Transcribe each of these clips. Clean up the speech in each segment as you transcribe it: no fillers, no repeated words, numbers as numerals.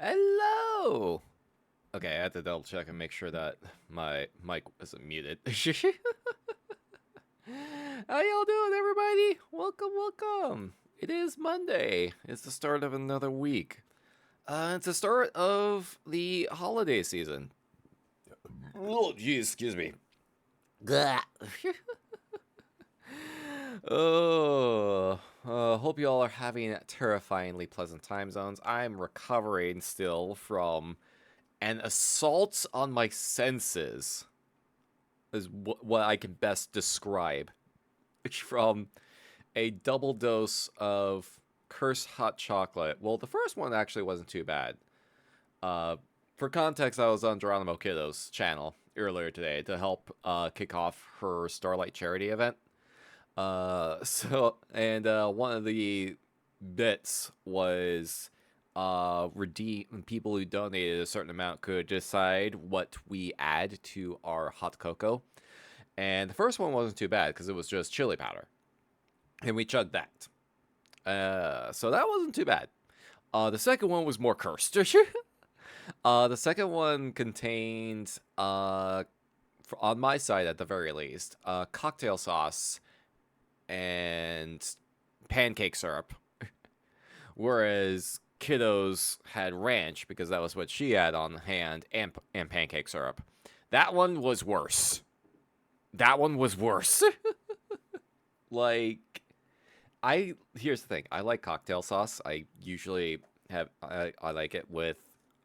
Hello! Okay, I had to double check and make sure that my mic wasn't muted. How y'all doing, everybody? Welcome, welcome. It is Monday. It's the start of another week. It's the start of the holiday season. Oh, geez, excuse me. Gah. Hope you all are having terrifyingly pleasant time zones. I'm recovering still from an assault on my senses, is what I can best describe. From a double dose of cursed hot chocolate. Well, the first one actually wasn't too bad. For context, I was on Geronimo Kiddo's channel earlier today to help kick off her Starlight charity event. One of the bits was redeem people who donated a certain amount could decide what we add to our hot cocoa. And the first one wasn't too bad because it was just chili powder, and we chugged that. So that wasn't too bad. The second one was more cursed. The second one contained, on my side at the very least, cocktail sauce and pancake syrup, whereas Kiddo's had ranch because that was what she had on hand, and pancake syrup. That one was worse. That one was worse. Like, here's the thing. I like cocktail sauce. I usually I like it with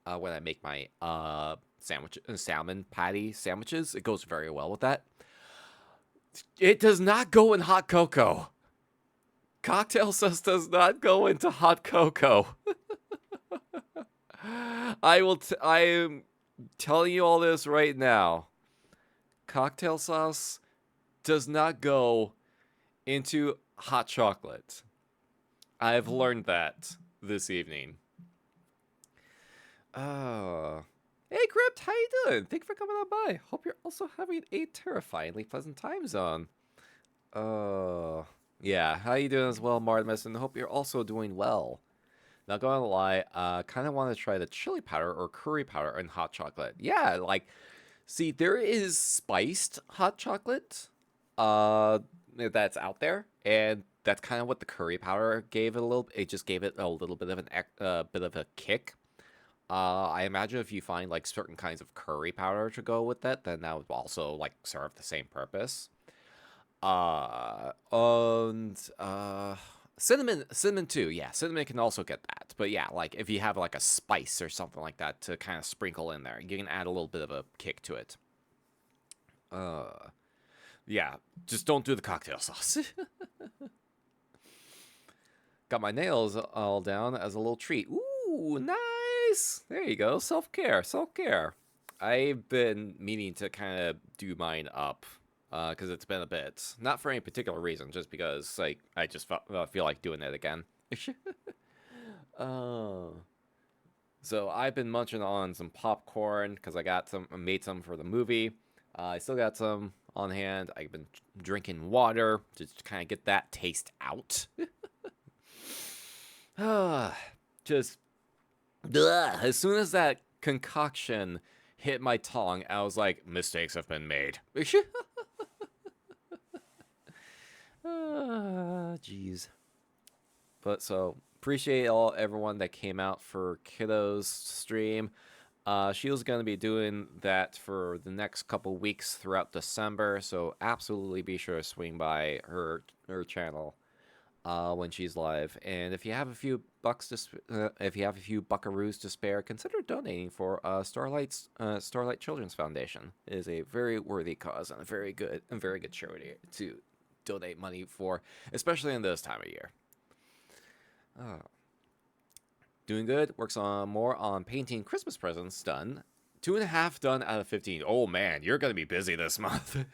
when I make my salmon patty sandwiches. It goes very well with that. It does not go in hot cocoa. Cocktail sauce does not go into hot cocoa. I am telling you all this right now. Cocktail sauce does not go into hot chocolate. I've learned that this evening. Hey, Crypt, how you doing? Thank you for coming on by. Hope you're also having a terrifyingly pleasant time zone. Yeah, how you doing as well, Martimus? And hope you're also doing well. Not gonna lie, kind of want to try the chili powder or curry powder in hot chocolate. Yeah, like, see, there is spiced hot chocolate, that's out there, and that's kind of what the curry powder gave it a little. It just gave it a little bit of bit of a kick. I imagine if you find like certain kinds of curry powder to go with that, then that would also like serve the same purpose. And cinnamon too. Yeah, cinnamon can also get that. But yeah, like if you have like a spice or something like that to kind of sprinkle in there, you can add a little bit of a kick to it. Yeah, just don't do the cocktail sauce. Got my nails all down as a little treat. Ooh, nice. There you go. Self-care, self-care. I've been meaning to kind of do mine up because it's been a bit. Not for any particular reason, just because like I just feel like doing it again. So I've been munching on some popcorn because I made some for the movie. I still got some on hand. I've been drinking water to kind of get that taste out. Just as soon as that concoction hit my tongue, I was like, mistakes have been made. Jeez. But so appreciate everyone that came out for Kiddo's stream. She was going to be doing that for the next couple weeks throughout December, so absolutely be sure to swing by her channel when she's live. And if you have a few buckaroos to spare, consider donating for Starlight Children's Foundation. It is a very worthy cause and a very good charity to donate money for, especially in this time of year. Doing good. Works on more on painting Christmas presents done. 2.5 done out of 15. Oh man, you're gonna be busy this month.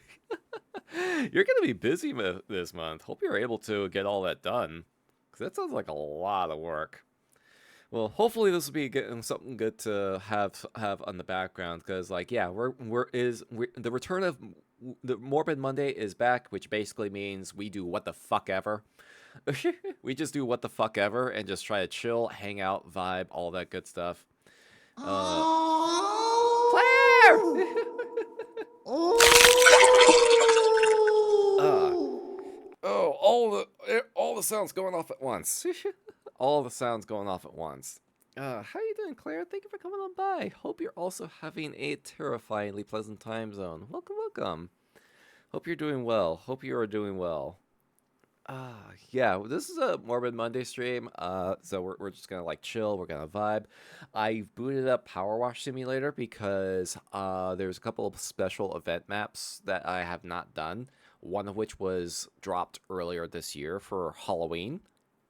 You're gonna be busy this month. Hope you're able to get all that done, because that sounds like a lot of work. Well, hopefully this will be something good to have on the background, because like yeah, the return of the Morbid Monday is back, which basically means we do what the fuck ever. We just do what the fuck ever and just try to chill, hang out, vibe, all that good stuff. Uh, Claire! Oh, all the sounds going off at once. All the sounds going off at once. How you doing, Claire? Thank you for coming on by. Hope you're also having a terrifyingly pleasant time zone. Welcome, welcome. Hope you're doing well. Hope you are doing well. Yeah, this is a Morbid Monday stream. So we're just gonna like chill. We're gonna vibe. I booted up Powerwash Simulator because there's a couple of special event maps that I have not done. One of which was dropped earlier this year for Halloween.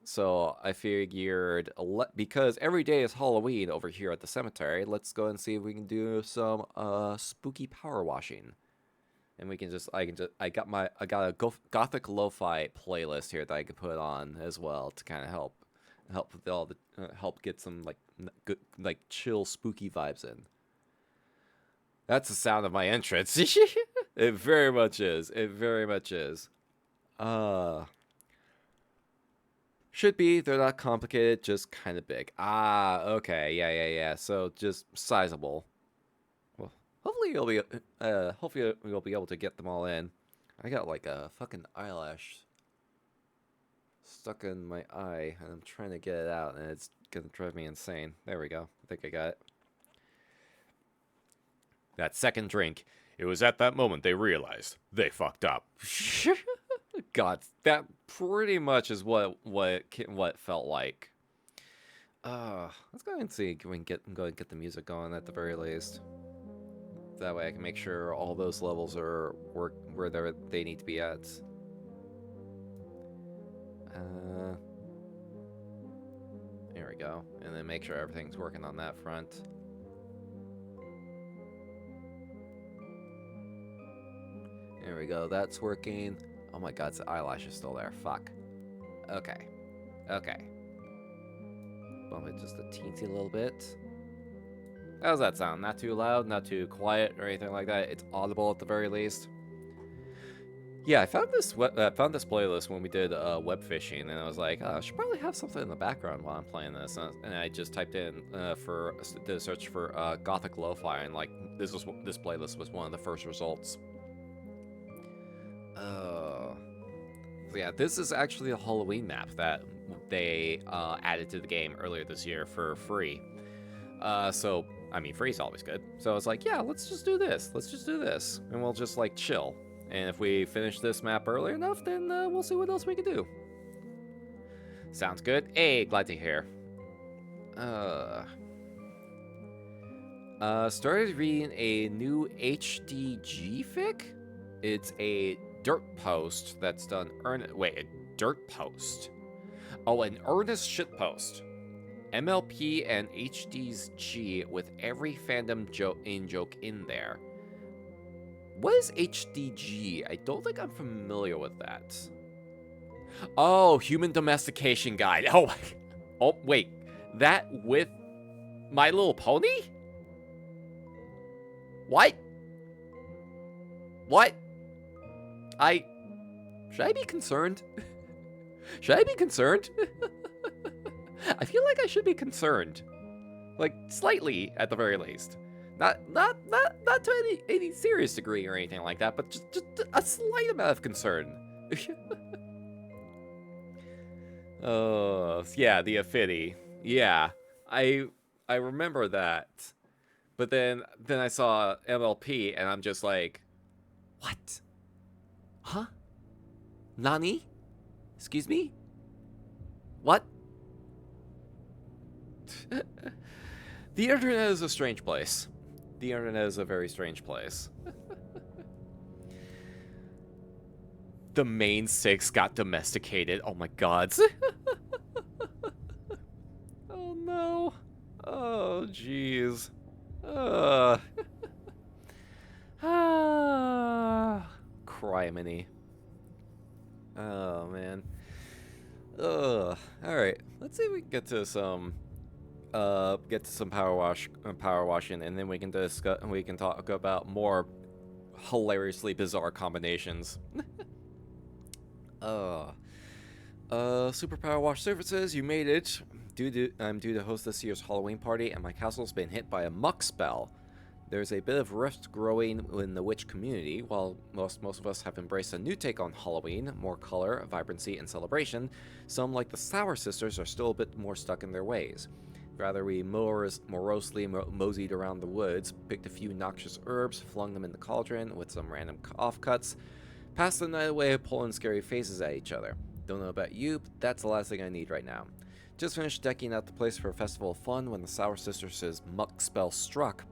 So I figured, because every day is Halloween over here at the cemetery, let's go and see if we can do some spooky power washing. And we can I got a gothic lo-fi playlist here that I could put on as well to kind of help with all the help get some like good like chill spooky vibes in. That's the sound of my entrance. It very much is. It very much is. Should be. They're not complicated, just kind of big. Okay. Yeah. So just sizable. Well, hopefully you'll be able to get them all in. I got like a fucking eyelash stuck in my eye, and I'm trying to get it out, and it's gonna drive me insane. There we go. I think I got it. That second drink. It was at that moment they realized they fucked up. God, that pretty much is what felt like. Let's go ahead and see if we can go and get the music going at the very least. That way I can make sure all those levels are where they need to be at. There we go, and then make sure everything's working on that front. There we go, that's working. Oh my god, the eyelash is still there. Fuck. Okay. Bump it just a teensy little bit. How's that sound? Not too loud, not too quiet, or anything like that. It's audible at the very least. Yeah, I found this playlist when we did web fishing, and I was like, I should probably have something in the background while I'm playing this. And I just typed in did a search for gothic lo-fi, and like this playlist was one of the first results. So yeah, this is actually a Halloween map that they added to the game earlier this year for free. So, I mean, free is always good. So it's like, yeah, let's just do this. And we'll just, like, chill. And if we finish this map early enough, then we'll see what else we can do. Sounds good. Hey, glad to hear. Started reading a new HDG fic? It's a dirt post that's done a dirt post. Oh, an earnest shitpost. MLP and HD's G with every fandom joke in there. What is HDG? I don't think I'm familiar with that. Oh, Human Domestication Guide. Oh, wait. That with My Little Pony? What? Should I be concerned? Should I be concerned? I feel like I should be concerned. Like, slightly, at the very least. Not to any serious degree or anything like that, but just a slight amount of concern. Oh, yeah, the Affidi. Yeah, I remember that. But then I saw MLP, and I'm just like, what? Huh? Nani? Excuse me? What? The internet is a strange place. The internet is a very strange place. The main six got domesticated. Oh my god. Oh no. Oh jeez. Criminy. Oh man. Alright. Let's see if we can get to some power washing, and then we can talk about more hilariously bizarre combinations. Super Powerwash Services, you made it. I'm due to host this year's Halloween party, and my castle's been hit by a muck spell. There's a bit of rift growing in the witch community. While most of us have embraced a new take on Halloween, more color, vibrancy, and celebration, some, like the Sour Sisters, are still a bit more stuck in their ways. Rather, we morosely moseyed around the woods, picked a few noxious herbs, flung them in the cauldron with some random offcuts, passed the night away pulling scary faces at each other. Don't know about you, but that's the last thing I need right now. Just finished decking out the place for a festival of fun when the Sour Sisters' muck spell struck.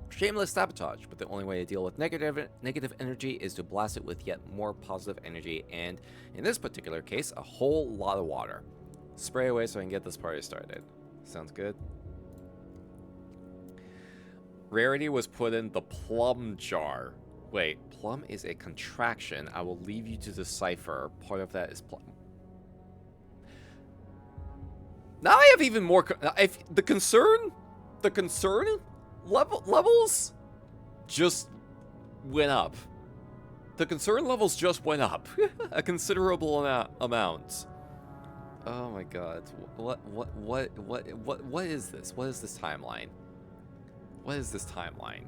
Shameless sabotage, but the only way to deal with negative energy is to blast it with yet more positive energy, and in this particular case, a whole lot of water. Spray away so I can get this party started. Sounds good. Rarity was put in the plum jar. Wait, plum is a contraction. I will leave you to decipher. Part of that is plum. Now I have even more. The concern levels just went up. The concern levels just went up a considerable amount. Oh my god! What is this? What is this timeline? What is this timeline?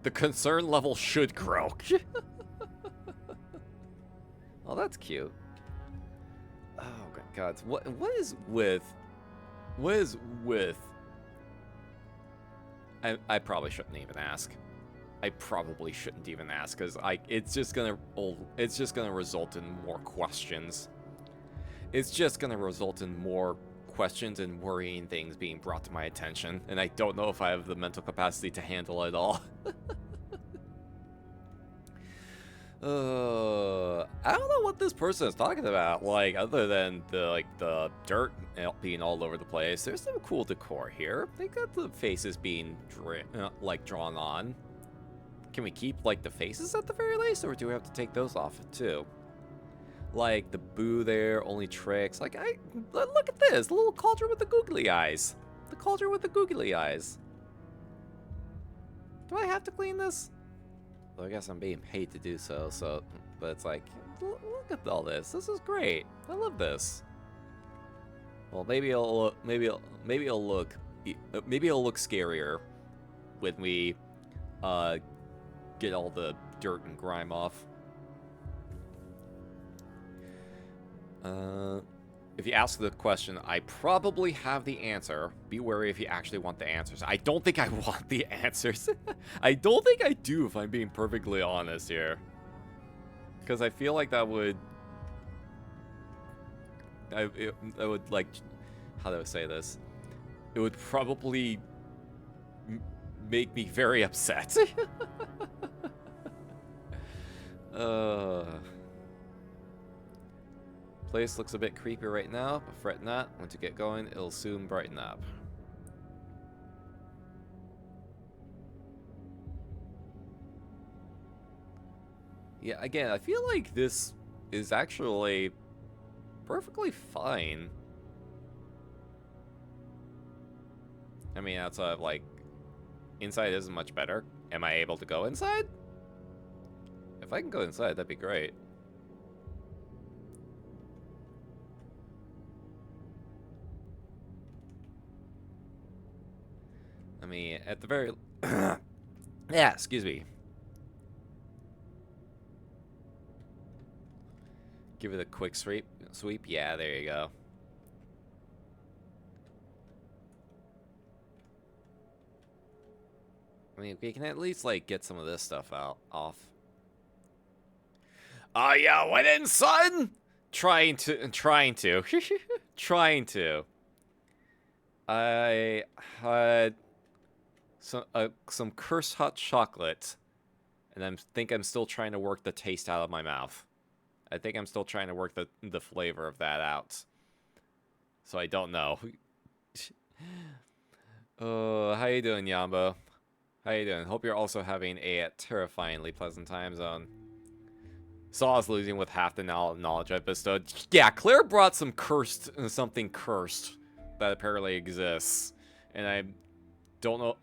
The concern level should grow. Oh, that's cute. Oh my god. What is with I probably shouldn't even ask. I probably shouldn't even ask because it's just gonna result in more questions. It's just gonna result in more questions and worrying things being brought to my attention, and I don't know if I have the mental capacity to handle it all. I don't know what this person is talking about. Like, other than the dirt being all over the place, there's some cool decor here. They got the faces being drawn on. Can we keep like the faces at the very least, or do we have to take those off too? Like the boo there, only tricks. Like look at this, the little cauldron with the googly eyes. The cauldron with the googly eyes. Do I have to clean this? Well, I guess I'm being paid to do so. But it's like, look at all this. This is great. I love this. Well, maybe it'll look scarier when we get all the dirt and grime off. If you ask the question, I probably have the answer. Be wary if you actually want the answers. I don't think I want the answers. I don't think I do, if I'm being perfectly honest here. Because I feel like that would... I would, like... How do I say this? It would probably make me very upset. Place looks a bit creepy right now, but fret not. Once you get going, it'll soon brighten up. Yeah, again, I feel like this is actually perfectly fine. I mean, outside of, like, inside isn't much better. Am I able to go inside? If I can go inside, that'd be great. I mean, at the very... yeah, excuse me. Give it a quick sweep. Yeah, there you go. I mean, we can at least, like, get some of this stuff off. Oh, yeah, went in, son! Trying to. I had some cursed hot chocolate, and I think I'm still trying to work the taste out of my mouth. I think I'm still trying to work the flavor of that out. So I don't know. How you doing, Yambo? How you doing? Hope you're also having a terrifyingly pleasant time zone. Saw us losing with half the knowledge I bestowed. Yeah, Claire brought something cursed that apparently exists, and I don't know.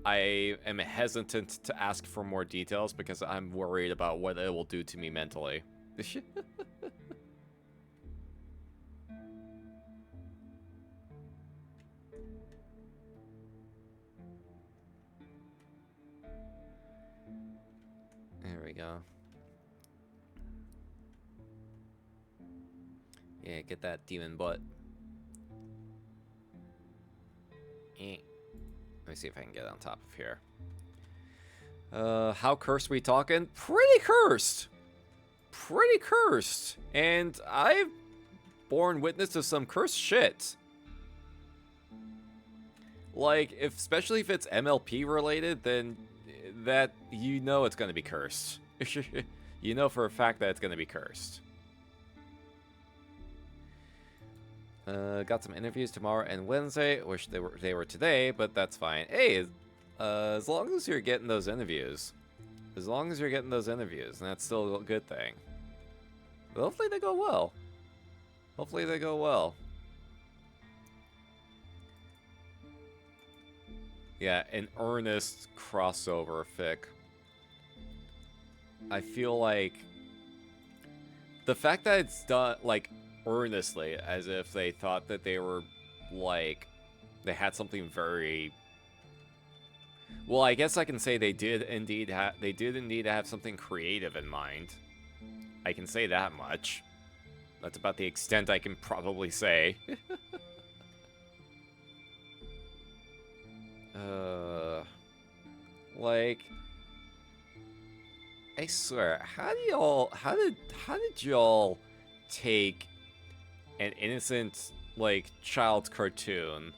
I am hesitant to ask for more details because I'm worried about what it will do to me mentally. go. Yeah, get that demon butt. Let me see if I can get on top of here. How cursed we talking? Pretty cursed! Pretty cursed! And I've borne witness to some cursed shit. Like, especially if it's MLP related, then that, you know it's gonna be cursed. You know for a fact that it's gonna be cursed. Got some interviews tomorrow and Wednesday. Wish they were today, but that's fine. Hey, as long as you're getting those interviews. As long as you're getting those interviews, and that's still a good thing. But hopefully they go well. Hopefully they go well. Yeah, an earnest crossover fic. I feel like the fact that it's done, like, earnestly, as if they thought that they were, like, they had something very... Well, I guess I can say they did indeed have something creative in mind. I can say that much. That's about the extent I can probably say. Like, I swear, how did y'all take an innocent, like, child's cartoon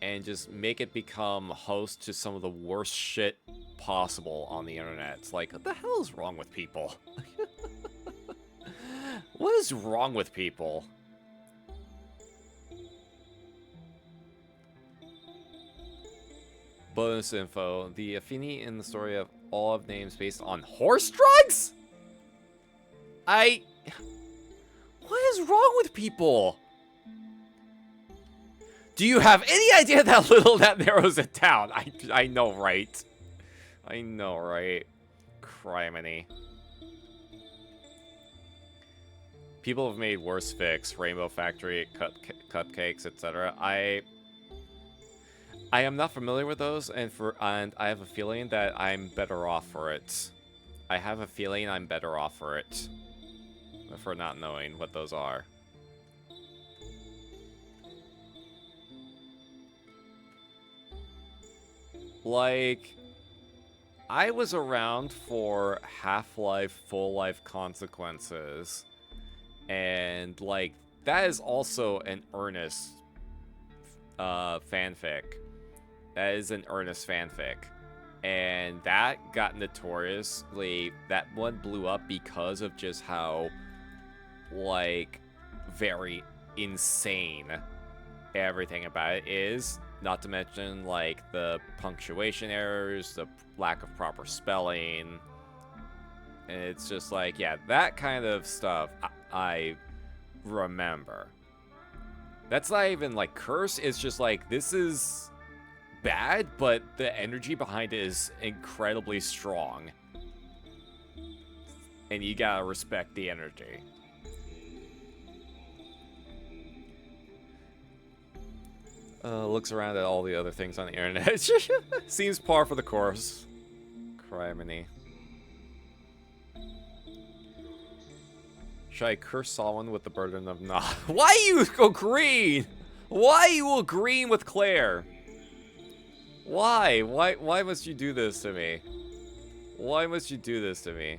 and just make it become host to some of the worst shit possible on the internet? It's like, what the hell is wrong with people? What is wrong with people? Bonus info. The Afini in the story of all of names based on horse drugs? What is wrong with people? Do you have any idea that little that narrows it down? I know, right? I know, right? Criminy. People have made worse fics, Rainbow Factory, cupcakes, etc. I am not familiar with those, and I have a feeling that I'm better off for it. I have a feeling I'm better off for it. For not knowing what those are. Like, I was around for Half-Life Full Life Consequences, and, like, that is also an earnest fanfic. That is an earnest fanfic. And that got notoriously, that one blew up because of just how, like, very insane everything about it is. Not to mention, like, the punctuation errors, the lack of proper spelling. And it's just like, yeah, that kind of stuff I remember. That's not even, like, curse. It's just like, this is bad, but the energy behind it is incredibly strong. And you gotta respect the energy. Looks around at all the other things on the internet. Seems par for the course. Criminy. Should I curse someone with the burden of nah? Why you go green? Why you will green with Claire? Why? Why must you do this to me? Why must you do this to me?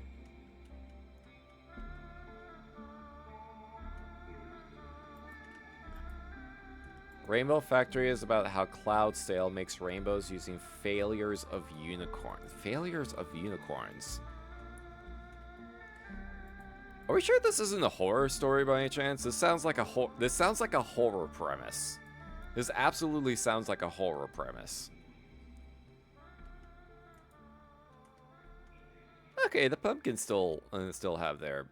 Rainbow Factory is about how Cloudsail makes rainbows using failures of unicorns. Failures of unicorns. Are we sure this isn't a horror story by any chance? This sounds like a horror premise. This absolutely sounds like a horror premise. Okay, the pumpkins still have their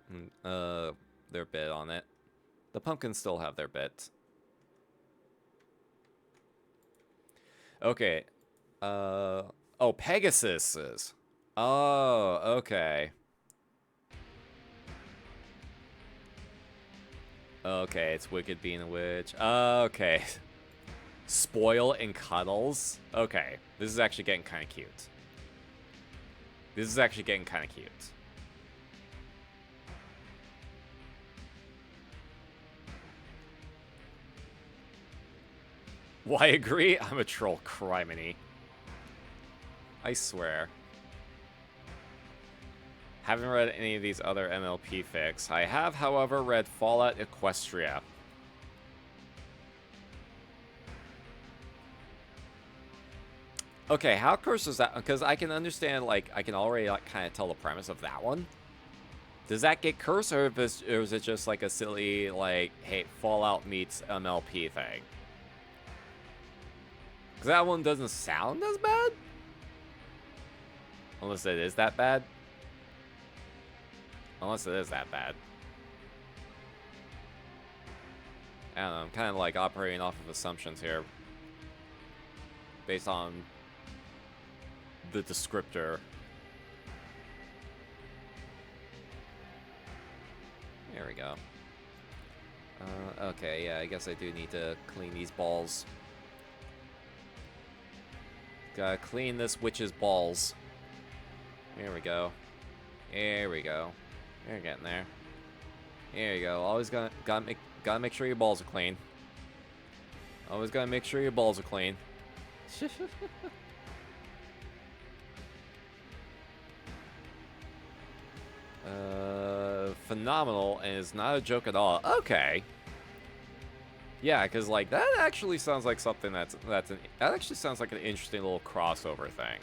bit on it. The pumpkins still have their bit. Okay. Oh, Pegasus is. Oh, okay. Okay, it's Wicked being a witch. Okay. Spoil and cuddles. Okay, this is actually getting kind of cute. This is actually getting kind of cute. Why agree? I'm a troll, criminy. I swear. Haven't read any of these other MLP fics. I have, however, read Fallout Equestria. Okay, how cursed is that? Because I can understand, like, I can already, like, kind of tell the premise of that one. Does that get cursed, or is it just, like, a silly, like, hey, Fallout meets MLP thing? Because that one doesn't sound as bad? Unless it is that bad. Unless it is that bad. I don't know, I'm kind of, like, operating off of assumptions here. Based on the descriptor. There we go. Okay, yeah, I guess I do need to clean these balls. Gotta clean this witch's balls. There we go. There we go. You're getting there. There you go. Always gotta make sure your balls are clean. Always gotta make sure your balls are clean. Phenomenal, and it's not a joke at all. Okay. Yeah, because like that actually sounds like something that actually sounds like an interesting little crossover thing.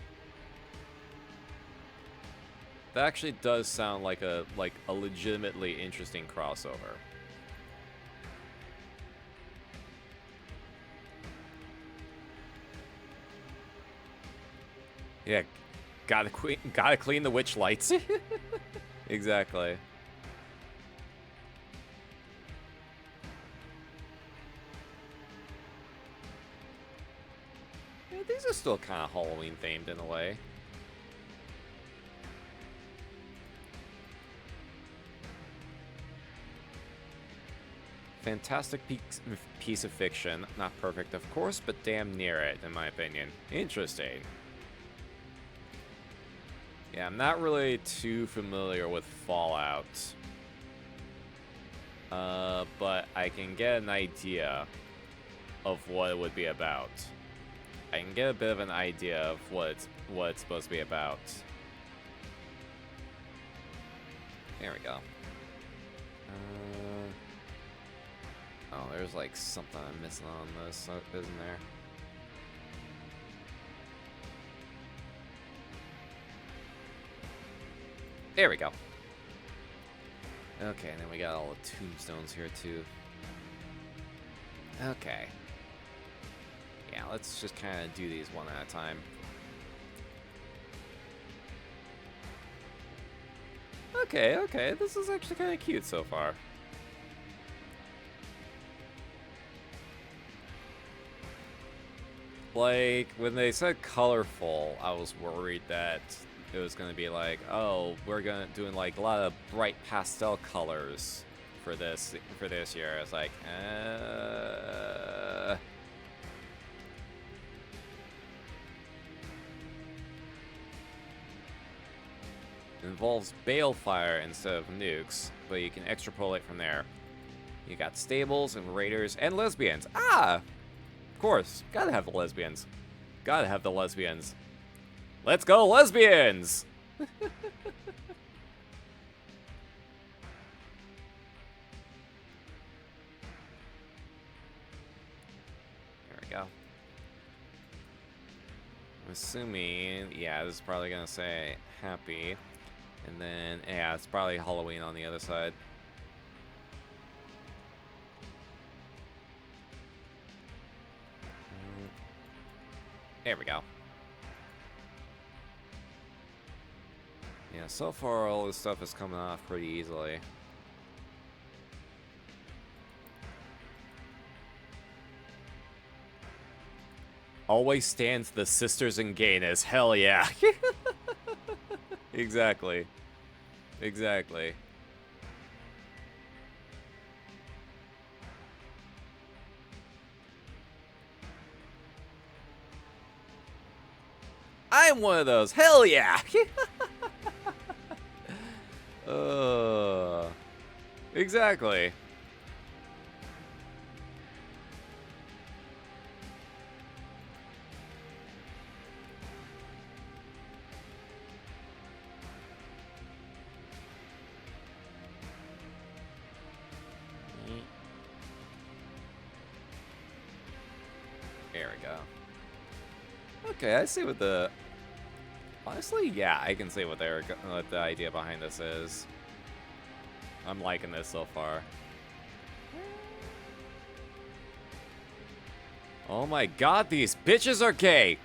That actually does sound like a legitimately interesting crossover. Yeah, gotta clean the witch lights. Exactly. Yeah, these are still kind of Halloween themed in a way. Fantastic piece of fiction. Not perfect, of course, but damn near it, in my opinion. Interesting. Yeah, I'm not really too familiar with Fallout. But I can get an idea of what it would be about. I can get a bit of an idea of what it's supposed to be about. There we go. Oh, there's like something I'm missing on this, isn't there? There we go. Okay, and then we got all the tombstones here too. Okay. Yeah, let's just kind of do these one at a time. Okay, okay, this is actually kind of cute so far. Like, when they said colorful, I was worried that it was going to be like, oh, we're doing like a lot of bright pastel colors for this year. It's like, It involves balefire instead of nukes, but you can extrapolate from there. You got stables and raiders and lesbians. Ah! Of course, gotta have the lesbians. Gotta have the lesbians. Let's go, lesbians! There we go. I'm assuming, yeah, this is probably gonna say happy. And then, yeah, it's probably Halloween on the other side. There we go. Yeah, so far all this stuff is coming off pretty easily. Always stands the sisters in gayness. Hell yeah. Exactly. Exactly. I'm one of those. Hell yeah. Exactly. There we go. Okay, I see what the... Honestly, yeah, I can see what the idea behind this is. I'm liking this so far. Oh my god, these bitches are gay!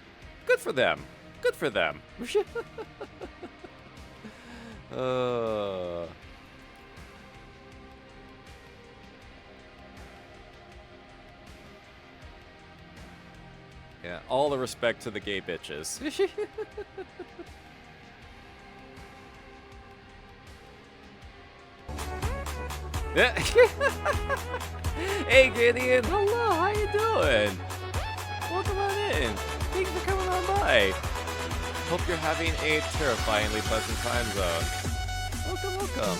Good for them. Good for them. Yeah, all the respect to the gay bitches. Hey Gideon, hello, how you doing? Welcome on in. Thanks for coming on by. Hope you're having a terrifyingly pleasant time zone. Welcome, welcome.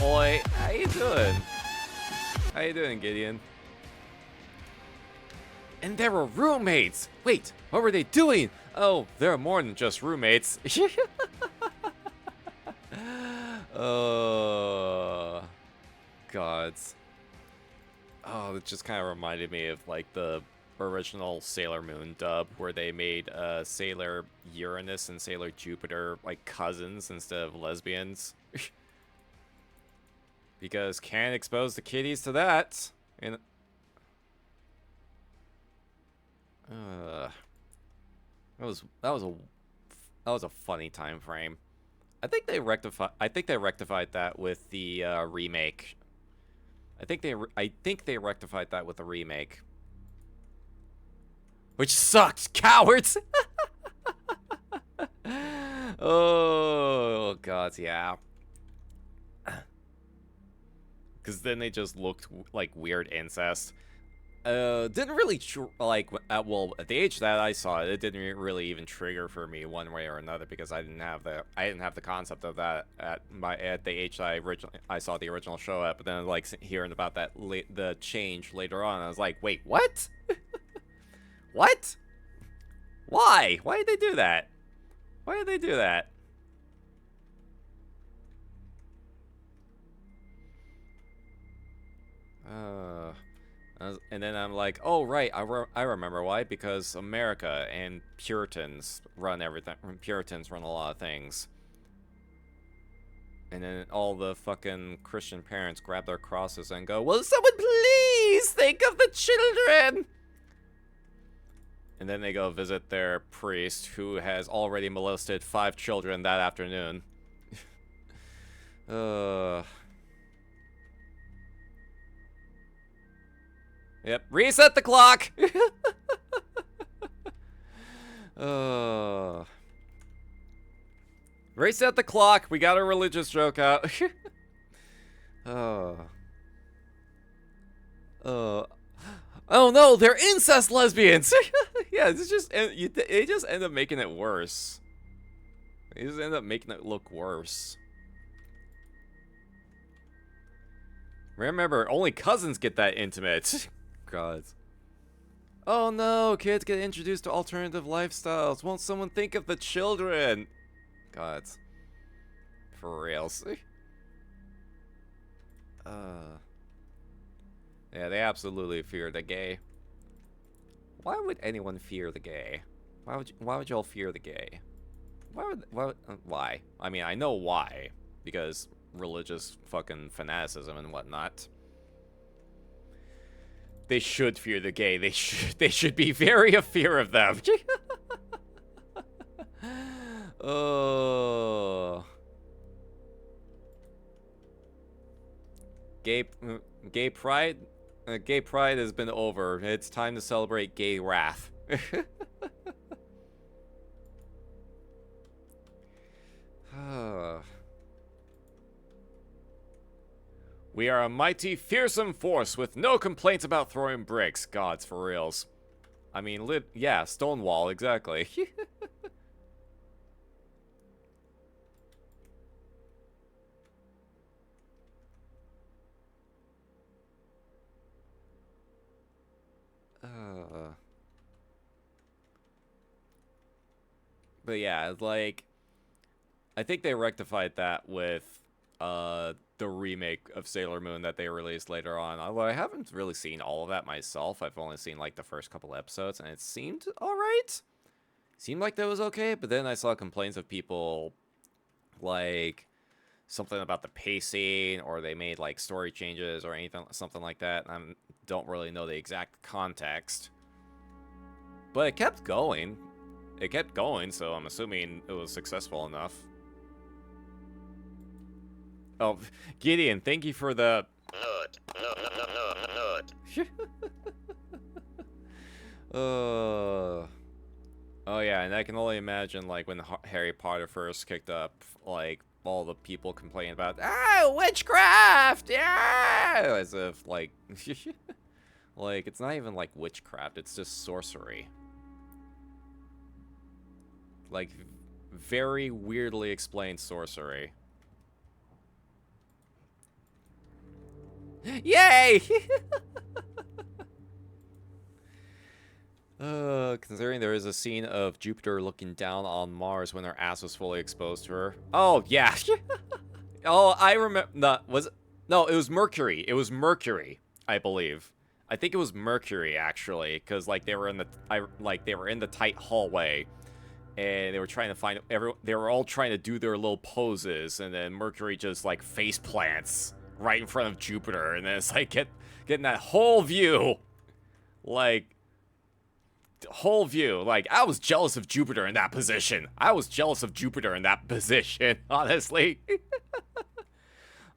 Oi, how you doing? How you doing, Gideon? And they were roommates! Wait, what were they doing? Oh, they're more than just roommates. Oh, gods. Oh, it just kind of reminded me of, like, the original Sailor Moon dub, where they made Sailor Uranus and Sailor Jupiter, like, cousins instead of lesbians. Because can't expose the kiddies to that. And that was a funny time frame. I think they rectified that with the remake. I think they rectified that with the remake. Which sucked, cowards. Oh god, yeah. Because then they just looked like weird incest. Didn't really well, at the age that I saw it, it didn't really even trigger for me one way or another, because I didn't have the concept of that at the age that I saw the original show at. But then, like, hearing about that the change later on, I was like, wait, what? What? Why? Why did they do that? Why did they do that? And then I'm like, oh, right, I remember why. Because America and Puritans run everything. Puritans run a lot of things. And then all the fucking Christian parents grab their crosses and go, will someone please think of the children? And then they go visit their priest, who has already molested 5 children that afternoon. Yep, reset the clock! Reset the clock, we got a religious joke out. Oh no, they're incest lesbians! Yeah, it's just, they just end up making it worse. They just end up making it look worse. Remember, only cousins get that intimate. God. Oh no, kids get introduced to alternative lifestyles. Won't someone think of the children? God. For reals. Yeah, they absolutely fear the gay. Why would anyone fear the gay? Why would y'all fear the gay? Why? I mean, I know why. Because religious fucking fanaticism and whatnot. They should fear the gay. They should be very afear of them. Oh. Gay pride? Gay pride has been over. It's time to celebrate gay wrath. We are a mighty, fearsome force with no complaints about throwing bricks. Gods, for reals. I mean, yeah, Stonewall, exactly. But yeah, like, I think they rectified that with the remake of Sailor Moon that they released later on. Although I haven't really seen all of that myself. I've only seen like the first couple episodes, and it seemed alright. Seemed like that was okay, but then I saw complaints of people like something about the pacing, or they made like story changes or anything, something like that. I don't really know the exact context, but it kept going. It kept going, so I'm assuming it was successful enough. Oh, Gideon, thank you for the... Oh yeah, and I can only imagine, like, when Harry Potter first kicked up, like, all the people complaining about, witchcraft, yeah! As if, like, like, it's not even, like, witchcraft, it's just sorcery. Like, very weirdly explained sorcery. Yay! Considering there is a scene of Jupiter looking down on Mars when her ass was fully exposed to her. Oh, yeah. Oh, I remember. No, no, it was Mercury. It was Mercury, I believe. I think it was Mercury, actually, because, like, they were in the tight hallway, and they were trying to find they were all trying to do their little poses, and then Mercury just, like, face plants right in front of Jupiter, and then it's like getting that whole view, like, whole view. Like, I was jealous of Jupiter in that position. Honestly.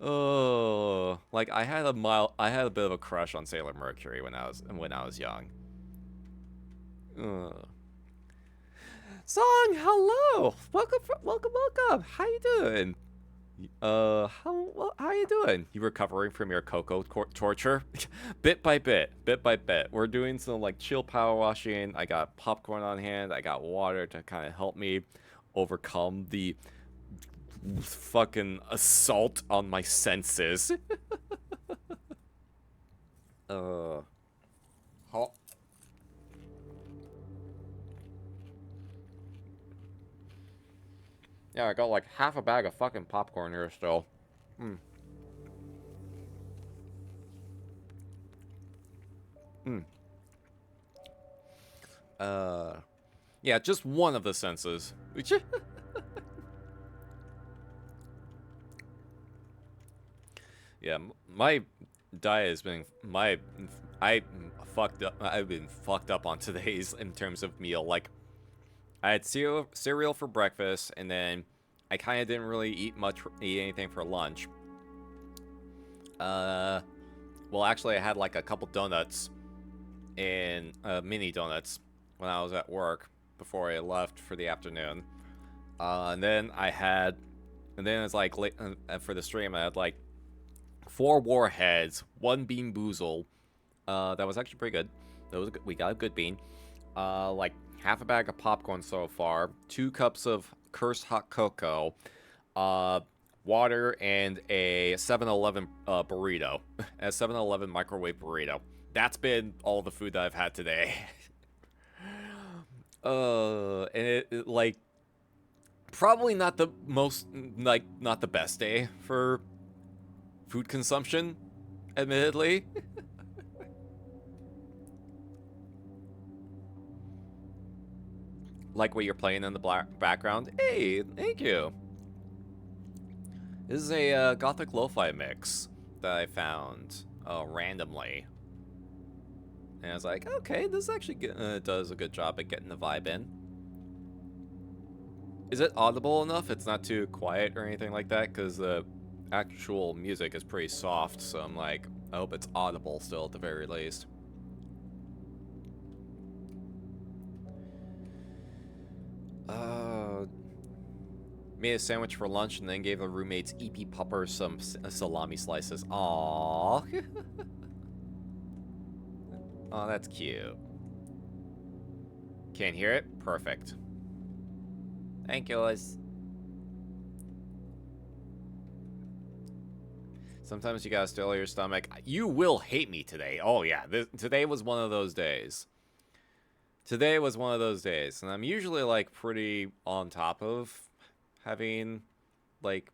Oh, like, I had a bit of a crush on Sailor Mercury when I was young. Song, hello, welcome. How you doing? How you doing? You recovering from your cocoa torture? bit by bit. We're doing some, like, chill power washing. I got popcorn on hand. I got water to kind of help me overcome the fucking assault on my senses. Yeah, I got like half a bag of fucking popcorn here still. Yeah, just one of the senses. Yeah, my diet has been I've been fucked up on today's in terms of meal. Like, I had cereal for breakfast, and then I kind of didn't really eat anything for lunch. Well, actually, I had like a couple donuts and mini donuts when I was at work before I left for the afternoon. And then it's like late, for the stream, I had like 4 warheads, 1 bean boozle. That was actually pretty good. We got a good bean. Like half a bag of popcorn so far, 2 cups of cursed hot cocoa, water, and a 7-Eleven burrito, a 7-Eleven microwave burrito. That's been all the food that I've had today. And it like, probably not the most, like, not the best day for food consumption, admittedly. Like what you're playing in the background. Hey, thank you. This is a gothic lo-fi mix that I found randomly. And I was like, okay, this actually does a good job at getting the vibe in. Is it audible enough? It's not too quiet or anything like that, because the actual music is pretty soft, so I'm like, I hope it's audible still at the very least. Made a sandwich for lunch and then gave the roommates EP Pupper some salami slices. Aww. Oh, that's cute. Can't hear it? Perfect. Thank you, guys. Sometimes you gotta still your stomach. You will hate me today. Oh, yeah. Today was one of those days. Today was one of those days, and I'm usually like pretty on top of having like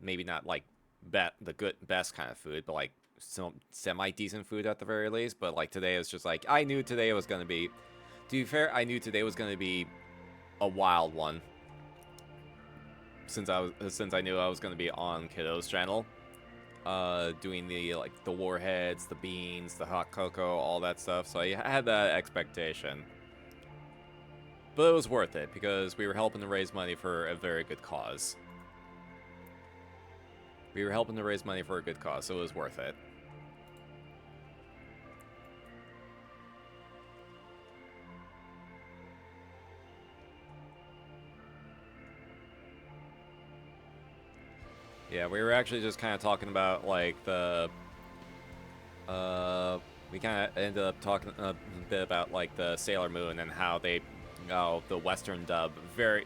maybe not like the good best kind of food, but like some semi decent food at the very least. But like today was just like I knew today was gonna be. To be fair, I knew today was gonna be a wild one since I knew I was gonna be on Kiddo's channel, doing the like the warheads, the beans, the hot cocoa, all that stuff. So I had that expectation. But it was worth it, because we were helping to raise money for a very good cause. We were helping to raise money for a good cause, so it was worth it. Yeah, we were actually just kind of talking about, like, the... we kind of ended up talking a bit about, like, the Sailor Moon and how they... the Western dub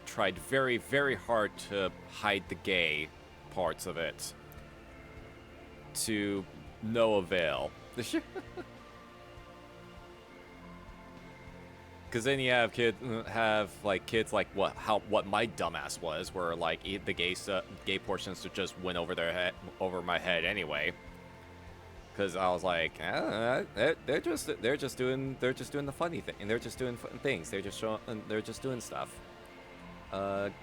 tried very, very hard to hide the gay parts of it. To no avail. Because then you have kids like what my dumbass was, where like the gay portions just went over my head anyway. Because I was like, they're just doing the funny thing, and they're just doing things. They're just doing stuff. Because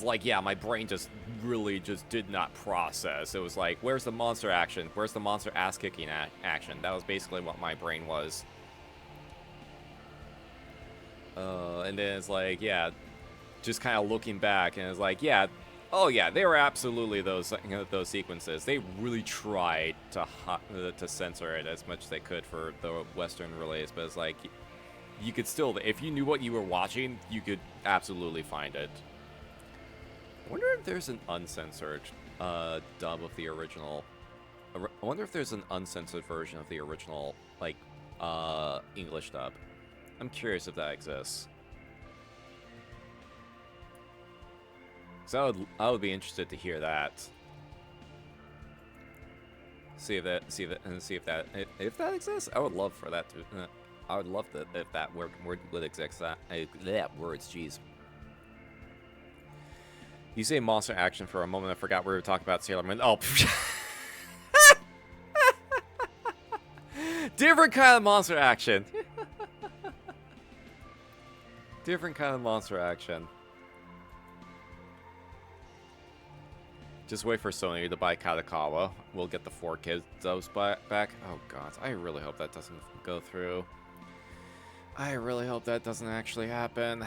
like yeah, my brain just really just did not process. It was like, where's the monster action? Where's the monster ass kicking action? That was basically what my brain was. And then it's like, yeah, just kind of looking back, and it's like, yeah, oh yeah, they were absolutely those sequences. They really tried to censor it as much as they could for the Western release, but it's like, you could still, if you knew what you were watching, you could absolutely find it. I wonder if there's an uncensored dub of the original. I wonder if there's an uncensored version of the original, like, English dub. I'm curious if that exists. So I would be interested to hear that. See if that exists. I would love for that to. I would love that if that word would exist. That words, jeez. You say monster action for a moment. I forgot we were talking about Sailor Moon. Oh. Different kind of monster action. Different kind of monster action. Just wait for Sony to buy Katakawa. We'll get the 4 kids dubs back. Oh god, I really hope that doesn't go through. I really hope that doesn't actually happen.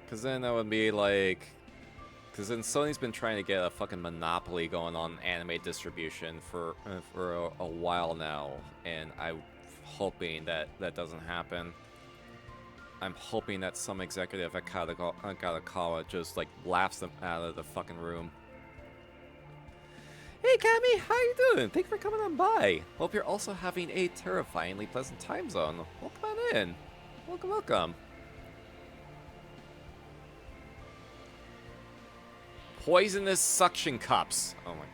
Because then that would be like... Because then Sony's been trying to get a fucking monopoly going on anime distribution for a while now. And I'm hoping that that doesn't happen. I'm hoping that some executive at Katakawa just like laughs them out of the fucking room. Hey Cammy, how you doing? Thanks for coming on by. Hope you're also having a terrifyingly pleasant time zone. Welcome on in. Welcome, welcome. Poisonous suction cups. Oh my.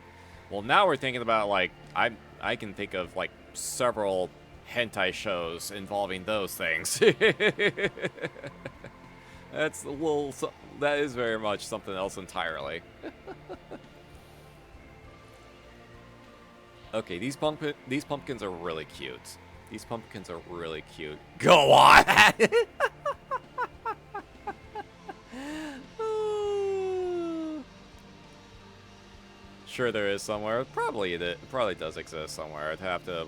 Well, now we're thinking about like I can think of like several hentai shows involving those things. That's a little. That is very much something else entirely. Okay, these pumpkins are really cute. These pumpkins are really cute. Go on! Sure, there is somewhere. Probably does exist somewhere. I'd have to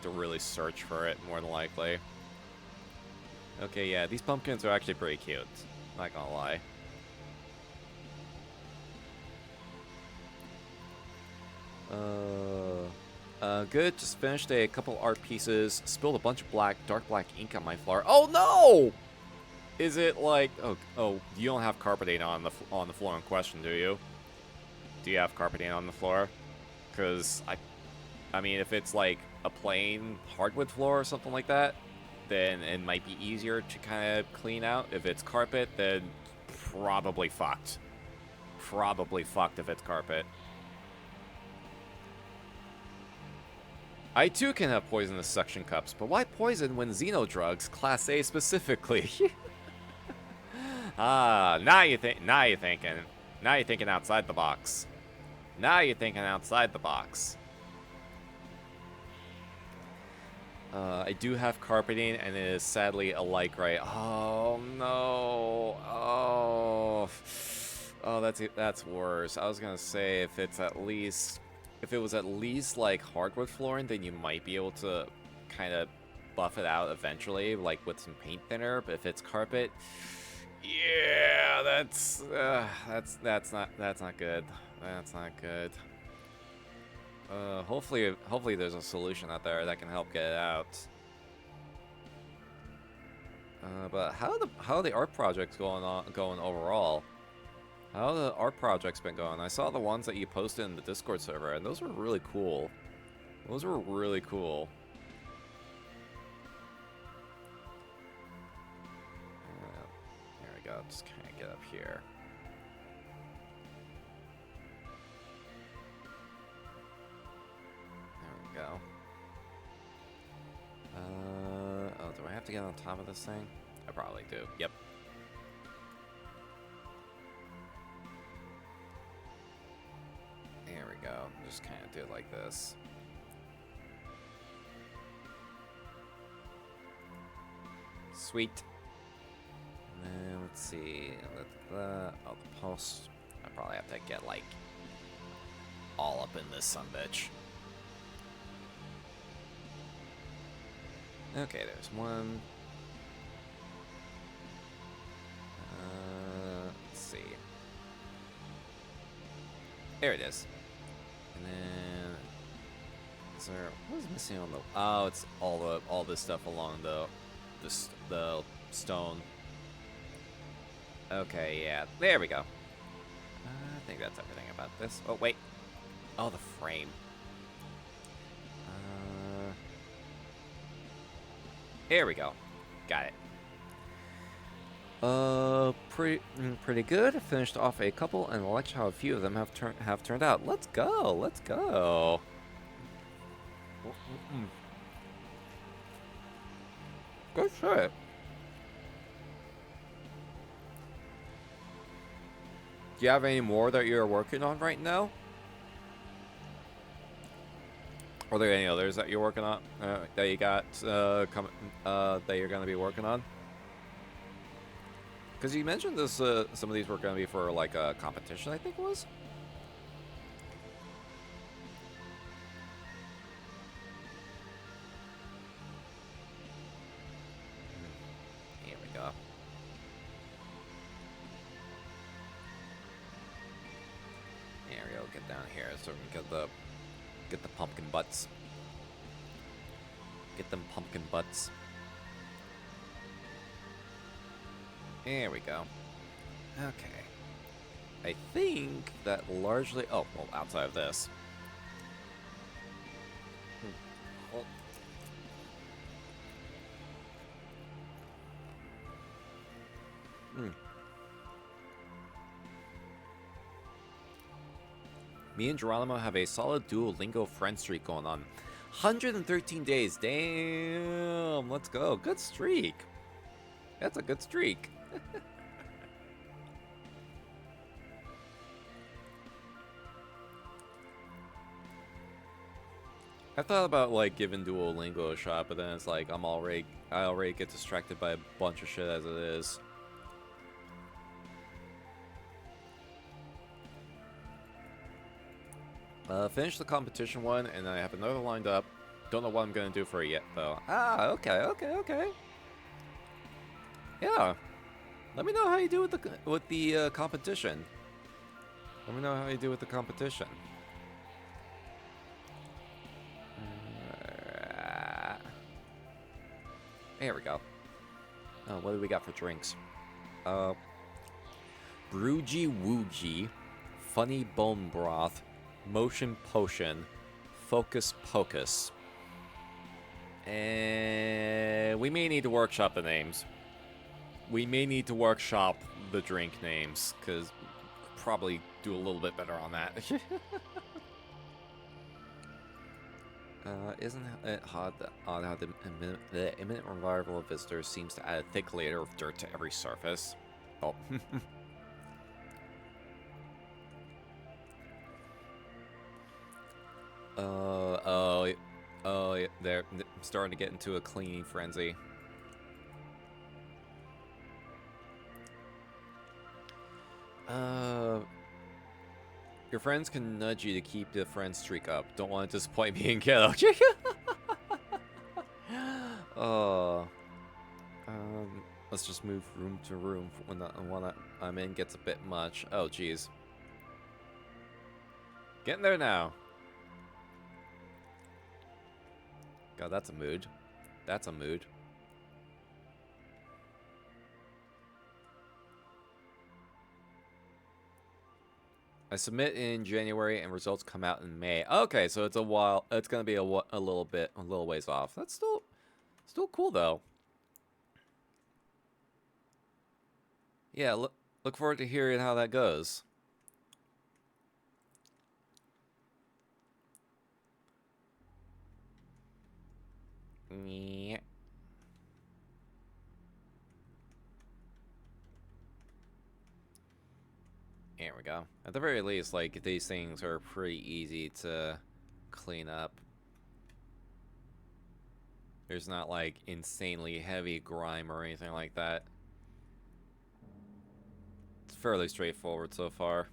really search for it more than likely. Okay, yeah, these pumpkins are actually pretty cute. Not gonna lie. Good. Just finished a couple art pieces. Spilled a bunch of dark black ink on my floor. Oh no! Is it like? Oh, you don't have carpeting on the floor in question, do you? Do you have carpeting on the floor? Because I mean, if it's like a plain hardwood floor or something like that, then it might be easier to kind of clean out. If it's carpet, then probably fucked. Probably fucked if it's carpet. I too can have poisonous suction cups, but why poison when Xenodrugs, Class A specifically? Now you're thinking outside the box. Now you're thinking outside the box. I do have carpeting, and it is sadly a like right. Oh no! Oh, that's worse. I was gonna say if it was at least like hardwood flooring, then you might be able to kind of buff it out eventually, like with some paint thinner. But if it's carpet, yeah, that's not good. That's not good. Hopefully there's a solution out there that can help get it out. But how are the art projects going overall? How have the art projects been going? I saw the ones that you posted in the Discord server, and those were really cool. Those were really cool. There we go. Just kind of get up here. Go. Oh, do I have to get on top of this thing? I probably do. Yep. There we go. Just kind of do it like this. Sweet. And then let's see. Oh, the post. I probably have to get like all up in this sumbitch. Okay, there's one. Let's see. There it is. And then is there what is missing on the? Oh, it's all this stuff along the stone. Okay, yeah, there we go. I think that's everything about this. Oh wait. Oh, the frame. There we go. Got it. Pretty good. Finished off a couple, and watch how a few of them have turned out. Let's go. Let's go. Good shit. Do you have any more that you're working on right now? Are there any others that you're working on that you got that you're going to be working on? Because you mentioned this, some of these were going to be for like a competition, I think it was. Here we go. There we go. Get down here so we can get the pumpkin butts. Get them pumpkin butts. There we go. Okay. I think that largely... Oh, well, outside of this. Well, me and Geronimo have a solid Duolingo friend streak going on. 113 days. Damn. Let's go. Good streak. That's a good streak. I thought about like giving Duolingo a shot, but then it's like I already get distracted by a bunch of shit as it is. Finish the competition one, and I have another lined up. Don't know what I'm gonna do for it yet, though. Ah, okay. Yeah. Let me know how you do with the competition. Let me know how you do with the competition. There we go. Oh, what do we got for drinks? Brewgy Woogie, Funny Bone Broth, Motion Potion, Focus Pocus. And we may need to workshop the names. We may need to workshop the drink names, because probably do a little bit better on that. Isn't it odd how the imminent arrival of visitors seems to add a thick layer of dirt to every surface? Oh. Oh, they're starting to get into a cleaning frenzy. Your friends can nudge you to keep the friend streak up. Don't want to disappoint me and get Oh. Let's just move room to room when the one I'm in gets a bit much. Oh, jeez. Getting there now. God, that's a mood. That's a mood. I submit in January and results come out in May. Okay, so it's a while. It's gonna be a little ways off. That's still cool though. Yeah, look forward to hearing how that goes. Yeah. Here we go. At the very least, like, these things are pretty easy to clean up. There's not, like, insanely heavy grime or anything like that. It's fairly straightforward so far.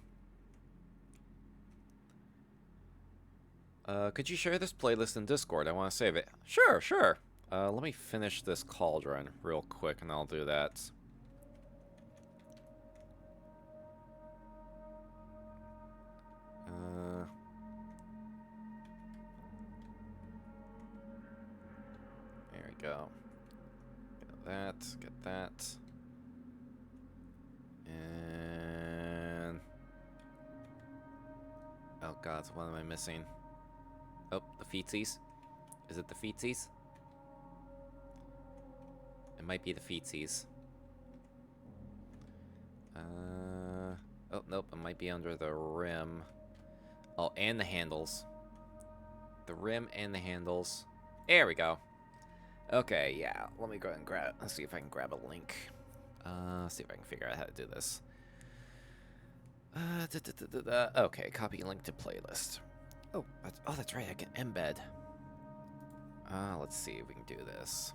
Could you share this playlist in Discord? I want to save it. Sure. Let me finish this cauldron real quick, and I'll do that. There we go. Get that. And... oh god, what am I missing? Oh, the feetsies? Is it the feetsies? It might be the feetsies. Oh, nope, it might be under the rim. Oh, and the handles. The rim and the handles. There we go. Okay, yeah, let me go ahead and grab... let's see if I can grab a link. See if I can figure out how to do this. Okay, copy link to playlist. Oh, that's right, I can embed. Let's see if we can do this.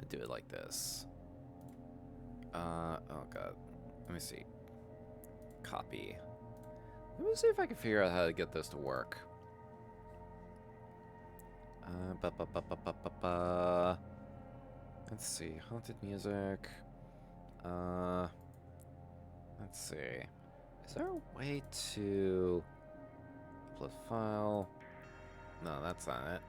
Do it like this. Oh god. Let me see. Copy. Let me see if I can figure out how to get this to work. Let's see. Haunted music. Let's see. Is there a way to upload file? No, that's not it.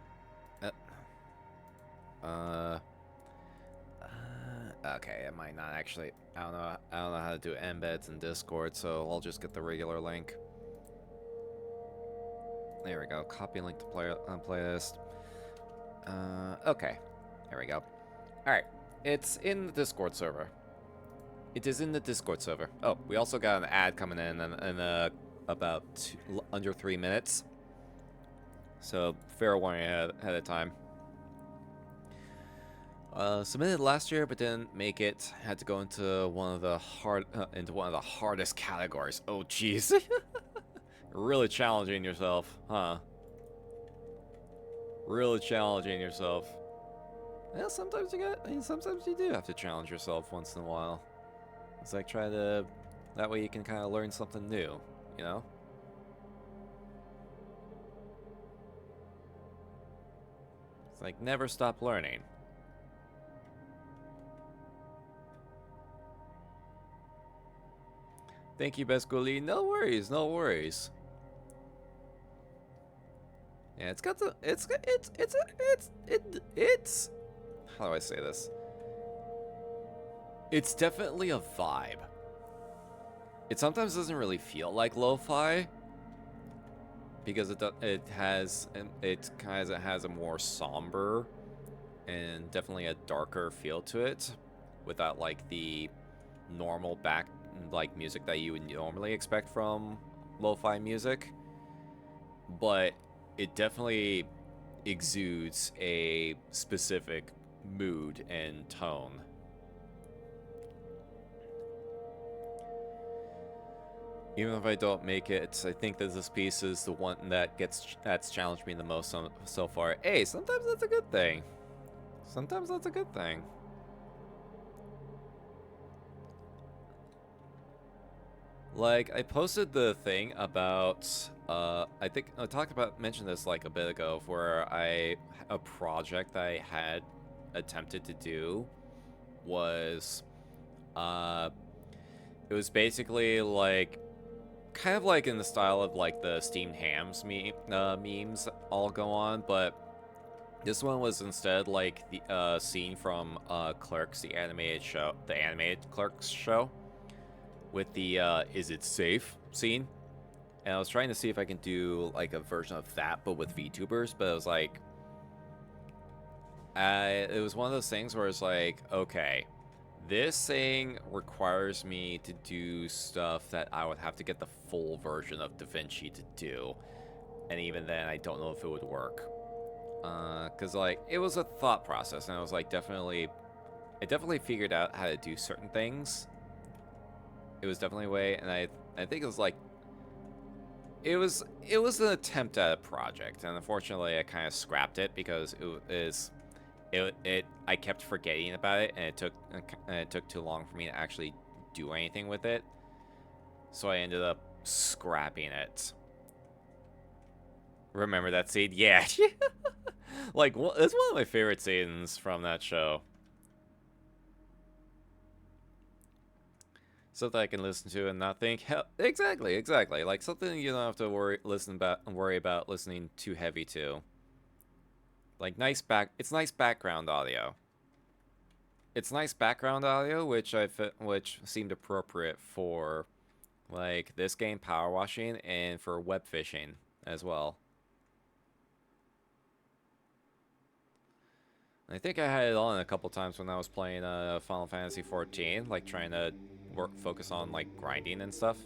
Okay, it might not actually. I don't know how to do embeds in Discord, so I'll just get the regular link. There we go. Copy link to playlist. Okay. There we go. All right. It's in the Discord server. It is in the Discord server. Oh, we also got an ad coming in about under 3 minutes. So fair warning ahead of time. Submitted last year, but didn't make it. Had to go into one of the hardest categories. Oh, jeez. Really challenging yourself, huh? Really challenging yourself. Yeah, sometimes sometimes you do have to challenge yourself once in a while. It's like that way you can kind of learn something new, you know? It's like never stop learning. Thank you, Bescoli. No worries, no worries. Yeah, it's how do I say this? It's definitely a vibe. It sometimes doesn't really feel like lo-fi because it has a more somber and definitely a darker feel to it without like the like music that you would normally expect from lo-fi music, but it definitely exudes a specific mood and tone. Even if I don't make it, I think that this piece is the one that's challenged me the most so far. Hey, sometimes that's a good thing. Sometimes that's a good thing. Like, I posted the thing about, I think I mentioned this like a bit ago, where a project that I had attempted to do was, it was basically like, kind of like in the style of like the steamed hams memes all go on, but this one was instead like the scene from Clerks, the animated Clerks show, with the is it safe scene. And I was trying to see if I can do like a version of that but with VTubers, but it was like it was one of those things where it's like, okay, this thing requires me to do stuff that I would have to get the full version of DaVinci to do, and even then I don't know if it would work, because like it was a thought process, and I was like, I definitely figured out how to do certain things. It was definitely a way, and I think it was like it was an attempt at a project, and unfortunately I kind of scrapped it because I kept forgetting about it, and it took too long for me to actually do anything with it. So I ended up scrapping it. Remember that scene? Yeah. Like, it's one of my favorite scenes from that show. Something I can listen to and not think. Exactly. Like something you don't have to worry about listening too heavy to. Like it's nice background audio. It's nice background audio, which seemed appropriate for like this game, Powerwashing, and for Webfishing as well. I think I had it on a couple times when I was playing Final Fantasy XIV, like trying to focus on like grinding and stuff.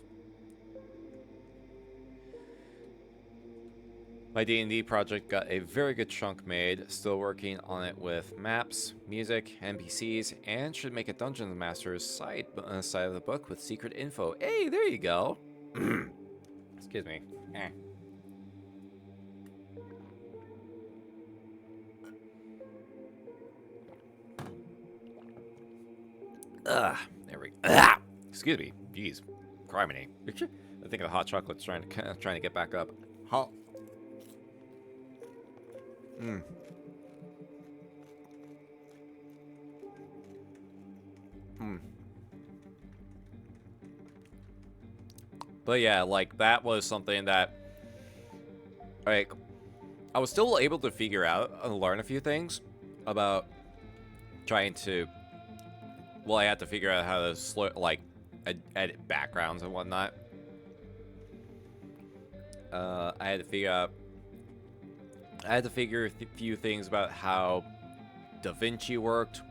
My D&D project got a very good chunk made, still working on it with maps, music, NPCs, and should make a Dungeon Master's side of the book with secret info. Hey, there you go! Excuse me. There we go. Excuse me. Jeez. Criminy. I think the hot chocolate's trying to get back up. Huh. But yeah, like, that was something that, like, I was still able to figure out and learn a few things about trying to, well, I had to figure out how to, edit backgrounds and whatnot. I had to figure a few things about how DaVinci worked.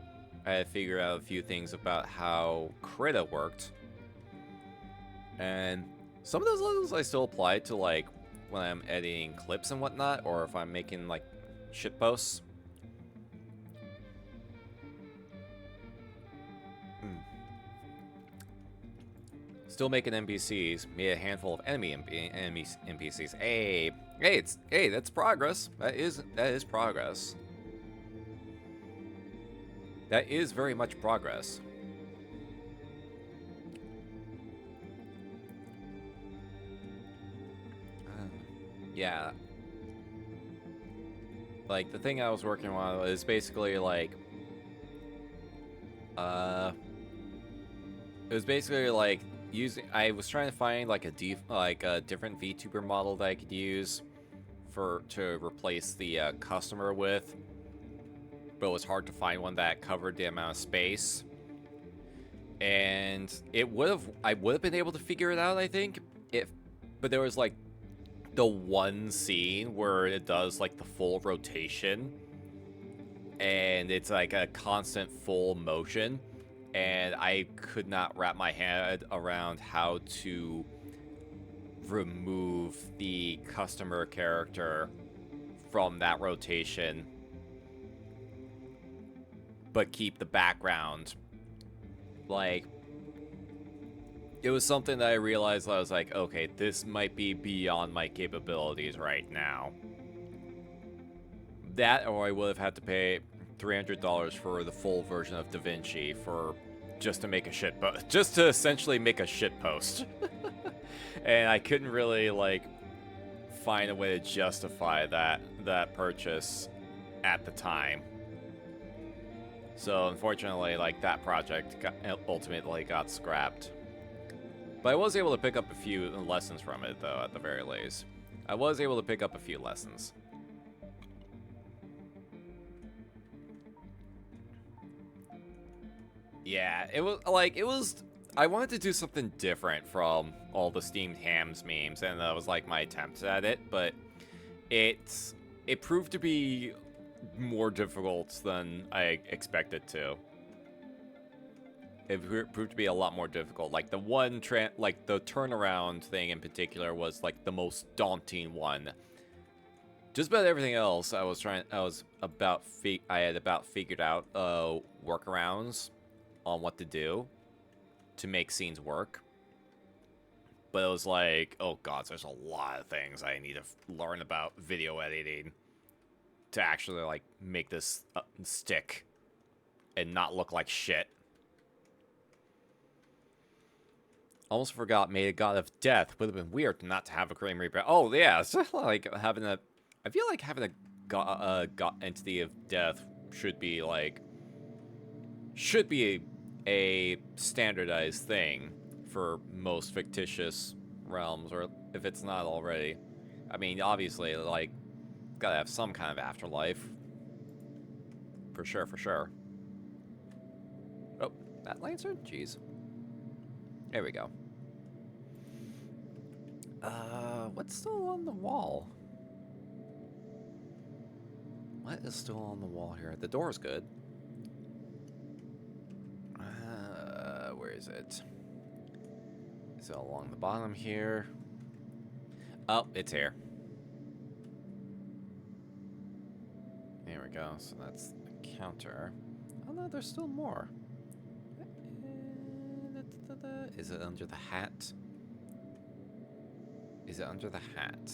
I had to figure out a few things about how Krita worked. And some of those levels I still apply to, like, when I'm editing clips and whatnot, or if I'm making, like, shitposts. Still making NPCs. Made a handful of enemy NPCs. Hey, that's progress. That is progress. That is very much progress. Yeah. Like, the thing I was working on is basically, like, it was basically, like, I was trying to find, like, a different VTuber model that I could use to replace the customer with, but it was hard to find one that covered the amount of space. And I would have been able to figure it out, I think, but there was, like, the one scene where it does, like, the full rotation, and it's like a constant full motion, and I could not wrap my head around how to remove the customer character from that rotation, but keep the background. Like, it was something that I realized I was like, okay, this might be beyond my capabilities right now. That, or I would have had to pay $300 for the full version of DaVinci for just to make a shit post, just to essentially make a shit post. And I couldn't really like find a way to justify that purchase at the time. So unfortunately, like, that project ultimately got scrapped. But I was able to pick up a few lessons from it, though, at the very least. I was able to pick up a few lessons. Yeah, it was, I wanted to do something different from all the steamed hams memes, and that was like my attempt at it, but it proved to be more difficult than I expected to. It proved to be a lot more difficult. Like, the one like the turnaround thing in particular was like the most daunting one. Just about everything else, I had about figured out workarounds on what to do to make scenes work. But it was like, oh god, there's a lot of things I need to learn about video editing to actually like make this stick and not look like shit. Almost forgot, made a god of death. Would have been weird not to have a Grim Reaper. Oh yeah, it's like having a. I feel like having a god entity of death should be a standardized thing for most fictitious realms, or if it's not already. I mean, obviously, like, gotta have some kind of afterlife. For sure, for sure. Oh, that lantern? Jeez. There we go. What's still on the wall? What is still on the wall here? The door's good. Where is it? Is it along the bottom here? Oh, it's here. There we go. So that's the counter. Oh no, there's still more. Is it under the hat? Is it under the hat?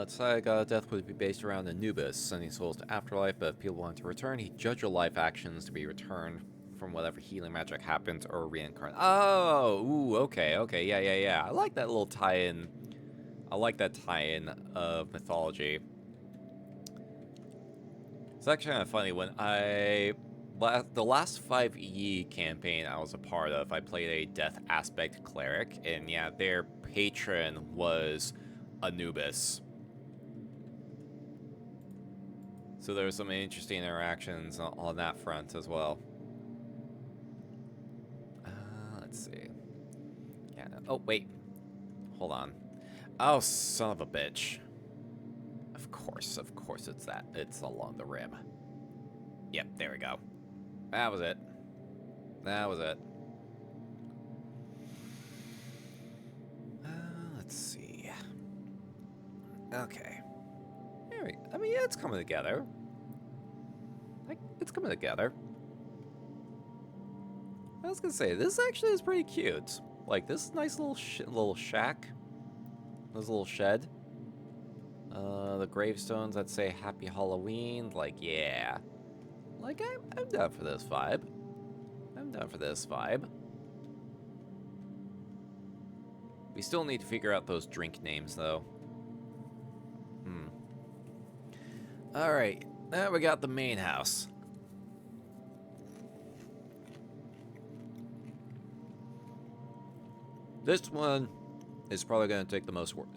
God of Death would be based around Anubis, sending souls to afterlife, but if people want to return, he'd judge your life actions to be returned from whatever healing magic happens or reincarnate. Oh, ooh, okay, yeah. I like that little tie-in. I like that tie-in of mythology. It's actually kind of funny, when the last 5e campaign I was a part of, I played a Death Aspect Cleric, and yeah, their patron was Anubis. So there were some interesting interactions on that front as well. Let's see. Yeah. Oh, wait. Hold on. Oh, son of a bitch. Of course it's that. It's along the rim. Yep, there we go. That was it. That was it. Let's see. Okay. I mean, yeah, it's coming together. Like, it's coming together. I was gonna say, this actually is pretty cute. Like, this nice little shack. This little shed. The gravestones that say Happy Halloween. Like, yeah. Like, I'm down for this vibe. I'm down for this vibe. We still need to figure out those drink names, though. Alright, now we got the main house. This one is probably going to take the most work.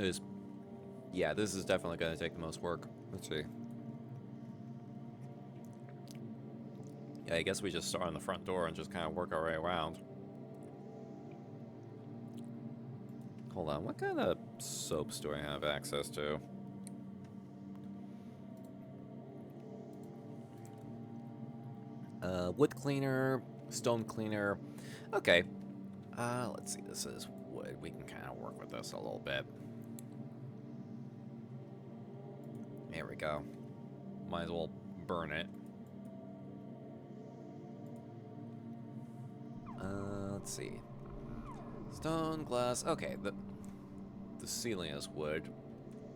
Yeah, this is definitely going to take the most work. Let's see. Yeah, I guess we just start on the front door and just kind of work our way around. Hold on, what kind of soaps do I have access to? Wood cleaner, stone cleaner. Okay. Let's see. This is wood. We can kind of work with this a little bit. There we go. Might as well burn it. Let's see. Stone, glass. Okay, the ceiling is wood,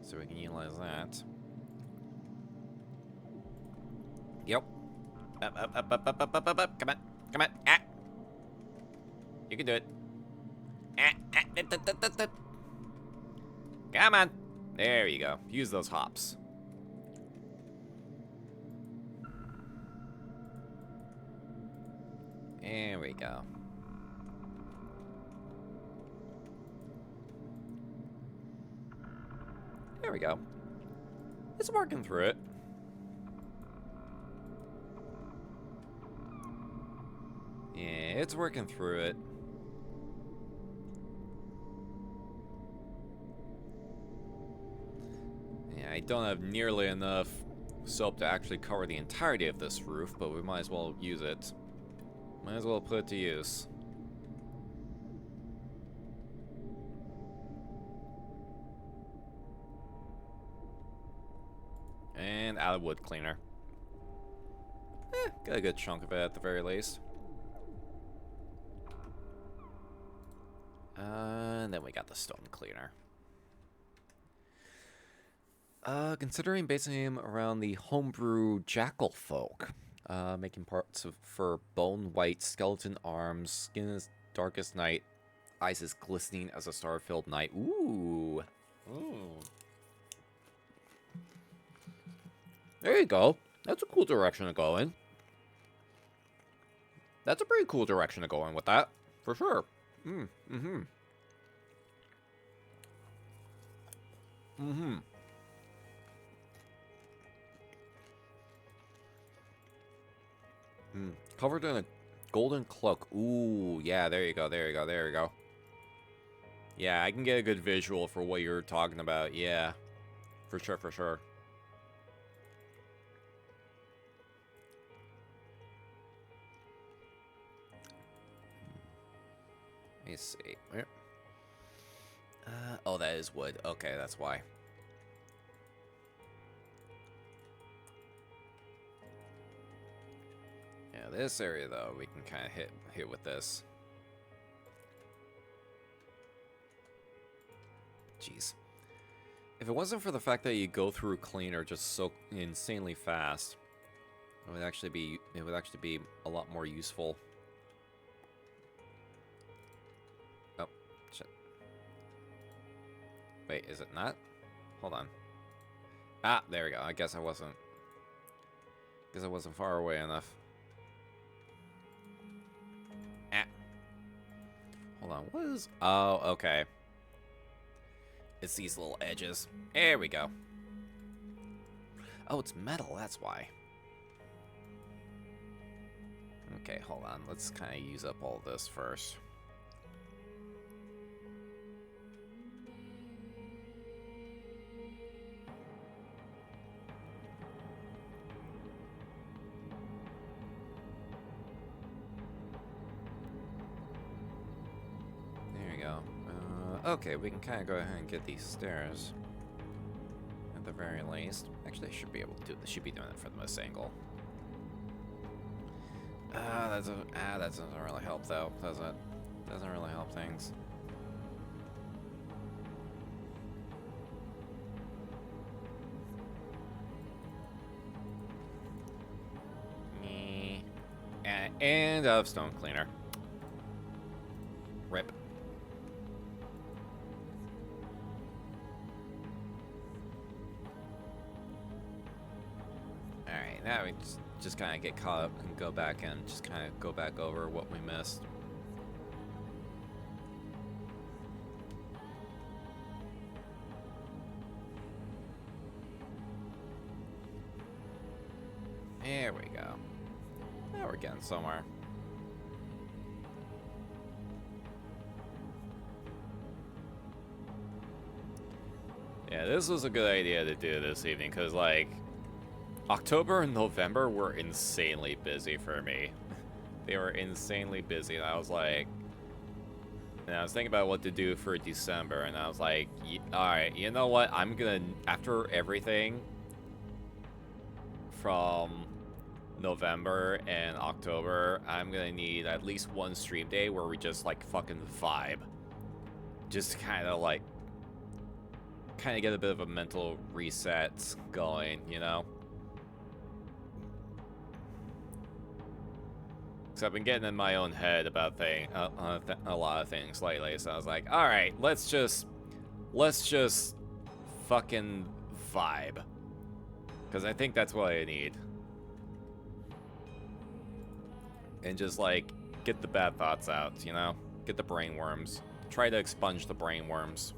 so we can utilize that. Yep. Up. Come on. Ah. You can do it. Come on. There you go. Use those hops. There we go. There we go. It's working through it. Yeah, it's working through it. Yeah, I don't have nearly enough soap to actually cover the entirety of this roof, but we might as well use it. Might as well put it to use. And out of wood cleaner. Got a good chunk of it at the very least. And then we got the stone cleaner. Considering basing him around the homebrew jackal folk, making parts for bone white, skeleton arms, skin as dark as night, eyes as glistening as a star-filled night. Ooh. There you go. That's a cool direction to go in. That's a pretty cool direction to go in with that, for sure. Covered in a golden cloak. Ooh, yeah, there you go. Yeah, I can get a good visual for what you're talking about. Yeah, for sure. Let me see. Where? Oh, that is wood. Okay, that's why. Yeah, this area though, we can kind of hit with this. Jeez. If it wasn't for the fact that you go through cleaner just so insanely fast, it would actually be a lot more useful. Oh, shit. Wait, is it not? Hold on. Ah, there we go. I guess I wasn't far away enough. Ah. Hold on. What is... Oh, okay. It's these little edges. There we go. Oh, it's metal. That's why. Okay, hold on. Let's kind of use up all this first. Okay, we can kind of go ahead and get these stairs at the very least. Actually, I should be able to do this. Should be doing it from this angle. That doesn't really help though, does it? Doesn't really help things. And out of stone cleaner. Rip. Now we just kind of get caught up and go back and just kind of go back over what we missed. There we go. Now we're getting somewhere. Yeah, this was a good idea to do this evening, because, like, October and November were insanely busy for me. They were insanely busy, and I was like, and I was thinking about what to do for December, and I was like, alright, you know what? I'm gonna, after everything from November and October, I'm gonna need at least one stream day where we just like fucking vibe. Just kind of get a bit of a mental reset going, you know? So I've been getting in my own head about a lot of things lately, so I was like, all right, let's just fucking vibe, because I think that's what I need, and just like get the bad thoughts out, you know, get the brain worms, try to expunge the brain worms.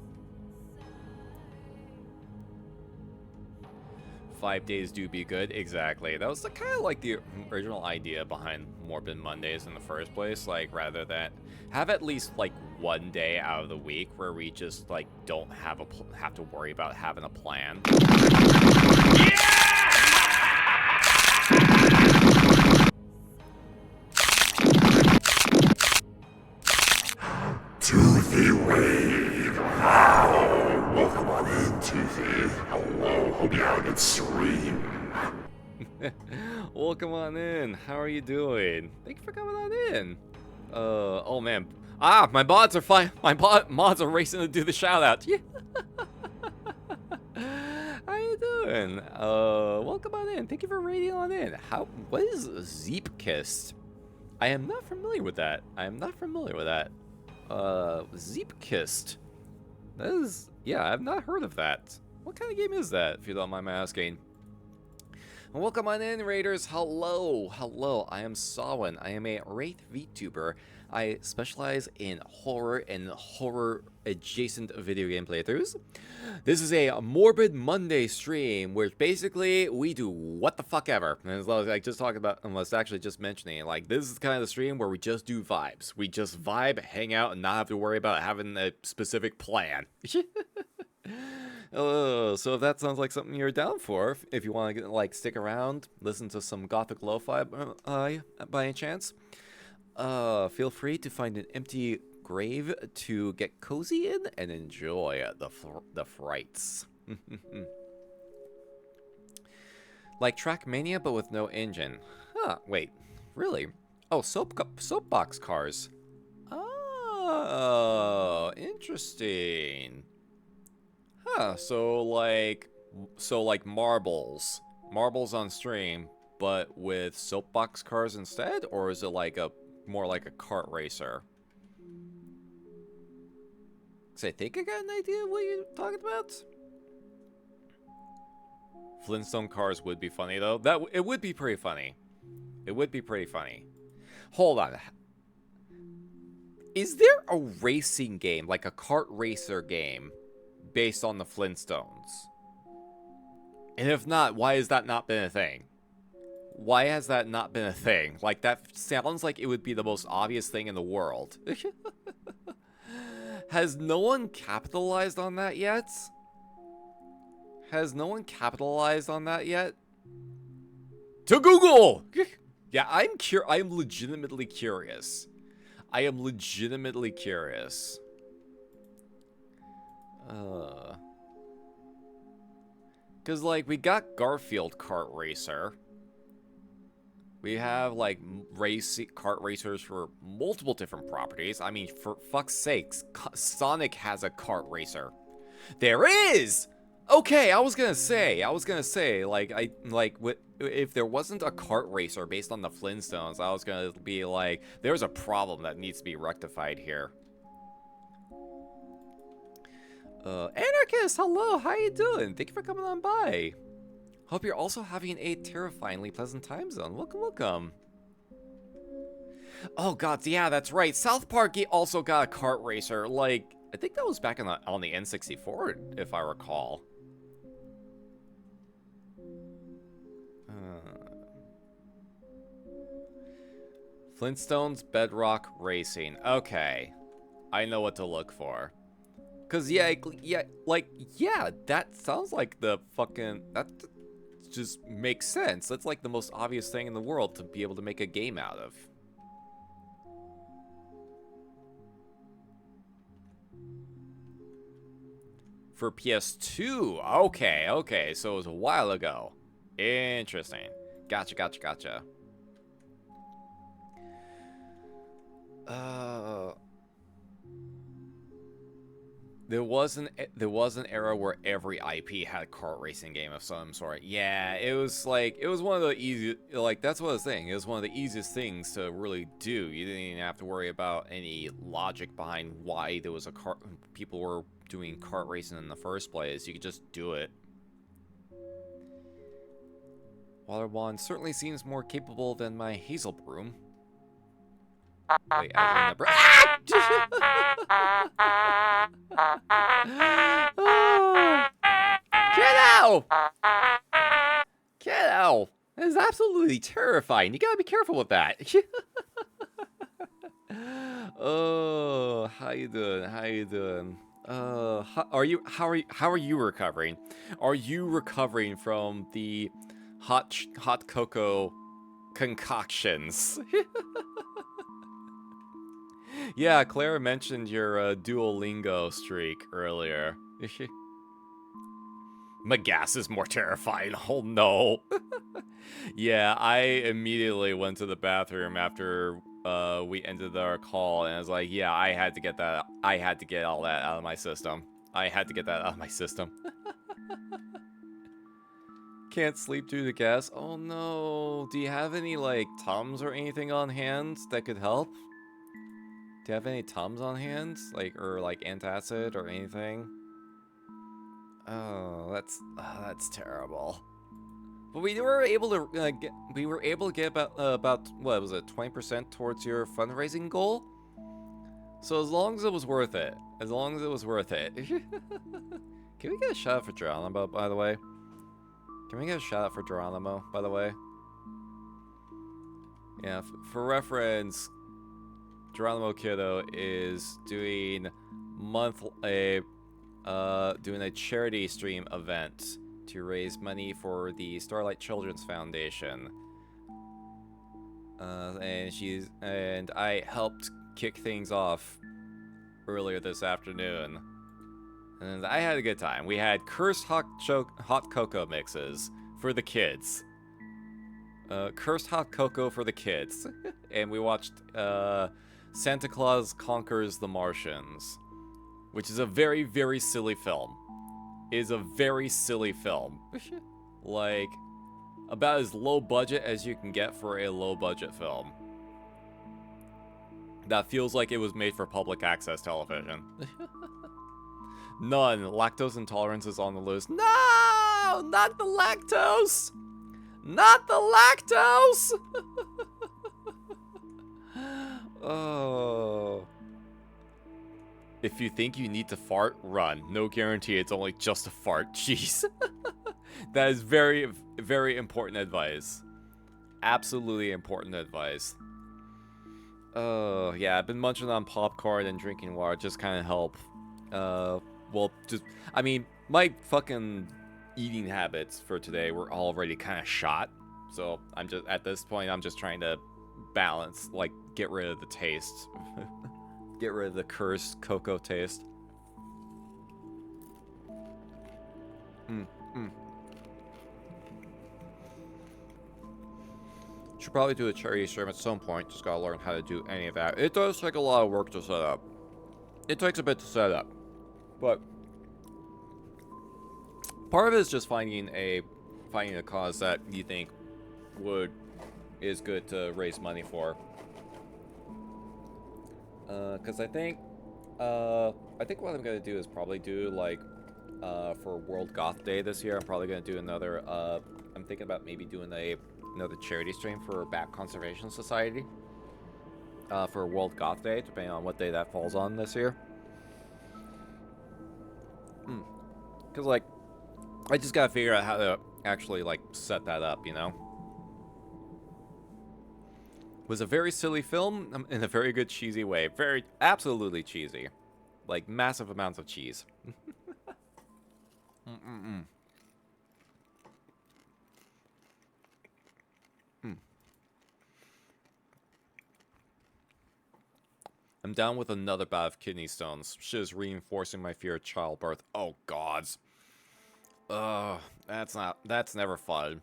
5 days do be good. Exactly. That was kind of like the original idea behind Morbid Mondays in the first place. Like, rather than have at least like one day out of the week where we just like don't have to worry about having a plan. Toothy wave. Wow. Welcome on in, Toothy. Hello. Hope you had a good stream. Welcome on in. How are you doing? Thank you for coming on in. Oh man. Ah, my mods are fine. My mods are racing to do the shout out. Yeah. How you doing? Welcome on in. Thank you for raiding on in. What is Zeepkist? I am not familiar with that. Zeepkist. That is, yeah, I've not heard of that. What kind of game is that, if you don't mind my asking? And welcome on in, Raiders. Hello. I am Sawin. I am a Wraith VTuber. I specialize in horror and horror-adjacent video game playthroughs. This is a Morbid Monday stream, where basically we do what the fuck ever. And as I just talked about, unless actually just mentioning it, like, this is kind of the stream where we just do vibes. We just vibe, hang out, and not have to worry about having a specific plan. So if that sounds like something you're down for, if you want to like stick around, listen to some gothic lo-fi by any chance, feel free to find an empty grave to get cozy in and enjoy the frights. Like Trackmania, but with no engine. Huh, wait, really? Oh, soapbox cars. Oh, interesting. Huh, so like marbles on stream, but with soapbox cars instead? Or is it like more like a kart racer? Because I think I got an idea of what you're talking about. Flintstone cars would be funny though. It would be pretty funny. Hold on. Is there a racing game, like a kart racer game, based on the Flintstones? And if not, why has that not been a thing? Why has that not been a thing? Like, that sounds like it would be the most obvious thing in the world. Has no one capitalized on that yet? To Google! Yeah, I'm legitimately curious. Cause like, we got Garfield Kart Racer. We have like kart racers for multiple different properties. I mean, for fuck's sakes, Sonic has a kart racer. There is! Okay, I was gonna say, if there wasn't a kart racer based on the Flintstones, I was gonna be like, there's a problem that needs to be rectified here. Anarchist, hello, how you doing? Thank you for coming on by. Hope you're also having a terrifyingly pleasant time zone. Welcome. Oh god, yeah, that's right. South Park also got a kart racer. Like, I think that was back on the N64, if I recall. Flintstones Bedrock Racing. Okay, I know what to look for. Cause yeah, that sounds like the fucking just makes sense. That's like the most obvious thing in the world to be able to make a game out of. For PS2, okay, so it was a while ago. Interesting. Gotcha. There was an era where every IP had a kart racing game of some sort. Yeah, it was one of the easy, like, that's what I was saying. It was one of the easiest things to really do. You didn't even have to worry about any logic behind why there was people were doing kart racing in the first place. You could just do it. Water wand certainly seems more capable than my hazel broom. Wait, as in the Kiddo! Kiddo! That is absolutely terrifying. You gotta be careful with that. Oh, how you doing? How are you recovering? Are you recovering from the hot cocoa concoctions? Yeah, Clara mentioned your Duolingo streak earlier. Magas is more terrifying. Oh no. Yeah, I immediately went to the bathroom after we ended our call, and I was like, yeah, I had to get that. I had to get all that out of my system. Can't sleep due to gas. Oh no. Do you have any, like, Tums or anything on hand that could help? Do you have any Tums on hand? Like, or like antacid or anything? Oh, that's terrible. But we were able to get about what was it, 20% towards your fundraising goal. So as long as it was worth it, Can we get a shout out for Geronimo, by the way? Yeah, for reference, Geronimo Kiddo is doing doing a charity stream event to raise money for the Starlight Children's Foundation. And I helped kick things off earlier this afternoon. And I had a good time. We had cursed hot cocoa mixes for the kids. Cursed hot cocoa for the kids. And we watched Santa Claus Conquers the Martians, which is a very, very silly film. It is a very silly film. Like, about as low budget as you can get for a low budget film. That feels like it was made for public access television. None. Lactose intolerance is on the list. No! Not the lactose! Not the lactose! Oh. If you think you need to fart, run. No guarantee it's only just a fart. Jeez. That is very, very important advice. Absolutely important advice. Oh, yeah, I've been munching on popcorn and drinking water. Just kind of help. Well, I mean, my fucking eating habits for today were already kind of shot. So at this point, I'm just trying to balance, like, get rid of the taste. Get rid of the cursed cocoa taste. Should probably do a charity stream at some point. Just gotta learn how to do any of that. It does take a lot of work to set up. It takes a bit to set up. But part of it is just finding a cause that you think is good to raise money for. Because I think what I'm gonna do is probably do, like, for World Goth Day this year, I'm probably gonna do another, I'm thinking about maybe doing another charity stream for Bat Conservation Society, for World Goth Day, depending on what day that falls on this year. Because, like, I just gotta figure out how to actually, like, set that up, you know? It was a very silly film in a very good cheesy way. Very, absolutely cheesy. Like, massive amounts of cheese. I'm down with another bout of kidney stones. Shit is reinforcing my fear of childbirth. Oh, gods. Ugh, that's never fun.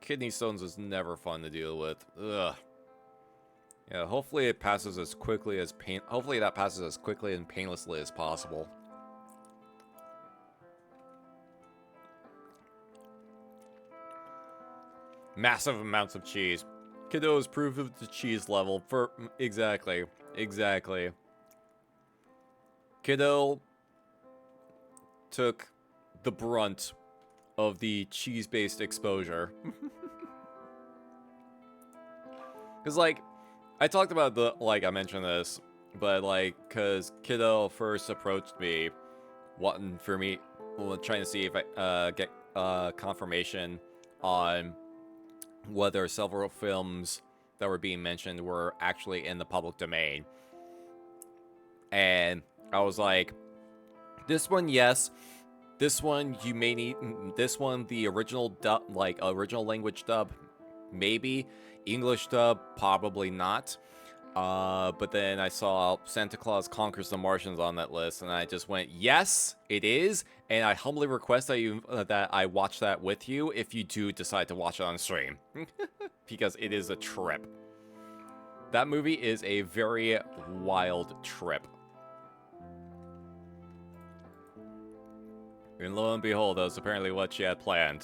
Kidney stones is never fun to deal with. Ugh. Yeah, hopefully it passes as quickly as hopefully that passes as quickly and painlessly as possible. Massive amounts of cheese. Kiddo is proof of the cheese level for exactly. Kiddo took the brunt of the cheese-based exposure. Cause like I talked about I mentioned this, but like cause Kiddo first approached me wanting for me trying to see if I get confirmation on whether several films that were being mentioned were actually in the public domain. And I was like, this one, yes. This one, you may need... This one, the original dub, original language dub, maybe. English dub, probably not. But then I saw Santa Claus Conquers the Martians on that list, and I just went, yes, it is. And I humbly request that I watch that with you if you do decide to watch it on stream. Because it is a trip. That movie is a very wild trip. And lo and behold, that was apparently what she had planned.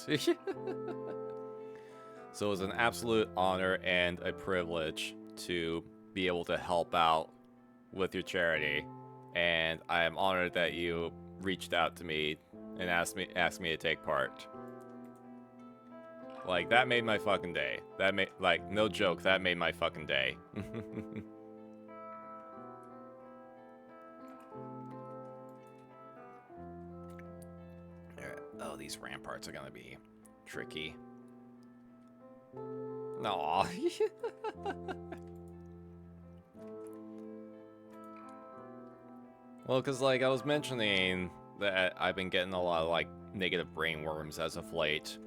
So it was an absolute honor and a privilege to be able to help out with your charity. And I am honored that you reached out to me and asked me to take part. Like, that made my fucking day. That made, like, no joke, that made my fucking day. Oh, these ramparts are gonna be tricky. No. Well, because, like, I was mentioning that I've been getting a lot of, like, negative brainworms as of late.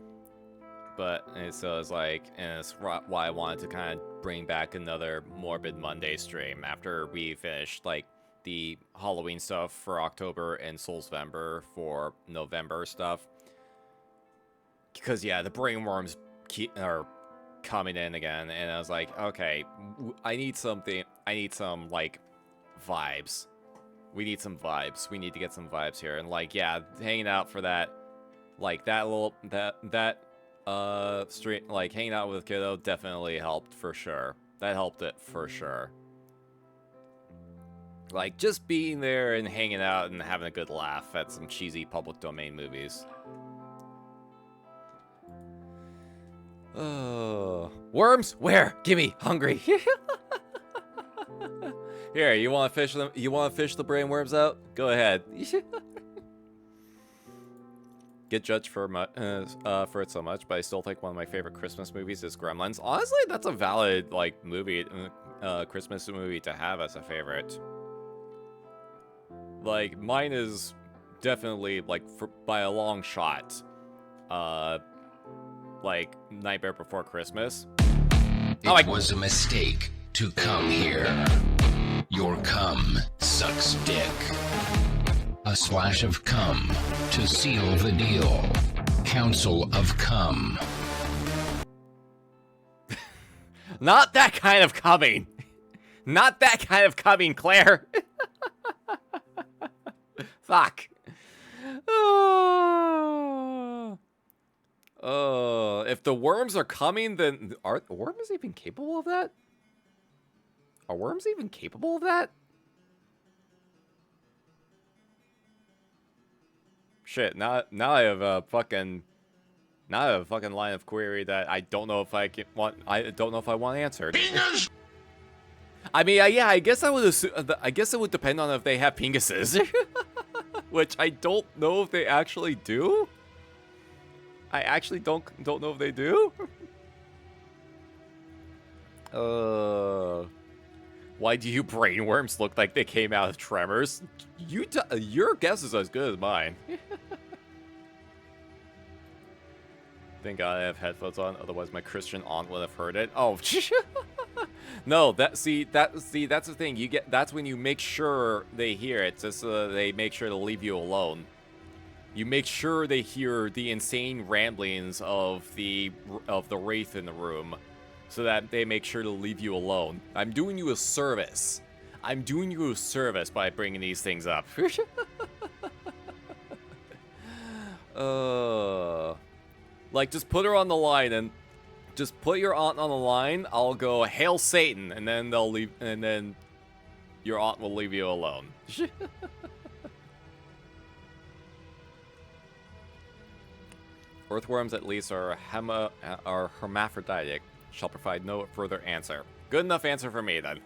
But, and so it's like, and it's why I wanted to kind of bring back another Morbid Monday stream after we finished, like, the Halloween stuff for October and Soulsvember for November stuff. Because, yeah, the brainworms are coming in again, and I was like, okay, I need some, like, vibes. We need some vibes. We need to get some vibes here. And, like, yeah, hanging out for that, like, stream, like, hanging out with Kiddo definitely helped for sure. That helped it for sure. Like, just being there and hanging out and having a good laugh at some cheesy public domain movies. Oh, worms? Where? Gimme! Hungry! Here, you want to fish them? You want to fish the brainworms out? Go ahead. Get judged for it so much, but I still think one of my favorite Christmas movies is Gremlins. Honestly, that's a valid, like, movie, Christmas movie to have as a favorite. Like, mine is definitely, like, by a long shot, like, Nightmare Before Christmas. It was a mistake to come here. Your cum sucks dick. A splash of cum to seal the deal. Council of Cum. Not that kind of coming. Not that kind of coming, Claire. Fuck. Oh, if the worms are coming, then are worms even capable of that? Are worms even capable of that? Shit, now I have a fucking line of query that I don't know if I want answered. Penis! I mean, yeah, I guess I would assume. I guess it would depend on if they have penises, which I don't know if they actually do. I actually don't know if they do. Why do you brainworms look like they came out of Tremors? Your guess is as good as mine. Thank God I have headphones on, otherwise my Christian aunt would have heard it. Oh, No, that's the thing. That's when you make sure they hear it, just so they make sure to leave you alone. You make sure they hear the insane ramblings of the Wraith in the room, so that they make sure to leave you alone. I'm doing you a service. I'm doing you a service by bringing these things up. Like, just put her on the line and just put your aunt on the line. I'll go, "Hail Satan," and then they'll leave, and then your aunt will leave you alone. Earthworms, at least, are hermaphroditic. Shall provide no further answer. Good enough answer for me, then.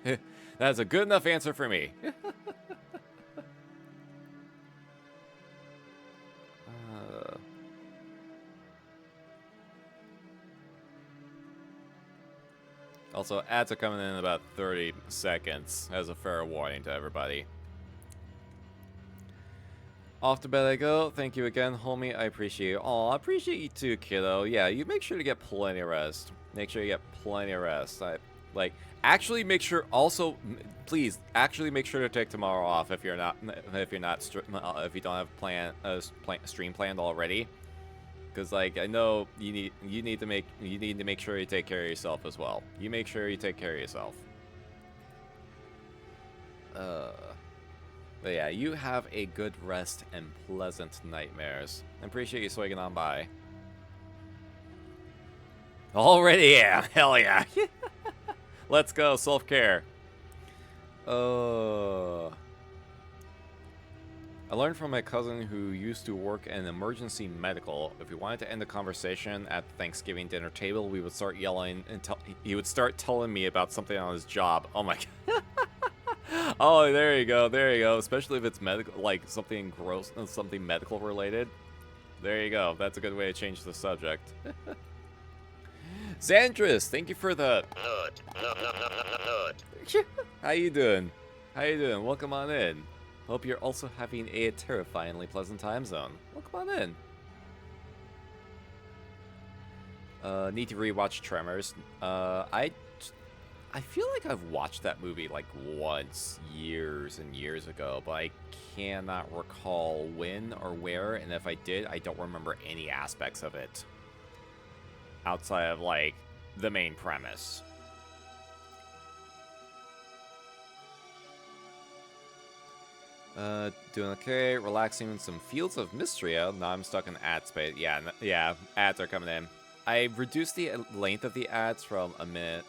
That's a good enough answer for me. Also, ads are coming in about 30 seconds, as a fair warning to everybody. Off to bed I go. Thank you again, homie. I appreciate you. Aw, I appreciate you too, kiddo. Yeah, you make sure to get plenty of rest. Make sure you get plenty of rest. Actually make sure. Also, please, actually make sure to take tomorrow off if you don't have stream planned already. Because, like, I know you need to make sure you take care of yourself as well. You make sure you take care of yourself. But yeah, you have a good rest and pleasant nightmares. I appreciate you swinging on by. Already am. Hell yeah. Let's go, self-care. I learned from my cousin who used to work in emergency medical. If we wanted to end the conversation at the Thanksgiving dinner table, we would start yelling until he would start telling me about something on his job. Oh my god. Oh, there you go, there you go. Especially if it's medical, like something gross, something medical related. There you go. That's a good way to change the subject. Xandris, thank you for the... How you doing? How you doing? Welcome on in. Hope you're also having a terrifyingly pleasant time zone. Welcome on in. Need to rewatch Tremors. I feel like I've watched that movie like once, years and years ago, but I cannot recall when or where, and if I did, I don't remember any aspects of it. Outside of, like, the main premise. Doing okay, relaxing in some Fields of Mystria. Now I'm stuck in ad space. Yeah, ads are coming in. I reduced the length of the ads from the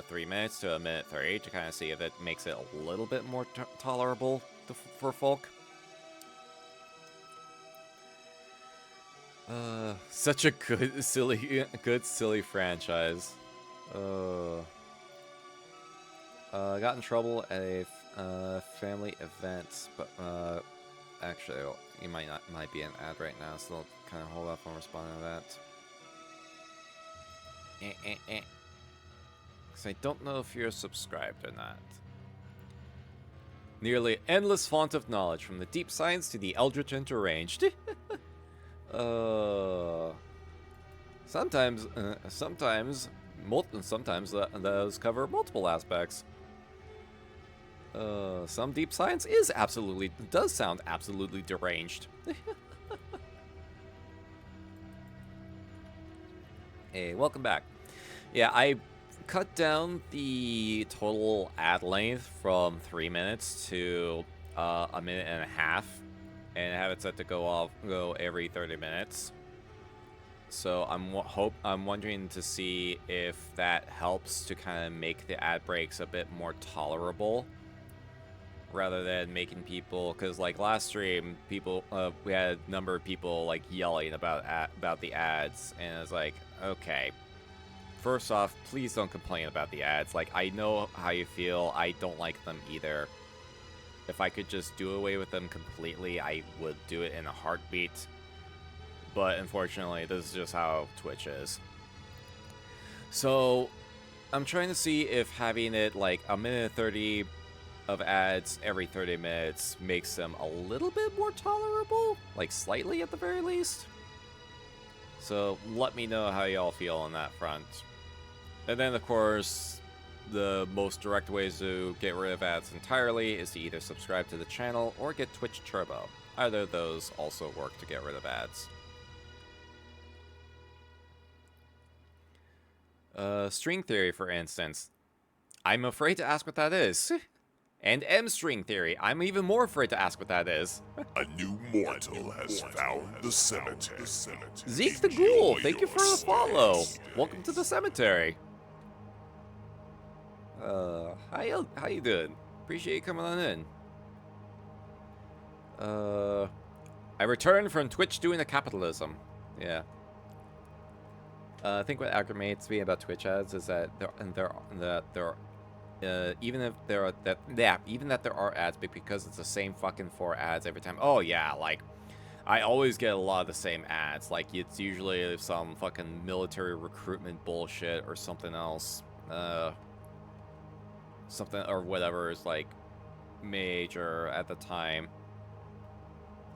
3 minutes to 1:30 to kind of see if it makes it a little bit more tolerable for folk. Such a good silly franchise. Got in trouble at a family event, but actually, you might be an ad right now, so I'll kind of hold off on responding to that. Because I don't know if you're subscribed or not. Nearly endless font of knowledge, from the deep science to the eldritch and deranged. Sometimes those cover multiple aspects. Some deep science does sound absolutely deranged. Hey, welcome back. Yeah, I cut down the total ad length from 3 minutes to 1.5 minutes, and have it set to go every 30 minutes. So I'm wondering to see if that helps to kind of make the ad breaks a bit more tolerable, rather than making people, because like last stream, we had a number of people like yelling about the ads, and it's like, okay, first off, please don't complain about the ads. Like, I know how you feel. I don't like them either. If I could just do away with them completely, I would do it in a heartbeat. But unfortunately, this is just how Twitch is. So I'm trying to see if having it like 1:30 of ads every 30 minutes makes them a little bit more tolerable, like slightly at the very least. So let me know how y'all feel on that front. And then, of course, the most direct ways to get rid of ads entirely is to either subscribe to the channel or get Twitch Turbo. Either of those also work to get rid of ads. String theory, for instance. I'm afraid to ask what that is. And M-string theory. I'm even more afraid to ask what that is. A new mortal has found the cemetery. Zeke the Ghoul, thank you for the follow. Welcome to the cemetery. How you doing? Appreciate you coming on in. I returned from Twitch doing the capitalism. Yeah. I think what aggravates me about Twitch ads is that even that there are ads, but because it's the same fucking 4 ads every time. Oh yeah, like I always get a lot of the same ads. Like it's usually some fucking military recruitment bullshit or something else. Something or whatever is like major at the time.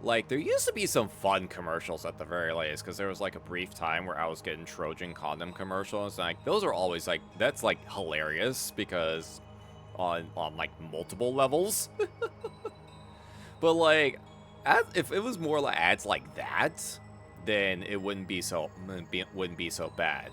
Like, there used to be some fun commercials at the very least, because there was, like, a brief time where I was getting Trojan condom commercials, and, like, those are always, like, that's, like, hilarious, because on like, multiple levels. But, like, if it was more like ads like that, then it wouldn't be so bad.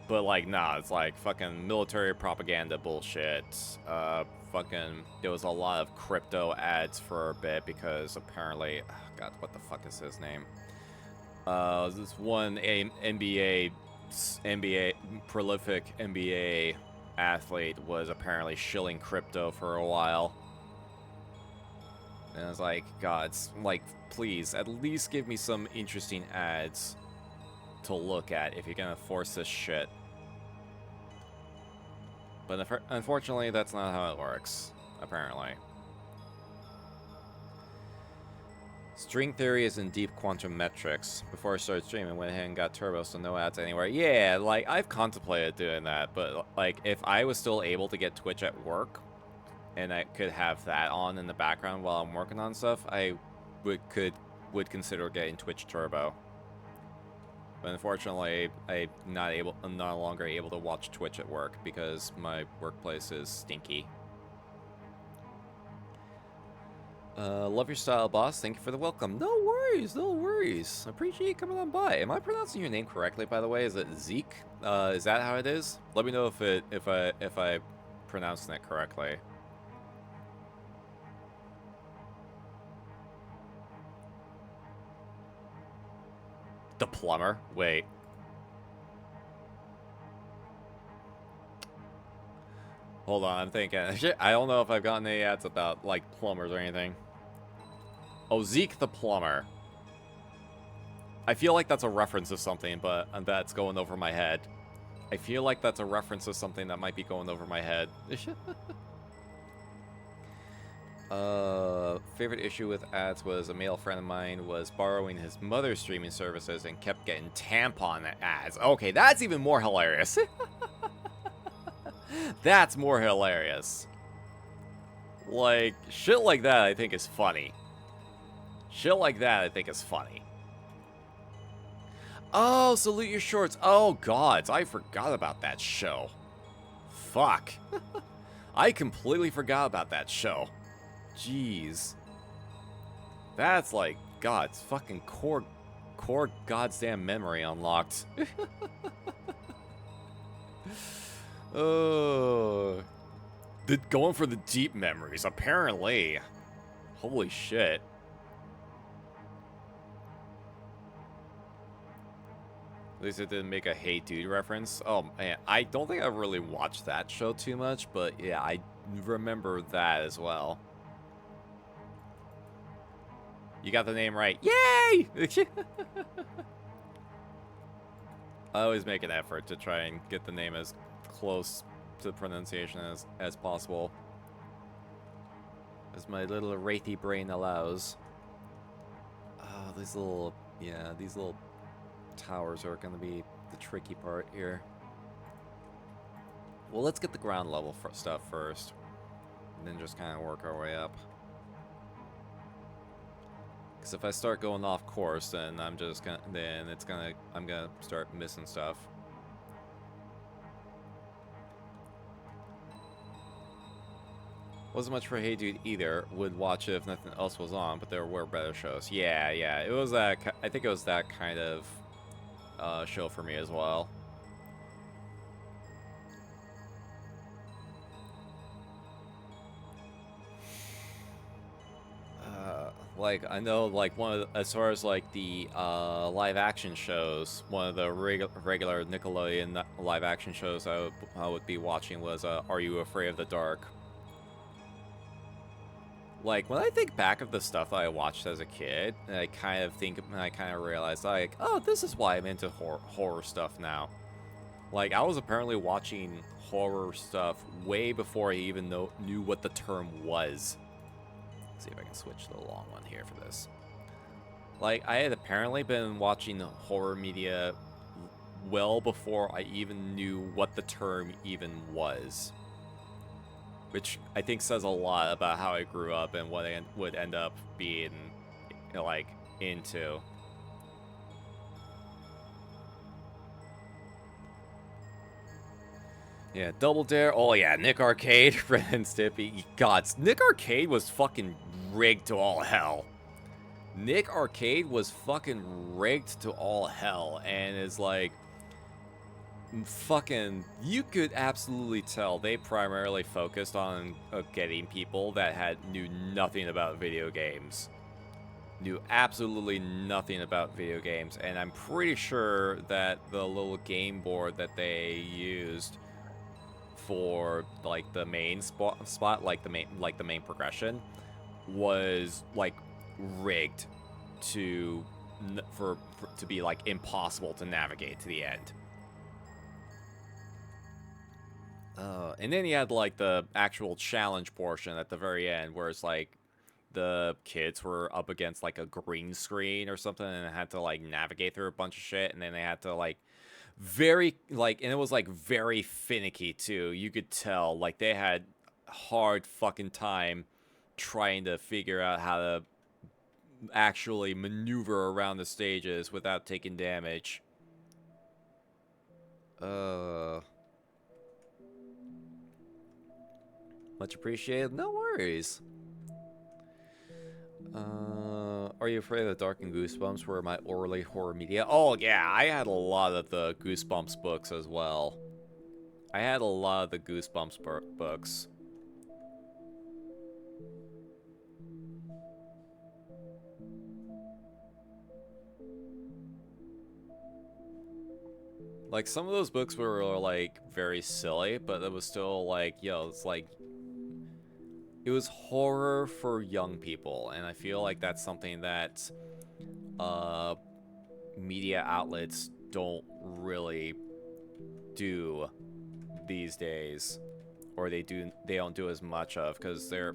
But, like, nah, it's, like, fucking military propaganda bullshit, there was a lot of crypto ads for a bit because apparently, oh God, what the fuck is his name? This one prolific NBA athlete was apparently shilling crypto for a while. And I was like, God, like, please, at least give me some interesting ads to look at if you're gonna force this shit. But unfortunately, that's not how it works, apparently. String theory is in deep quantum metrics. Before I started streaming, went ahead and got turbo, so no ads anywhere. Yeah, like, I've contemplated doing that, but, like, if I was still able to get Twitch at work, and I could have that on in the background while I'm working on stuff, I would consider getting Twitch Turbo. But unfortunately, I'm no longer able to watch Twitch at work because my workplace is stinky. Love your style, boss. Thank you for the welcome. No worries, no worries. I appreciate you coming on by. Am I pronouncing your name correctly, by the way? Is it Zeke? Is that how it is? Let me know if I pronouncing it correctly. The plumber? Wait. Hold on, I'm thinking. Shit, I don't know if I've gotten any ads about, like, plumbers or anything. Oh, Zeke the plumber. I feel like that's a reference to something, but that's going over my head. I feel like that's a reference to something that might be going over my head. Favorite issue with ads was a male friend of mine was borrowing his mother's streaming services and kept getting tampon ads. Okay, that's even more hilarious. That's more hilarious. Like, shit like that I think is funny. Shit like that I think is funny. Oh, Salute Your Shorts. Oh, gods, I forgot about that show. Fuck. I completely forgot about that show. Jeez. That's like God's fucking core goddamn memory unlocked. Oh. Going for the deep memories, apparently. Holy shit. At least it didn't make a Hey Dude reference. Oh man, I don't think I really watched that show too much, but yeah, I remember that as well. You got the name right. Yay! I always make an effort to try and get the name as close to the pronunciation as possible. As my little wraithy brain allows. Oh, these little towers are going to be the tricky part here. Well, let's get the ground level stuff first. And then just kind of work our way up. Because if I start going off course, then I'm gonna start missing stuff. Wasn't much for Hey Dude either. Would watch it if nothing else was on, but there were better shows. Yeah, yeah. It was that. I think it was that kind of show for me as well. Like I know, like one of the, as far as like the live action shows, one of the regular Nickelodeon live action shows I would be watching was Are You Afraid of the Dark? Like when I think back of the stuff that I watched as a kid, and I kind of realize like, oh, this is why I'm into horror stuff now. Like I was apparently watching horror stuff way before I even knew what the term was. See if I can switch to the long one here for this. Like, I had apparently been watching horror media well before I even knew what the term even was. Which I think says a lot about how I grew up and what I would end up being, like, into. Yeah, Double Dare. Oh yeah, Nick Arcade, Ren and Stimpy. God, Nick Arcade was fucking rigged to all hell. Nick Arcade was fucking rigged to all hell, and is like, fucking, you could absolutely tell they primarily focused on getting people that knew nothing about video games. Knew absolutely nothing about video games, and I'm pretty sure that the little game board that they used for like the main spot, like the main progression, was like rigged to be like impossible to navigate to the end. And then you had like the actual challenge portion at the very end, where it's like the kids were up against like a green screen or something, and had to like navigate through a bunch of shit, and then they had to like and it was like very finicky too. You could tell like they had hard fucking time trying to figure out how to actually maneuver around the stages without taking damage. Much appreciated. No worries. Are You Afraid of the Dark and Goosebumps were my early horror media. Oh yeah, I had a lot of the Goosebumps books as well. I had a lot of the Goosebumps books. Like some of those books were like very silly, but it was still like, yo, it's like, it was horror for young people, and I feel like that's something that media outlets don't really do these days, or they don't do as much of, because they're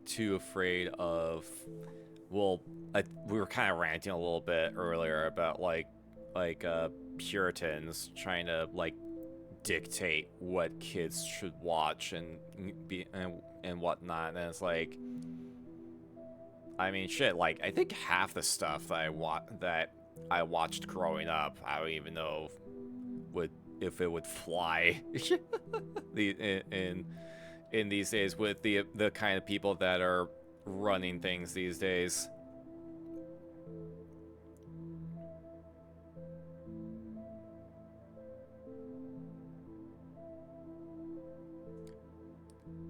too afraid of, well, we were kind of ranting a little bit earlier about like Puritans trying to like dictate what kids should watch and whatnot, and it's like, I mean, shit, like I think half the stuff that I watched growing up, I don't even know if it would fly in these days with the kind of people that are running things these days.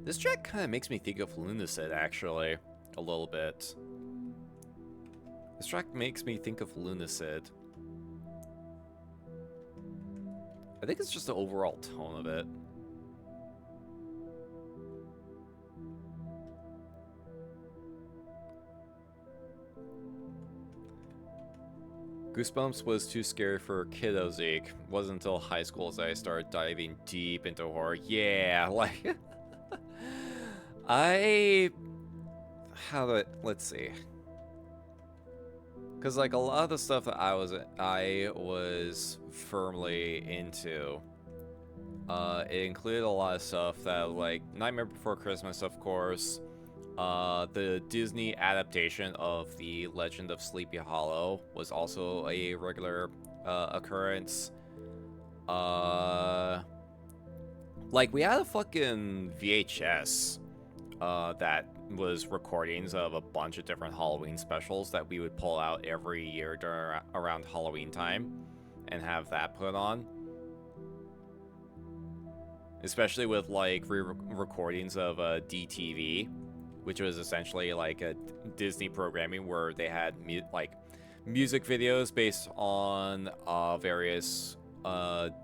This track kind of makes me think of Lunacid, actually, a little bit. This track makes me think of Lunacid. I think it's just the overall tone of it. Goosebumps was too scary for kiddo Zeke. Wasn't until high school as I started diving deep into horror. Yeah, like... let's see. Because like a lot of the stuff that I was firmly into, it included a lot of stuff that, like, Nightmare Before Christmas, of course, the Disney adaptation of The Legend of Sleepy Hollow was also a regular occurrence. Like, we had a fucking VHS that was recordings of a bunch of different Halloween specials that we would pull out every year during around Halloween time and have that put on. Especially with like recordings of DTV, which was essentially like a Disney programming where they had music videos based on various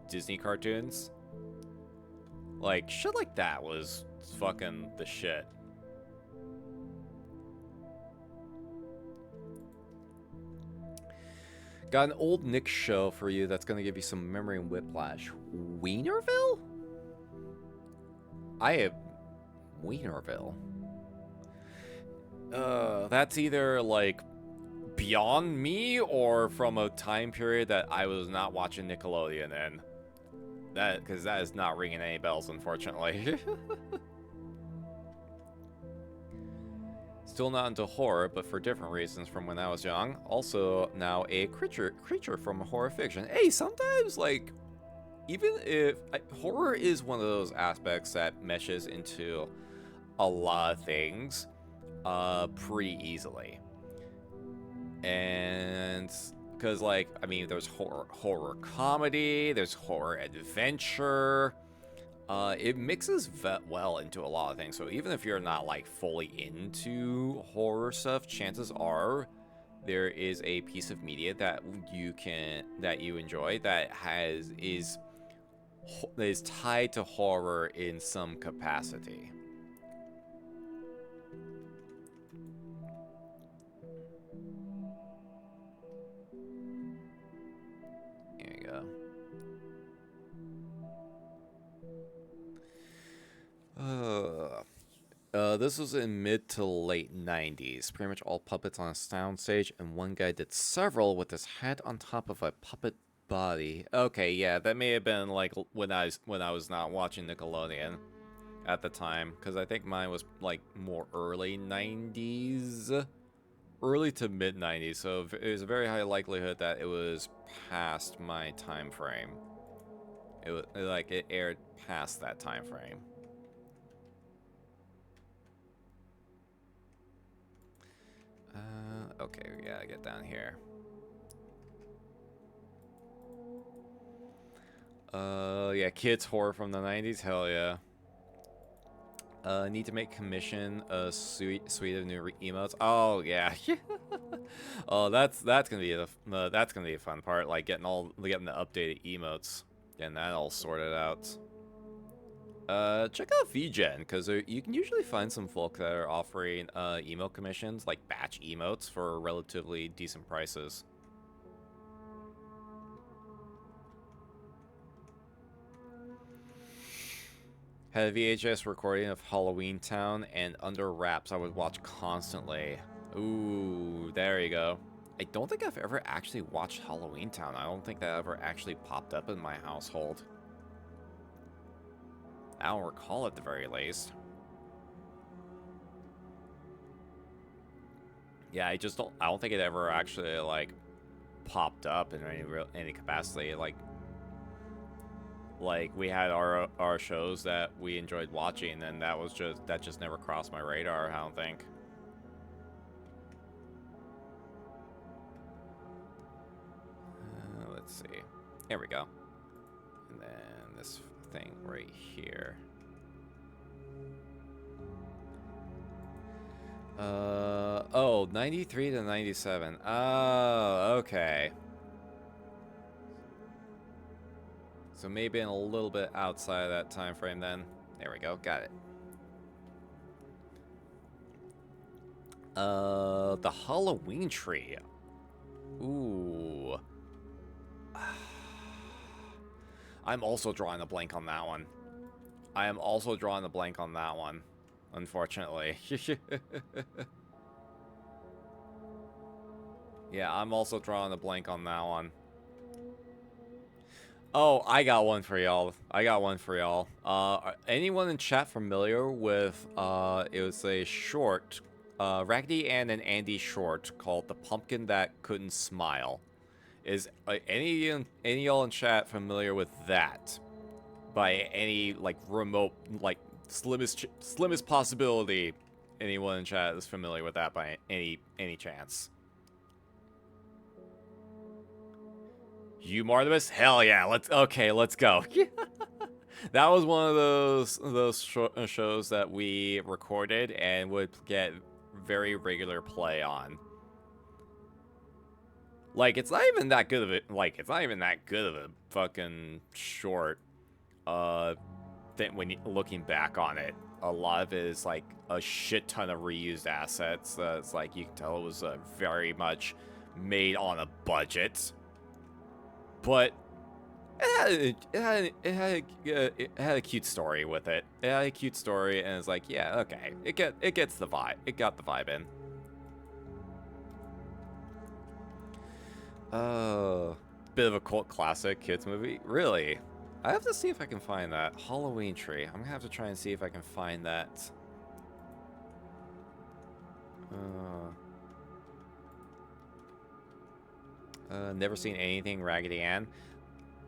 Disney cartoons. Like shit like that was fucking the shit. Got an old Nick show for you that's gonna give you some memory and whiplash. Wienerville? I have Wienerville. That's either like beyond me or from a time period that I was not watching Nickelodeon in. Because that is not ringing any bells, unfortunately. Still not into horror, but for different reasons from when I was young. Also, now a creature from horror fiction. Hey, sometimes, like, even if... horror is one of those aspects that meshes into a lot of things pretty easily. And... because, like, I mean, there's horror comedy, there's horror adventure. It mixes well into a lot of things. So even if you're not, like, fully into horror stuff, chances are there is a piece of media that you enjoy that is tied to horror in some capacity. This was in mid to late 90s. Pretty much all puppets on a soundstage, and one guy did several with his head on top of a puppet body. Okay, yeah, that may have been like when I was not watching Nickelodeon at the time, because I think mine was like more early 90s, early to mid 90s. So there's a very high likelihood that it was past my time frame. It aired past that time frame. Okay, we gotta get down here. Yeah, kids horror from the 90s, hell yeah. Need to make commission a suite of new emotes. Oh yeah. Oh, that's gonna be a fun part, like getting the updated emotes, getting that all sorted out. Check out VGen, because you can usually find some folk that are offering emote commissions, like batch emotes, for relatively decent prices. Had a VHS recording of Halloween Town, and Under Wraps I would watch constantly. Ooh, there you go. I don't think I've ever actually watched Halloween Town. I don't think that ever actually popped up in my household. I don't recall at the very least. Yeah, I don't think it ever actually like popped up in any capacity. Like we had our shows that we enjoyed watching, and that just never crossed my radar, I don't think. Let's see. Here we go. And then this thing right here. Oh, 93 to 97. Oh, okay. So maybe in a little bit outside of that time frame then. There we go, got it. The Halloween tree. Ooh. I'm also drawing a blank on that one. Unfortunately. Yeah, I'm also drawing a blank on that one. Oh, I got one for y'all. Anyone in chat familiar with, it was a short, Raggedy Ann and Andy short called The Pumpkin That Couldn't Smile? Is any y'all in chat familiar with that? By any, like, remote, like, Slimmest possibility anyone in chat is familiar with that by any chance. You Martimus? Hell yeah! Let's go. That was one of those shows that we recorded and would get very regular play on. Like, it's not even that good of it. Like, it's not even that good of a fucking short. When looking back on it, a lot of it is like a shit ton of reused assets. It's like you can tell it was very much made on a budget, but it had a cute story with it. It had a cute story, and it's like, yeah, okay, it gets the vibe. It got the vibe in. Bit of a cult classic kids movie, really. I have to see if I can find that Halloween Tree. I'm gonna have to try and see if I can find that. Never seen anything Raggedy Ann.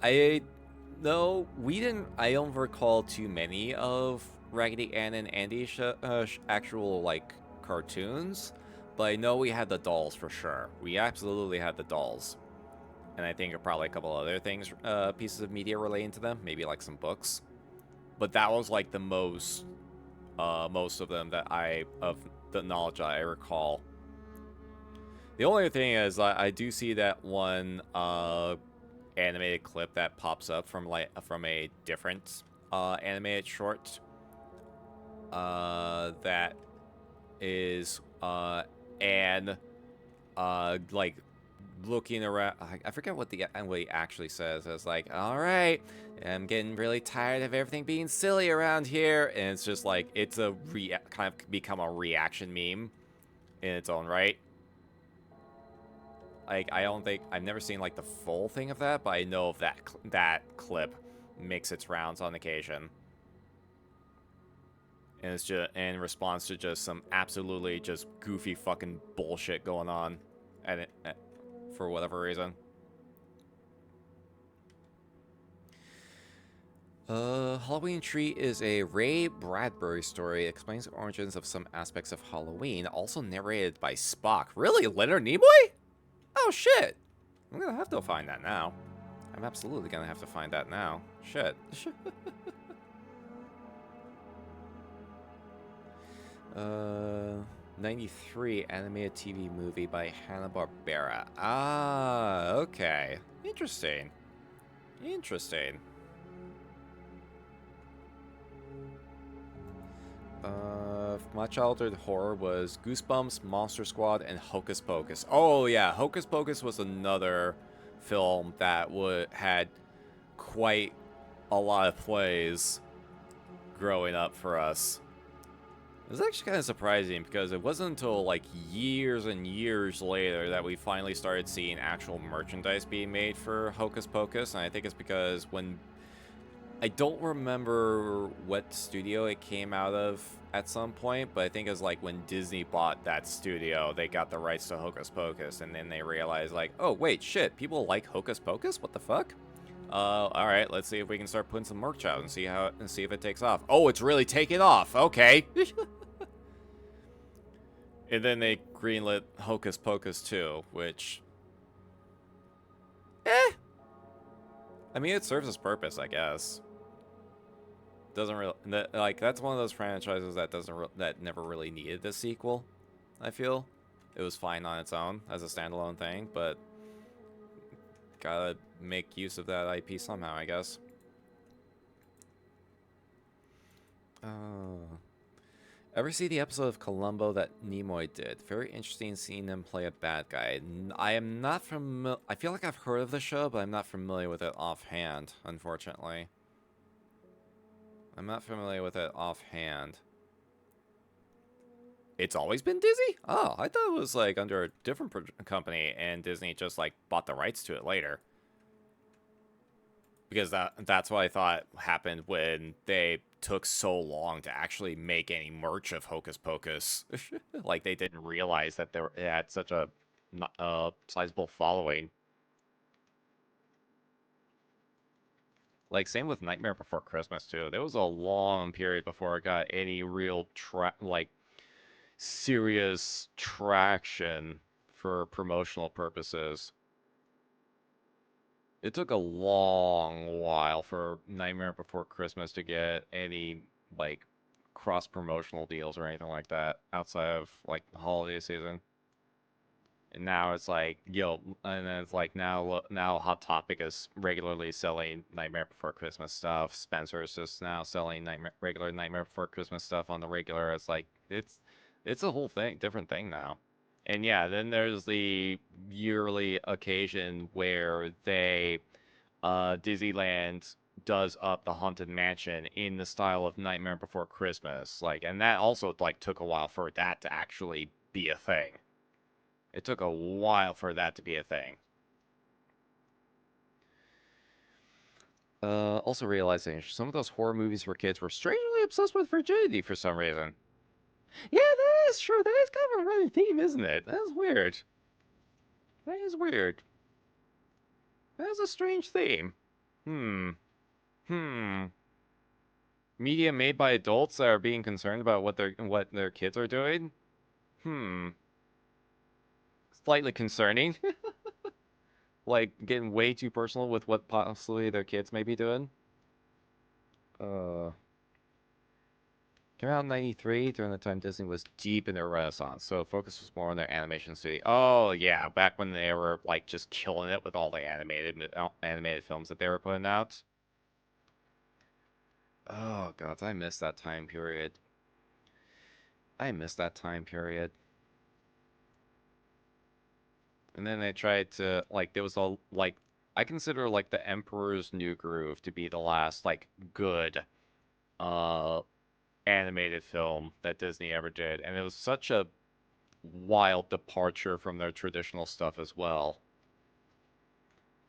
I don't recall too many of Raggedy Ann and Andy actual like cartoons, but I know we had the dolls for sure. We absolutely had the dolls, and I think probably a couple other things, pieces of media relating to them, maybe like some books. But that was like the most of them that of the knowledge I recall. The only thing is, I do see that one animated clip that pops up from a different animated short that is Anne like looking around. I forget what he actually says. It's like, all right, I'm getting really tired of everything being silly around here, and it's just like it's a kind of become a reaction meme in its own right. Like, I've never seen like the full thing of that, but I know of that clip makes its rounds on occasion, and it's just in response to just some absolutely just goofy fucking bullshit going on, for whatever reason. Halloween Tree is a Ray Bradbury story. It explains the origins of some aspects of Halloween, also narrated by Spock. Really, Leonard Nimoy? Oh, shit. I'm gonna have to find that now. I'm absolutely gonna have to find that now. Shit. 93 animated TV movie by Hanna-Barbera. Ah, okay. Interesting. Interesting. My childhood horror was Goosebumps, Monster Squad, and Hocus Pocus. Oh yeah, Hocus Pocus was another film that had quite a lot of plays growing up for us. It was actually kind of surprising because it wasn't until like years and years later that we finally started seeing actual merchandise being made for Hocus Pocus, and I think it's because when I don't remember what studio it came out of at some point, but I think it was like when Disney bought that studio, they got the rights to Hocus Pocus, and then they realized like, oh wait, shit, people like Hocus Pocus? What the fuck? All right, let's see if we can start putting some merch out and see if it takes off. Oh, it's really taking off. Okay. And then they greenlit Hocus Pocus 2, which, I mean, it serves its purpose, I guess. Doesn't really like, that's one of those franchises that never really needed a sequel. I feel it was fine on its own as a standalone thing, but gotta make use of that IP somehow, I guess. Ever see the episode of Columbo that Nimoy did? Very interesting seeing him play a bad guy. I am not familiar. I feel like I've heard of the show, but I'm not familiar with it offhand, unfortunately. I'm not familiar with it offhand. It's always been Disney? Oh, I thought it was like under a different company, and Disney just like bought the rights to it later. Because that's what I thought happened when they took so long to actually make any merch of Hocus Pocus. Like, they didn't realize that it had such a sizable following. Like, same with Nightmare Before Christmas, too. There was a long period before it got any real, serious traction for promotional purposes. It took a long while for Nightmare Before Christmas to get any, like, cross-promotional deals or anything like that outside of, like, the holiday season. And now it's like, yo, and then it's like now Hot Topic is regularly selling Nightmare Before Christmas stuff. Spencer is just now selling regular Nightmare Before Christmas stuff on the regular. It's like it's a whole thing, different thing now. And yeah, then there's the yearly occasion where Disneyland does up the Haunted Mansion in the style of Nightmare Before Christmas. Like, and that also like took a while for that to actually be a thing. It took a while for that to be a thing. Also realizing some of those horror movies for kids were strangely obsessed with virginity for some reason. Yeah, that is true. That is kind of a running theme, isn't it? That is weird. That is weird. That is a strange theme. Hmm. Hmm. Media made by adults that are being concerned about what their kids are doing. Hmm. Slightly concerning. Like getting way too personal with what possibly their kids may be doing. Uh. Came out in '93 during the time Disney was deep in their renaissance, so focus was more on their animation studio. Oh yeah, back when they were like just killing it with all the animated films that they were putting out. Oh god, I miss that time period. I miss that time period. And then they tried to like there was a like I consider like the Emperor's New Groove to be the last like good uh animated film that Disney ever did, and it was such a wild departure from their traditional stuff as well.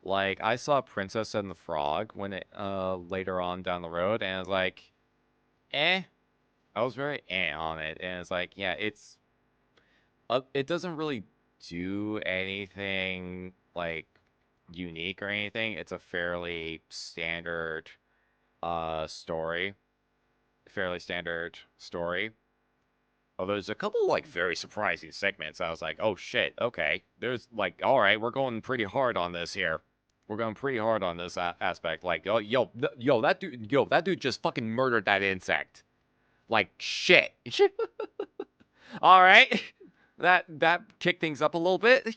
Like I saw Princess and the Frog when it later on down the road, and I was like, eh. I was very on it, and it's like, yeah, it doesn't really do anything like unique or anything. It's a fairly standard story, fairly standard story. Although there's a couple like very surprising segments. I was like, oh shit, okay. There's like, all right, we're going pretty hard on this here. We're going pretty hard on this aspect. Like, oh, that dude just fucking murdered that insect. Like, shit. All right, that kicked things up a little bit.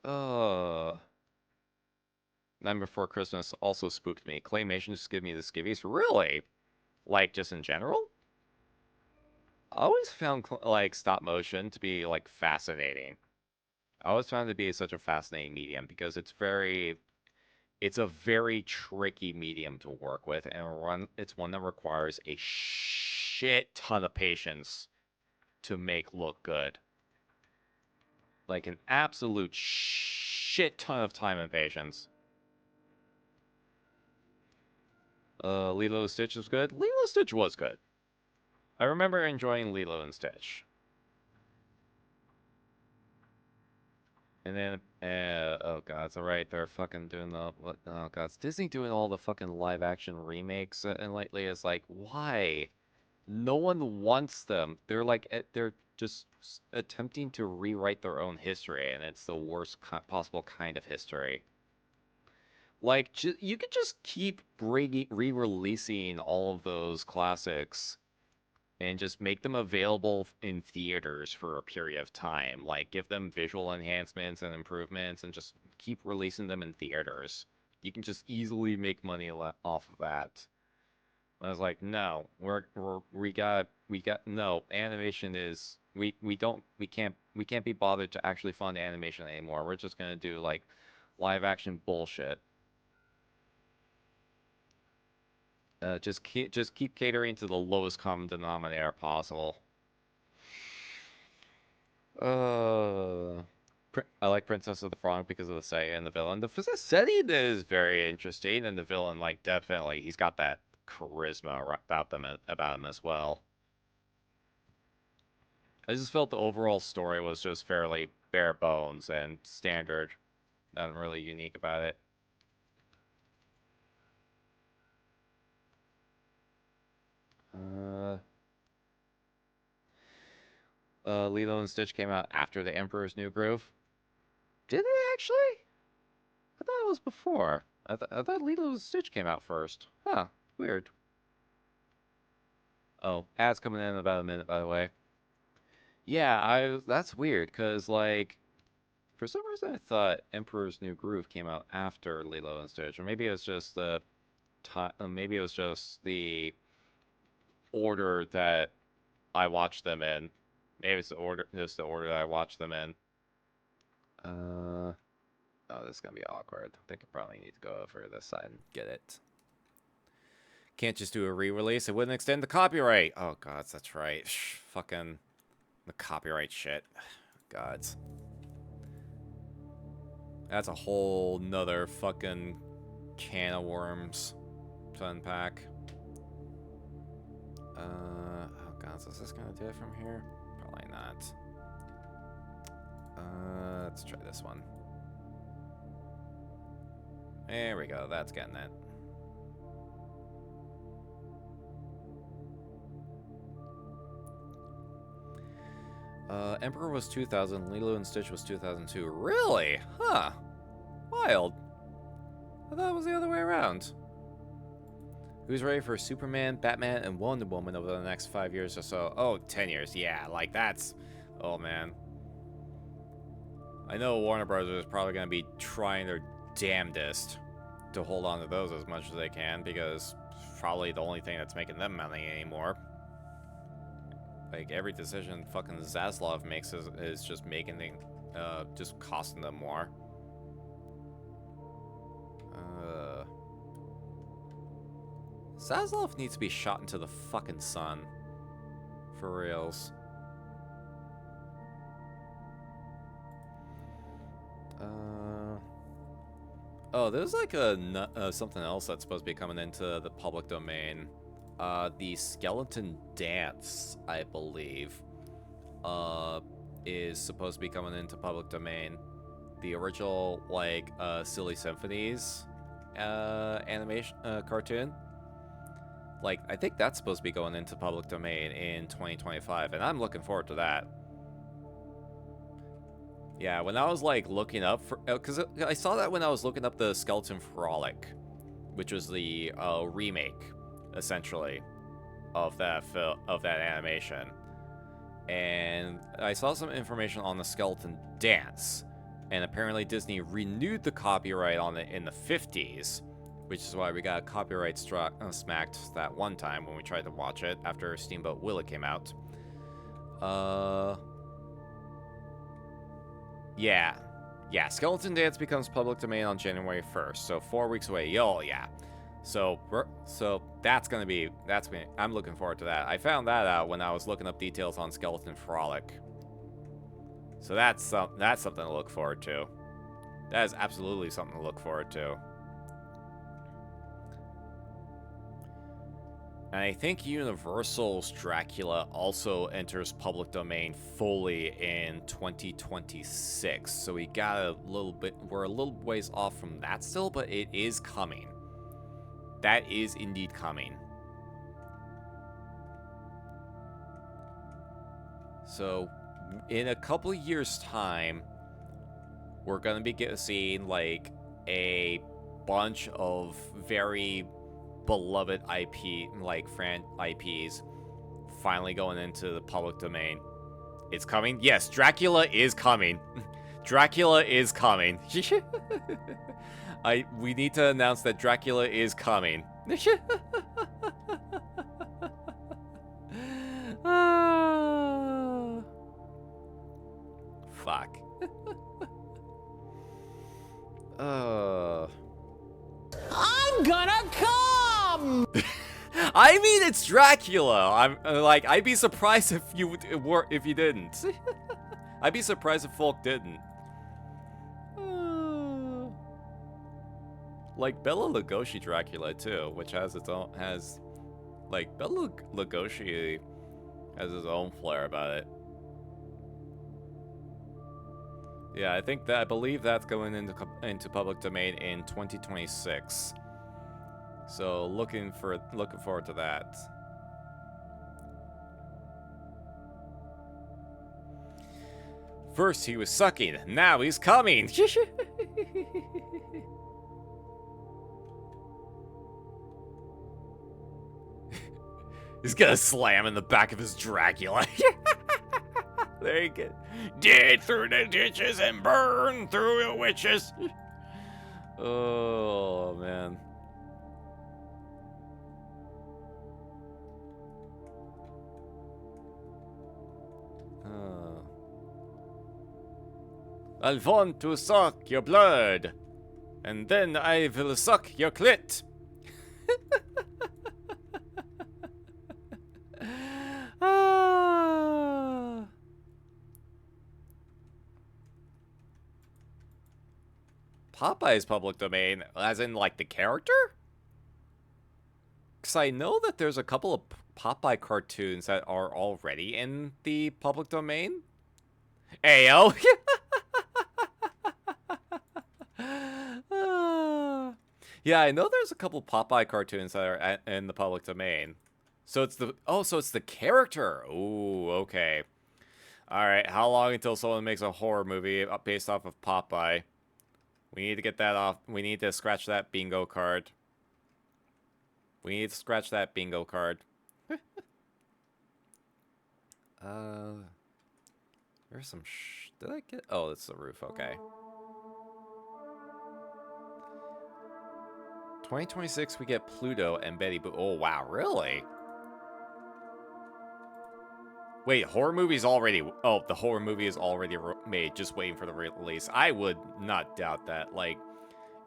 uh, Night Before Christmas also spooked me. Claymation just give me the skivvies. Really? Like, just in general? I always found like stop motion to be like fascinating. I always found it to be such a fascinating medium because it's a very tricky medium to work with, and it's one that requires a shit ton of patience to make look good. Like an absolute shit ton of time and patience. Lilo and Stitch was good. Lilo and Stitch was good. I remember enjoying Lilo and Stitch. And then, oh god, it's alright. They're fucking doing what? Oh god, it's Disney doing all the fucking live action remakes, and lately it's like, why? No one wants them. They're like, they're just attempting to rewrite their own history, and it's the worst possible kind of history. Like, you could just keep re-releasing all of those classics and just make them available in theaters for a period of time. Like, give them visual enhancements and improvements and just keep releasing them in theaters. You can just easily make money off of that. I was like, no, we got no animation is we can't be bothered to actually fund animation anymore. We're just gonna do like live action bullshit. Just keep catering to the lowest common denominator possible. Uh, I like Princess of the Frog because of the setting and the villain. The setting is very interesting, and the villain, like, definitely, he's got that charisma about him as well. I just felt the overall story was just fairly bare bones and standard. Nothing really unique about it. Lilo and Stitch came out after the Emperor's New Groove. Did they actually? I thought it was before. I thought Lilo and Stitch came out first. Huh. Weird. Oh, ads coming in about a minute, by the way. Yeah, that's weird, because, like, for some reason I thought Emperor's New Groove came out after Lilo and Stitch, or maybe it was just the maybe it was just the order that I watched them in. Maybe it's just the order that I watched them in. Oh, this is gonna be awkward. I think I probably need to go over this side and get it. Can't just do a re-release. It wouldn't extend the copyright. Oh, God, that's right. Fucking the copyright shit. Gods. That's a whole nother fucking can of worms to unpack. Oh, God, is this gonna do it from here? Probably not. Let's try this one. There we go. That's getting it. Emperor was 2000, Lilo and Stitch was 2002. Really? Huh. Wild. I thought it was the other way around. Who's ready for Superman, Batman, and Wonder Woman over the next 5 years or so? Oh, 10 years. Yeah, like that's... Oh, man. I know Warner Brothers is probably going to be trying their damnedest to hold on to those as much as they can, because it's probably the only thing that's making them money anymore. Like, every decision fucking Zaslav makes is just making things, just costing them more. Zaslav needs to be shot into the fucking sun. For reals. Oh, there's like something else that's supposed to be coming into the public domain. The Skeleton Dance, I believe, is supposed to be coming into public domain. The original, like, Silly Symphonies animation cartoon. Like, I think that's supposed to be going into public domain in 2025, and I'm looking forward to that. Yeah, when I was, like, looking up for... Because I saw that when I was looking up the Skeleton Frolic, which was the remake, essentially, of that animation. And I saw some information on the Skeleton Dance, and apparently Disney renewed the copyright on it in the 50s, which is why we got copyright smacked that one time when we tried to watch it after Steamboat Willie came out. Yeah, Skeleton Dance becomes public domain on January 1st, so 4 weeks away. Yo, yeah. So I'm looking forward to that. I found that out when I was looking up details on Skeleton Frolic. So that's something to look forward to. That is absolutely something to look forward to. And I think Universal's Dracula also enters public domain fully in 2026. So we got we're a little ways off from that still, but it is coming. That is indeed coming. So in a couple of years' time, we're going to be seeing like a bunch of very beloved IPs finally going into the public domain. It's coming. Yes, Dracula is coming. Dracula is coming. We need to announce that Dracula is coming. Fuck. I'm gonna come! I mean, it's Dracula. I'm like, I'd be surprised if you didn't. I'd be surprised if folk didn't. Like Bela Lugosi Dracula too, which has its own like Bela Lugosi has his own flair about it. Yeah, I believe that's going into public domain in 2026. So looking forward to that. First he was sucking, now he's coming. He's gonna slam in the back of his Dracula. There you go. Dig through the ditches and burn through the witches. Oh, man. I want to suck your blood, and then I will suck your clit. Popeye's public domain, as in, like, the character? Because I know that there's a couple of Popeye cartoons that are already in the public domain. Ayo! Yeah, I know there's a couple Popeye cartoons that are in the public domain. So it's the character. Ooh, okay. All right, how long until someone makes a horror movie based off of Popeye? We need to get that off. We need to scratch that bingo card. We need to scratch that bingo card. There's some did I get? Oh, it's the roof. Okay. 2026, we get Pluto and Betty Boop. Oh, wow, really? Wait, horror movie's already... Oh, the horror movie is already made, just waiting for the release. I would not doubt that. Like,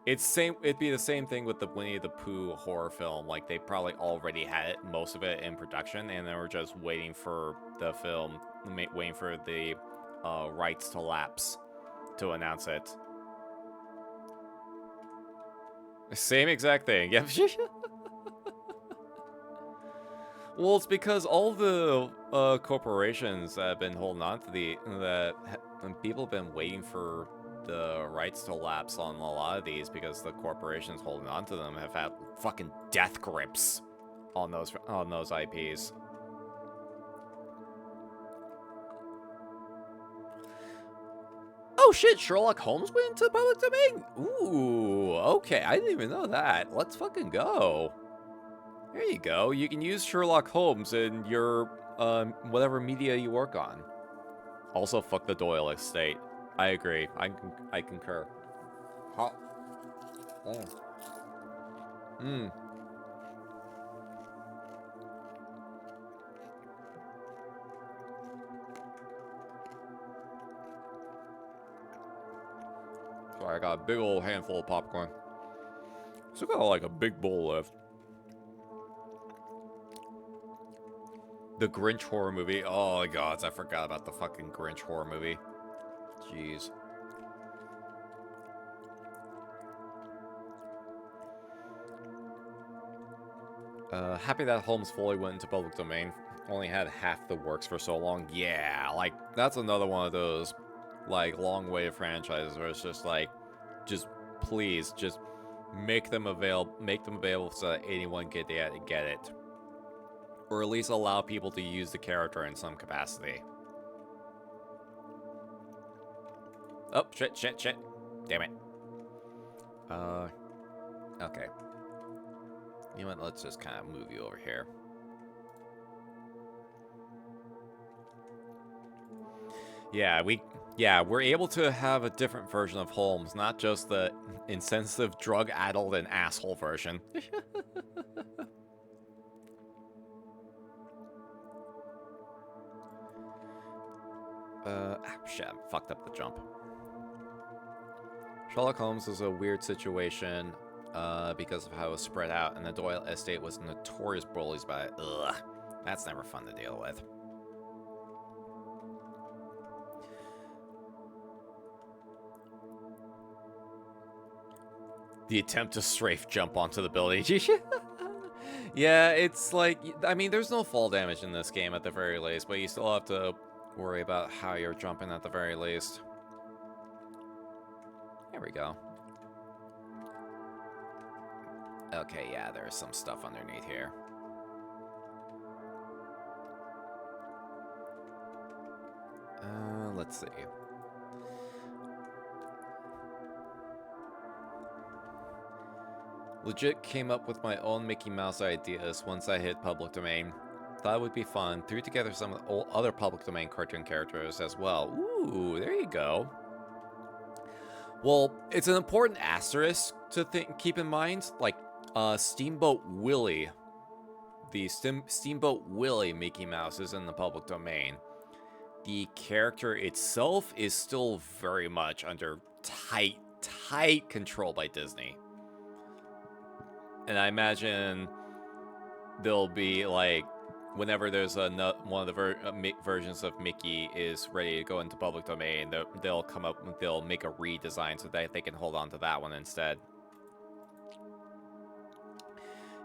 it'd be the same thing with the Winnie the Pooh horror film. Like, they probably already had it, most of it in production, and they were just waiting for the film, waiting for the rights to lapse to announce it. Same exact thing. Yep. Well, it's because all the corporations that have been holding on to people have been waiting for the rights to lapse on a lot of these because the corporations holding on to them have had fucking death grips on those IPs. Oh shit, Sherlock Holmes went into public domain? Ooh, okay, I didn't even know that. Let's fucking go. There you go. You can use Sherlock Holmes in your, whatever media you work on. Also, fuck the Doyle estate. I agree. I concur. Hot. Sorry, I got a big old handful of popcorn. Still got like a big bowl left. The Grinch horror movie. Oh my god, I forgot about the fucking Grinch horror movie. Jeez. Happy that Holmes fully went into public domain. Only had half the works for so long. Yeah, like, that's another one of those, like, long-waited franchises where it's just like, just please, just make them available so that anyone can get it. Or at least allow people to use the character in some capacity. Oh, shit. Damn it. Okay. You know what, let's just kind of move you over here. Yeah, we're able to have a different version of Holmes, not just the insensitive, drug-addled, and asshole version. Shit, I fucked up the jump. Sherlock Holmes was a weird situation because of how it was spread out, and the Doyle estate was notorious bullies by it. Ugh, that's never fun to deal with. The attempt to strafe jump onto the building. Yeah, it's like, I mean, there's no fall damage in this game at the very least, but you still have to worry about how you're jumping at the very least. Here we go. Okay, yeah, there's some stuff underneath here. Let's see. Legit came up with my own Mickey Mouse ideas once I hit public domain. Thought it would be fun. Threw together some other public domain cartoon characters as well. Ooh, there you go. Well, it's an important asterisk to keep in mind. Like, Steamboat Willie. The Steamboat Willie Mickey Mouse is in the public domain. The character itself is still very much under tight control by Disney. And I imagine there'll be, like, whenever there's one of the versions of Mickey is ready to go into public domain, they'll come up, they'll make a redesign so that they can hold on to that one instead.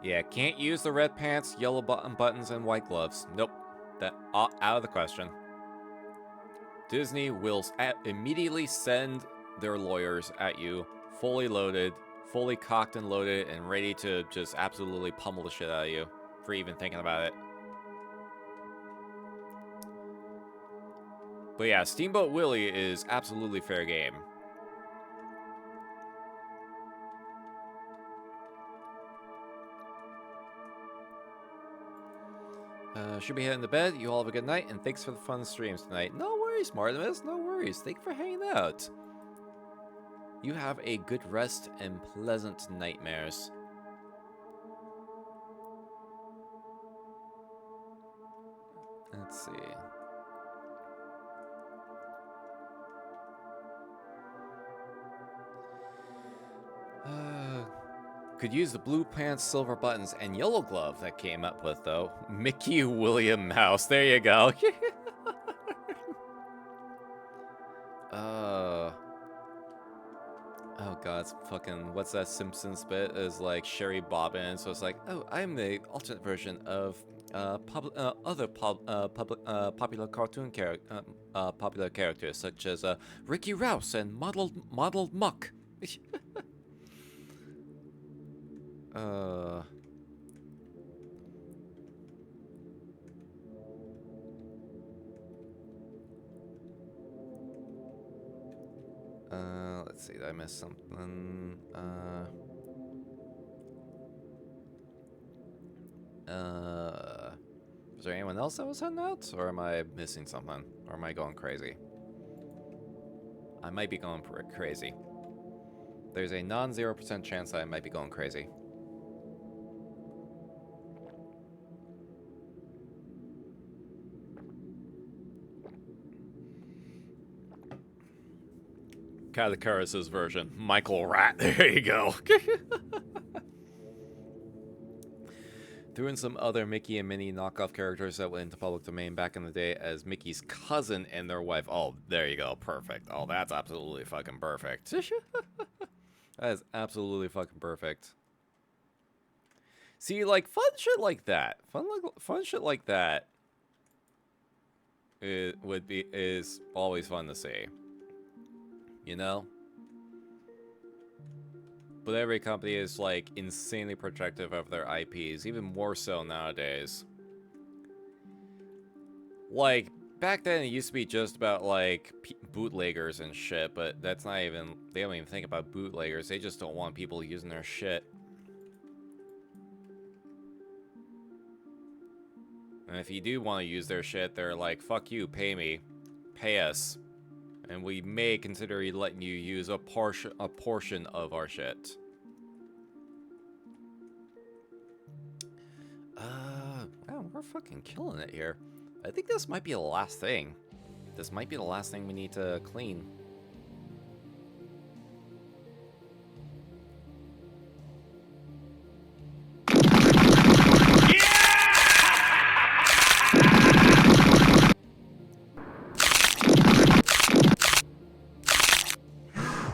Yeah, can't use the red pants, yellow buttons, and white gloves. Nope, that out of the question. Disney will immediately send their lawyers at you, fully loaded, fully cocked and loaded, and ready to just absolutely pummel the shit out of you for even thinking about it. But yeah, Steamboat Willie is absolutely fair game. Should be heading to bed. You all have a good night, and thanks for the fun streams tonight. No worries, Martimus. No worries. Thank you for hanging out. You have a good rest and pleasant nightmares. Let's see. Could use the blue pants, silver buttons, and yellow glove that came up with, though. Mickey William Mouse. There you go. Oh god, it's fucking, what's that Simpsons bit? Is like Sherry Bobbin, so it's like, oh, I'm the alternate version of other popular cartoon popular characters such as Ricky Rouse and Modeled Muck. Let's see, did I miss something? Is there anyone else that was heading out? Or am I missing something? Or am I going crazy? I might be going crazy. There's a non-0% chance that I might be going crazy. Katakuris' version. Michael Rat. There you go. Threw in some other Mickey and Minnie knockoff characters that went into public domain back in the day as Mickey's cousin and their wife. Oh, there you go. Perfect. Oh, that's absolutely fucking perfect. That is absolutely fucking perfect. See, like, fun shit like that. Fun shit like that is always fun to see. You know? But every company is, like, insanely protective of their IPs, even more so nowadays. Like, back then it used to be just about, like, bootleggers and shit, but that's not even, they don't even think about bootleggers, they just don't want people using their shit. And if you do want to use their shit, they're like, fuck you, pay me. Pay us. And we may consider letting you use a portion of our shit. Wow, we're fucking killing it here. I think this might be the last thing. This might be the last thing we need to clean.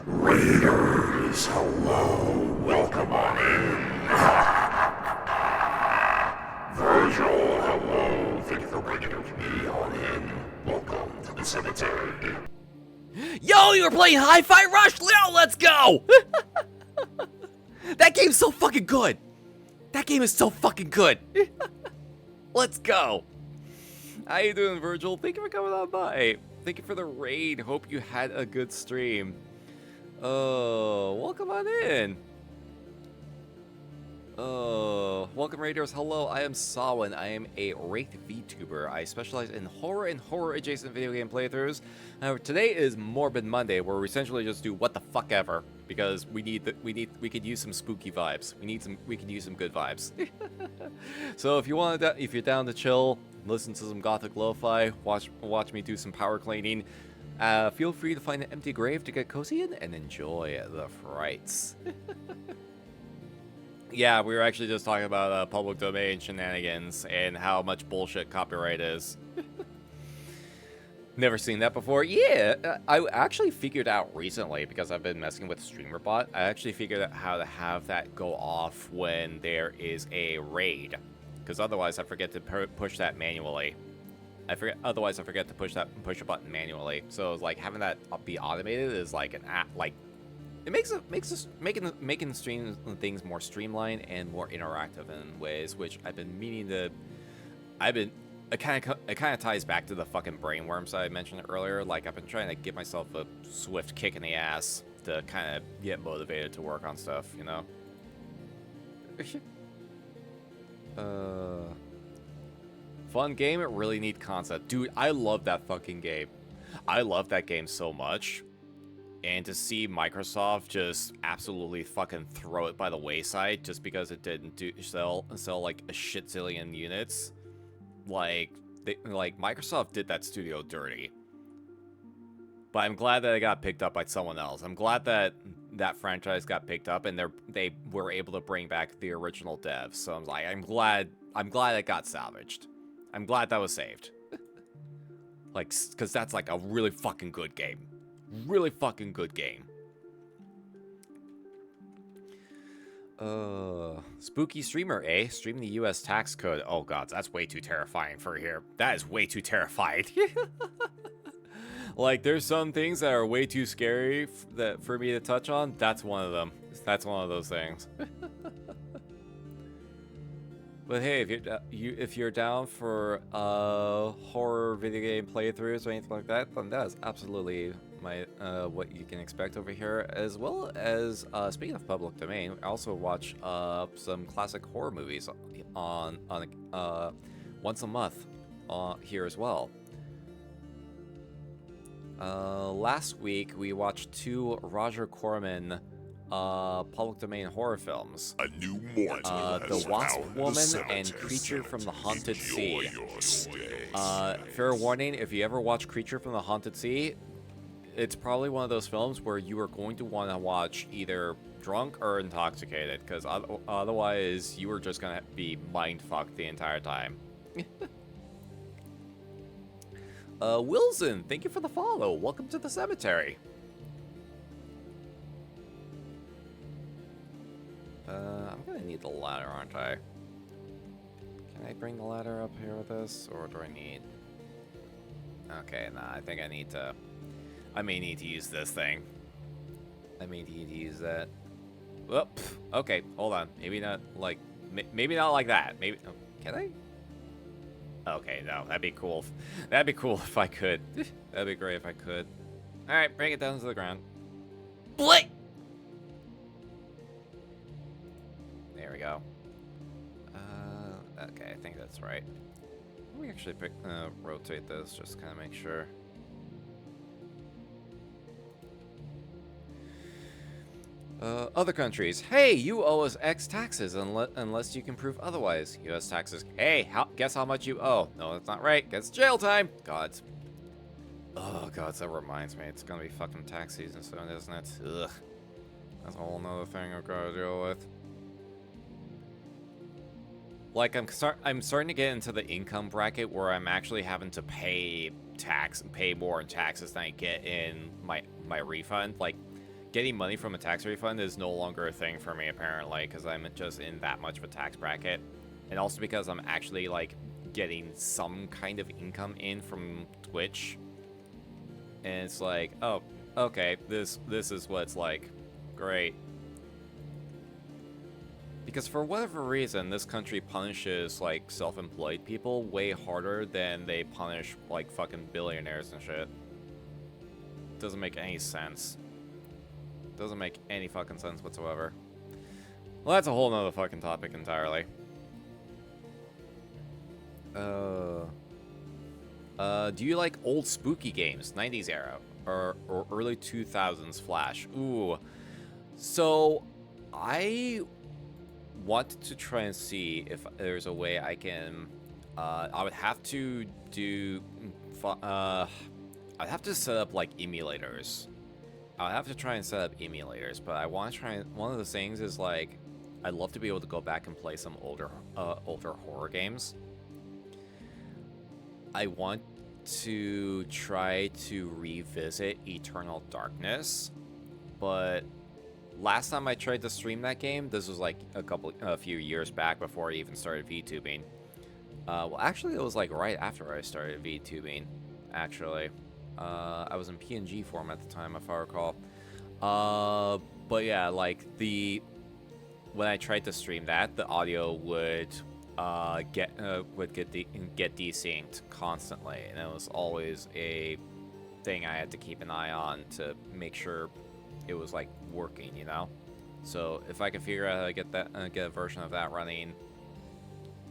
Raiders, hello, welcome on in. Virgil, hello, thank you for bringing me on in. Welcome to the cemetery. you were playing Hi-Fi Rush? No, let's go! That game's so fucking good. That game is so fucking good. Let's go. How you doing, Virgil? Thank you for coming on by. Thank you for the raid. Hope you had a good stream. Oh, welcome on in. Oh, welcome raiders. Hello, I am Sawin. I am a Wraith VTuber. I specialize in horror and horror adjacent video game playthroughs. However, today is Morbid Monday, where we essentially just do what the fuck ever because we could use some spooky vibes. We could use some good vibes. So if you're down to chill, listen to some gothic lo-fi, watch me do some power cleaning. Feel free to find an empty grave to get cozy in and enjoy the frights. Yeah, we were actually just talking about public domain shenanigans and how much bullshit copyright is. Never seen that before. Yeah, I actually figured out recently, because I've been messing with StreamerBot, I actually figured out how to have that go off when there is a raid. Because otherwise I forget to push that manually. Otherwise I forget to push a button manually. So it's like having that be automated is like an app, like it making stream things more streamlined and more interactive in ways which I've been meaning to. It kind of ties back to the fucking brainworms that I mentioned earlier. Like I've been trying to give myself a swift kick in the ass to kind of get motivated to work on stuff, you know. Fun game. It really neat concept, dude. I love that fucking game. I love that game so much. And to see Microsoft just absolutely fucking throw it by the wayside just because it didn't sell like a shit zillion units, like Microsoft did that studio dirty. But I'm glad that it got picked up by someone else. I'm glad that that franchise got picked up and they were able to bring back the original devs. So I'm glad it got salvaged. I'm glad that was saved. Like, because that's like a really fucking good game. Really fucking good game. Spooky streamer, eh? Streaming the US tax code. Oh god, that's way too terrifying for here. That is way too terrifying. Like, there's some things that are way too scary for me to touch on. That's one of them. That's one of those things. But hey, if you're down for horror video game playthroughs or anything like that, then that's absolutely what you can expect over here. As well as speaking of public domain, I also watch some classic horror movies on once a month here as well. Last week we watched 2 Roger Corman public domain horror films. A new mortal The Wasp Woman and Creature from the Haunted Sea. Fair warning, if you ever watch Creature from the Haunted Sea, it's probably one of those films where you are going to want to watch either drunk or intoxicated, because otherwise you are just going to be mind-fucked the entire time. Wilson, thank you for the follow. Welcome to the cemetery. I'm gonna need the ladder, aren't I? Can I bring the ladder up here with this, or do I need... Okay, nah, I think I need to... I may need to use this thing. I may need to use that. Well, okay, hold on. Maybe not like... Maybe not like that. Maybe... Oh, can I? Okay, no, that'd be cool. That'd be cool if I could. That'd be great if I could. Alright, bring it down to the ground. Blake! There we go. Okay, I think that's right. Let me actually rotate this, just to kind of make sure. Other countries. Hey, you owe us X taxes unless you can prove otherwise. U.S. taxes. Hey, guess how much you owe? No, that's not right. Guess jail time. God. Oh, God, that reminds me. It's gonna be fucking tax season soon, isn't it? Ugh. That's a whole nother thing I've got to deal with. Like, I'm starting to get into the income bracket where I'm actually having to pay more in taxes than I get in my refund. Like, getting money from a tax refund is no longer a thing for me, apparently, because I'm just in that much of a tax bracket. And also because I'm actually, like, getting some kind of income in from Twitch. And it's like, oh, Okay, this is what it's like. Great. Because for whatever reason, this country punishes, like, self-employed people way harder than they punish, like, fucking billionaires and shit. Doesn't make any sense. Doesn't make any fucking sense whatsoever. Well, that's a whole nother fucking topic entirely. Do you like old spooky games, 90s era, or early 2000s Flash? Ooh. So, I want to try and see if there's a way I can, I would have to do, I'd have to set up, like, emulators. I'd have to try and set up emulators, but I want to try and, one of the things is, like, I'd love to be able to go back and play some older horror games. I want to try to revisit Eternal Darkness, but last time I tried to stream that game, this was like a few years back before I even started VTubing. Well, actually, it was like right after I started VTubing. Actually, I was in PNG form at the time, if I recall. But yeah, like when I tried to stream that, the audio would get desynced constantly, and it was always a thing I had to keep an eye on to make sure it was like working, you know. So if I could figure out how to get a version of that running,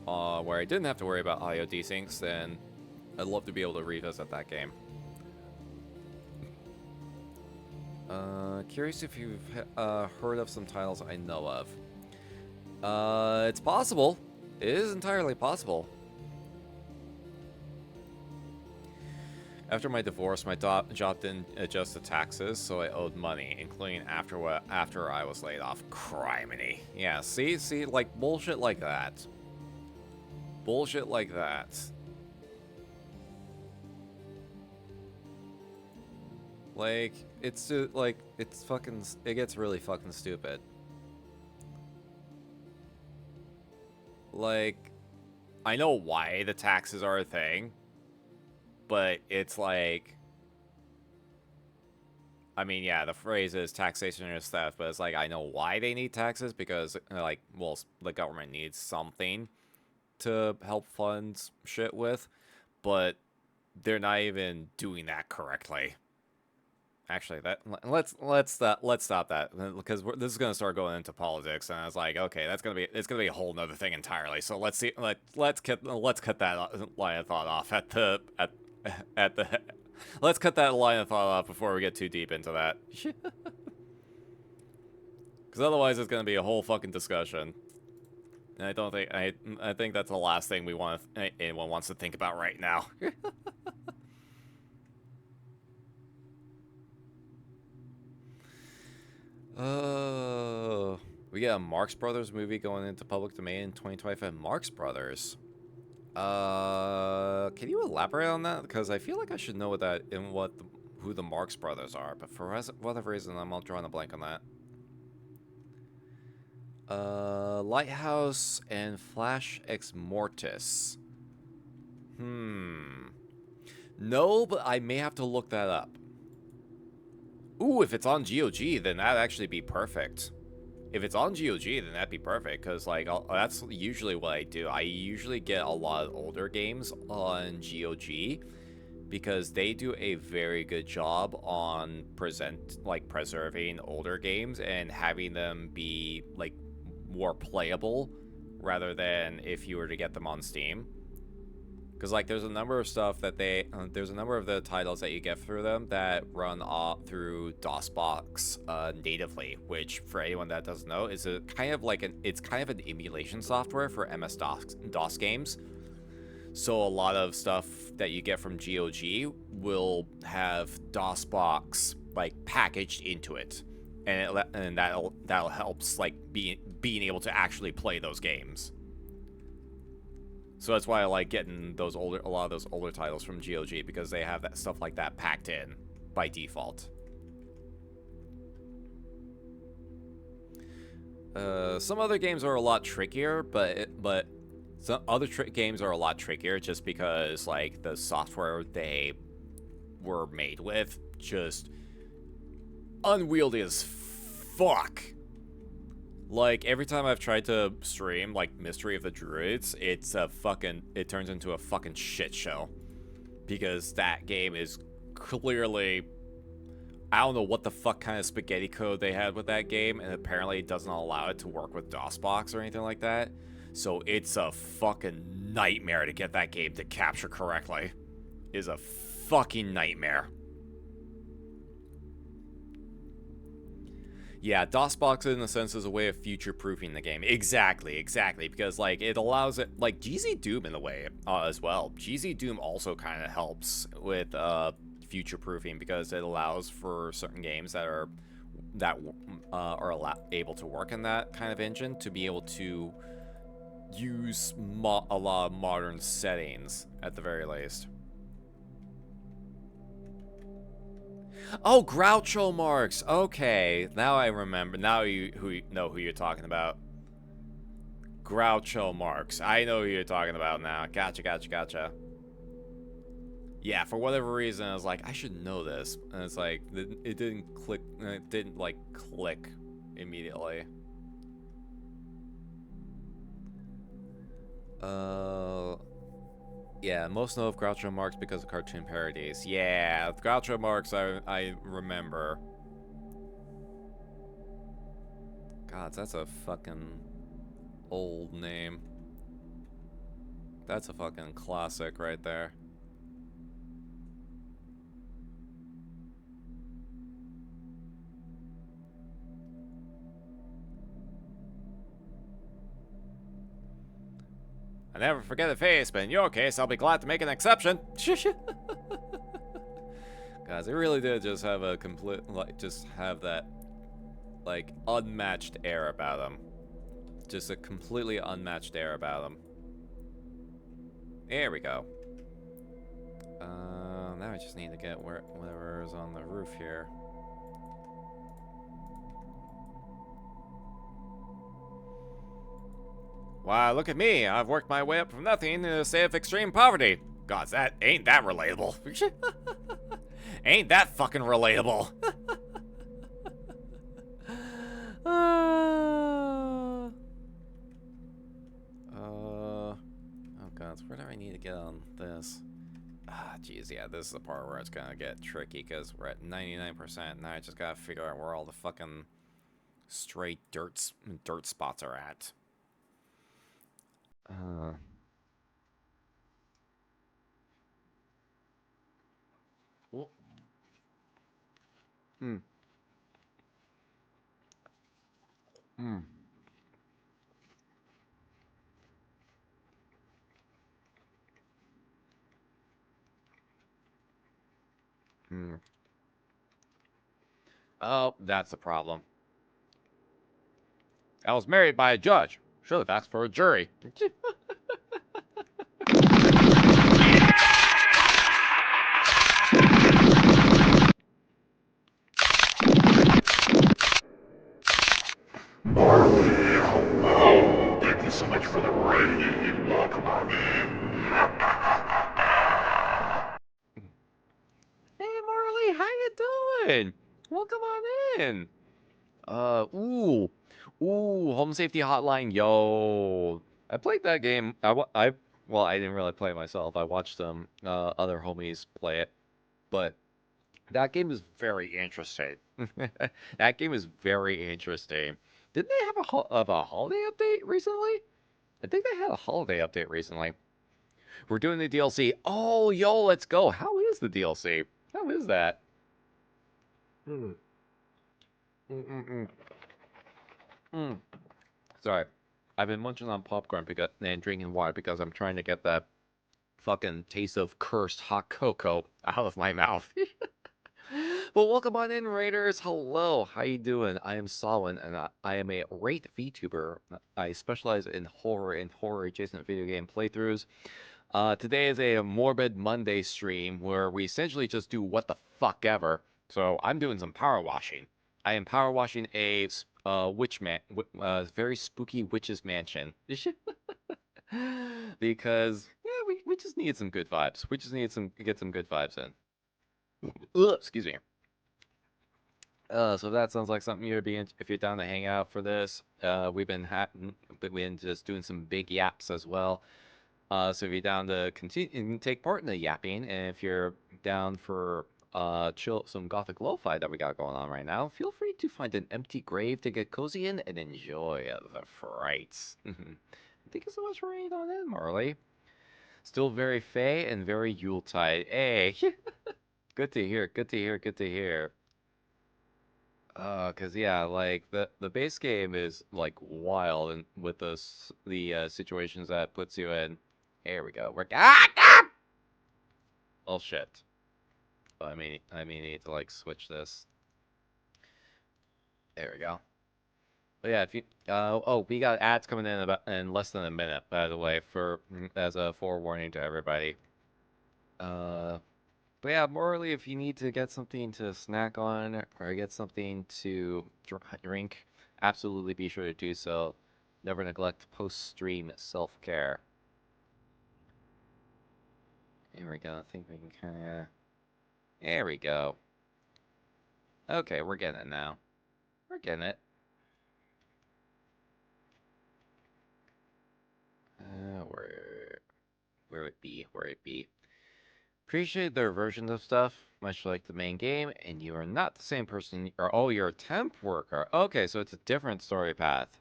where I didn't have to worry about audio desyncs, then I'd love to be able to revisit that game. Curious if you've heard of some titles I know of. It's possible. It is entirely possible. After my divorce, my job didn't adjust the taxes, so I owed money, including after I was laid off. Criminy. Yeah, see, like bullshit like that. Bullshit like that. Like, it's like, it's fucking, it gets really fucking stupid. Like, I know why the taxes are a thing, but it's like, I mean, yeah, the phrase is taxation is theft, but it's like, I know why they need taxes, because, like, well, the government needs something to help fund shit with, but they're not even doing that correctly. Actually, let's stop that, because this is gonna start going into politics, and I was like, okay, it's gonna be a whole nother thing entirely. So let's cut that line of thought off at the let's cut that line of thought off before we get too deep into that, because otherwise it's gonna be a whole fucking discussion, and I don't think I think that's the last thing anyone wants to think about right now. Oh, we got a Marx Brothers movie going into public domain in 2025. Marx Brothers. Can you elaborate on that? Because I feel like I should know what that and who the Marx Brothers are, but for whatever reason, I'm all drawing a blank on that. Lighthouse and Flash Ex Mortis. No, but I may have to look that up. Ooh, if it's on GOG, then that'd actually be perfect. If it's on GOG, then that'd be perfect, because, like, that's usually what I do. I usually get a lot of older games on GOG, because they do a very good job on preserving older games and having them be, like, more playable, rather than if you were to get them on Steam. Because, like, there's a number of stuff that there's a number of the titles that you get through them that run off through DOSBox natively, which, for anyone that doesn't know, is kind of an emulation software for MS-DOS games. So a lot of stuff that you get from GOG will have DOSBox, like, packaged into it, and that'll helps, like, being able to actually play those games. So that's why I like getting a lot of those older titles from GOG, because they have that stuff like that packed in by default. Some other games are a lot trickier, but some other games are a lot trickier just because, like, the software they were made with just unwieldy as fuck. Like, every time I've tried to stream, like, Mystery of the Druids, it turns into a fucking shit show. Because that game is clearly, I don't know what the fuck kind of spaghetti code they had with that game, and apparently it doesn't allow it to work with DOSBox or anything like that. So it's a fucking nightmare to get that game to capture correctly. It's a fucking nightmare. Yeah, DOSBox in a sense is a way of future-proofing the game. Exactly, because like it allows it, like GZ Doom in a way as well. GZ Doom also kind of helps with future-proofing because it allows for certain games that are able to work in that kind of engine to be able to use a lot of modern settings at the very least. Oh, Groucho Marx. Okay, now I remember. Now you know who you're talking about. Groucho Marx. I know who you're talking about now. Gotcha. Yeah, for whatever reason, I was like, I should know this, and it's like it didn't click. It didn't like click immediately. Yeah, most know of Groucho Marx because of cartoon parodies. Yeah, Groucho Marx, I remember. God, that's a fucking old name. That's a fucking classic right there. I never forget a face, but in your case, I'll be glad to make an exception. Guys, it really did just have a complete, like, just have that, like, unmatched air about him. Just a completely unmatched air about him. There we go. Now I just need to get whatever is on the roof here. Why, look at me. I've worked my way up from nothing to a state of extreme poverty. God, ain't that relatable. Ain't that fucking relatable. Oh god, where do I need to get on this? Geez, yeah, this is the part where it's gonna get tricky because we're at 99%. Now I just gotta figure out where all the fucking stray dirt spots are at. Oh, that's the problem. I was married by a judge. Should have asked for a jury. Marley, hello. Thank you so much for the raid. Welcome on in. Hey, Marley, how you doing? Welcome on in. Home Safety Hotline. Yo, I played that game. Well, I didn't really play it myself. I watched some other homies play it, but that game is very interesting. That game is very interesting. Didn't they have a holiday update recently? I think they had a holiday update recently. We're doing the DLC. Oh, yo, let's go. How is the DLC? How is that? Sorry. I've been munching on popcorn and drinking water because I'm trying to get that fucking taste of cursed hot cocoa out of my mouth. Well, welcome on in, Raiders. Hello, how you doing? I am Solwyn, and I am a Wraith VTuber. I specialize in horror and horror-adjacent video game playthroughs. Today is a Morbid Monday stream where we essentially just do what the fuck ever. So I'm doing some power washing. I am power washing a very spooky witch's mansion. Because yeah, we just need some good vibes. We just need get some good vibes in. Ugh, excuse me. So that sounds like something you'd be if you're down to hang out for this. We've been just doing some big yaps as well. So if you're down to continue and take part in the yapping, and if you're down for chill some gothic lo-fi that we got going on right now, feel free to find an empty grave to get cozy in and enjoy the frights. Thank you so much for reading on in, Marley. Still very fey and very Yuletide. Hey, good to hear. Good to hear. Good to hear. Cause yeah, like the base game is like wild and with the situations that it puts you in. Here we go. We're oh shit. I need to like switch this. There we go. But yeah, if you oh, we got ads coming in about in less than a minute, by the way, for as a forewarning to everybody. Uh, but yeah, morally, if you need to get something to snack on or get something to drink, absolutely be sure to do so. Never neglect post-stream self-care. Here we go. I think we can kind of. There we go. Okay, we're getting it now. We're getting it. Where it be? Where it be? Appreciate their versions of stuff, much like the main game, and you are not the same person. Or oh, you're a temp worker. Okay, so it's a different story path.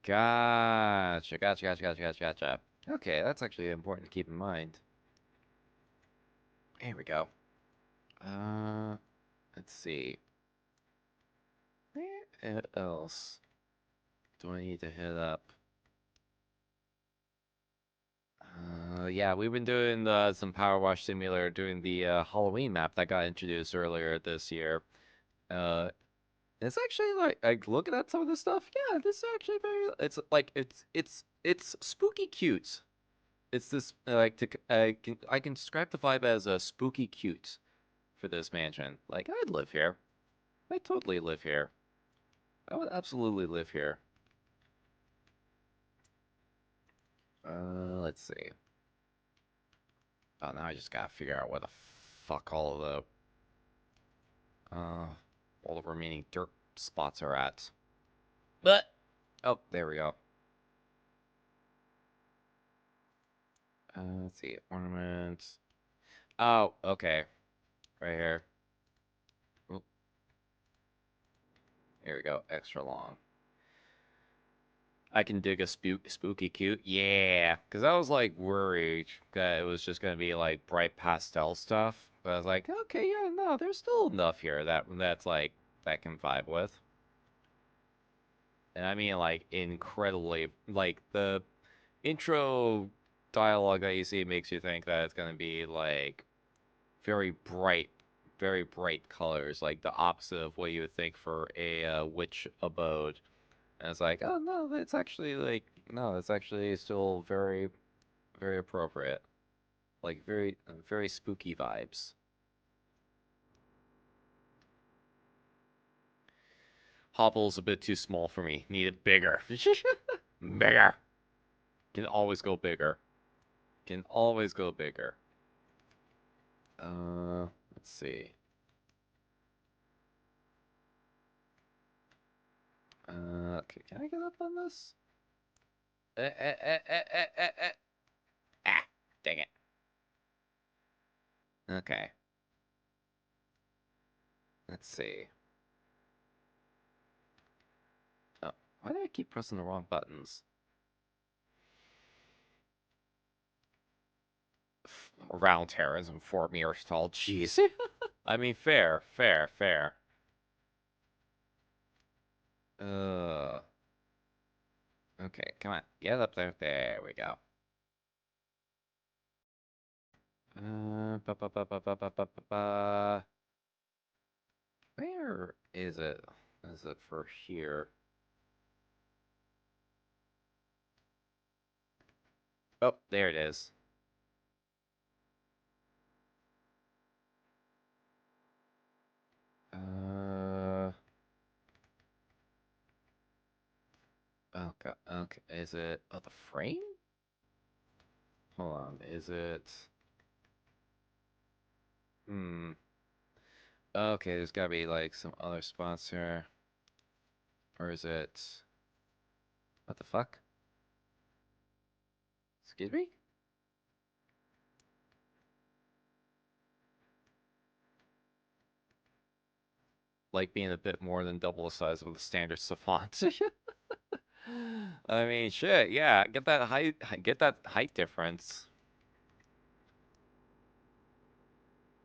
Gotcha, gotcha, gotcha, gotcha, gotcha, gotcha. Okay, that's actually important to keep in mind. Here we go. Let's see. Where else do I need to hit up? Yeah, we've been doing some Powerwash Simulator, doing the Halloween map that got introduced earlier this year. Uh, it's actually like looking at some of this stuff. Yeah, this is actually very. It's like it's spooky cute. It's this like to I can describe the vibe as a spooky cute for this mansion. Like I'd live here. I'd totally live here. I would absolutely live here. Let's see. Oh, now I just gotta figure out where the fuck uh all the remaining dirt spots are at. But oh, there we go. Let's see, ornaments. Oh, okay, right here. Oop, here we go. Extra long. I can dig a spooky cute. Yeah, because I was like worried that it was just gonna be like bright pastel stuff. But I was like, okay, yeah, no, there's still enough here that's like that can vibe with. And I mean like incredibly like the intro dialogue that you see makes you think that it's gonna be like very bright colors, like the opposite of what you would think for a witch abode. And it's like, oh no, it's actually like no, it's actually still very appropriate, like very spooky vibes. Hopple's a bit too small for me. Need it bigger. Bigger. Can always go bigger. Can always go bigger. Let's see. Can I get up on this? Eh, eh, eh, eh, eh, eh, eh. Ah, dang it. Okay. Let's see. Oh, why do I keep pressing the wrong buttons? Round terrorism 4 meters tall. Jeez. I mean, fair. Uh. Okay, come on. Get up there. There we go. Ba, ba, ba, ba, ba, ba, ba, ba, ba. Where is it? Is it for here? Oh, there it is. Uh. Okay. Okay. Is it? Oh, the frame? Hold on. Is it? Hmm. Okay, there's gotta be like some other spots here. Or is it... What the fuck? Excuse me? Like being a bit more than double the size of the standard savant. I mean, shit, yeah, get that height difference.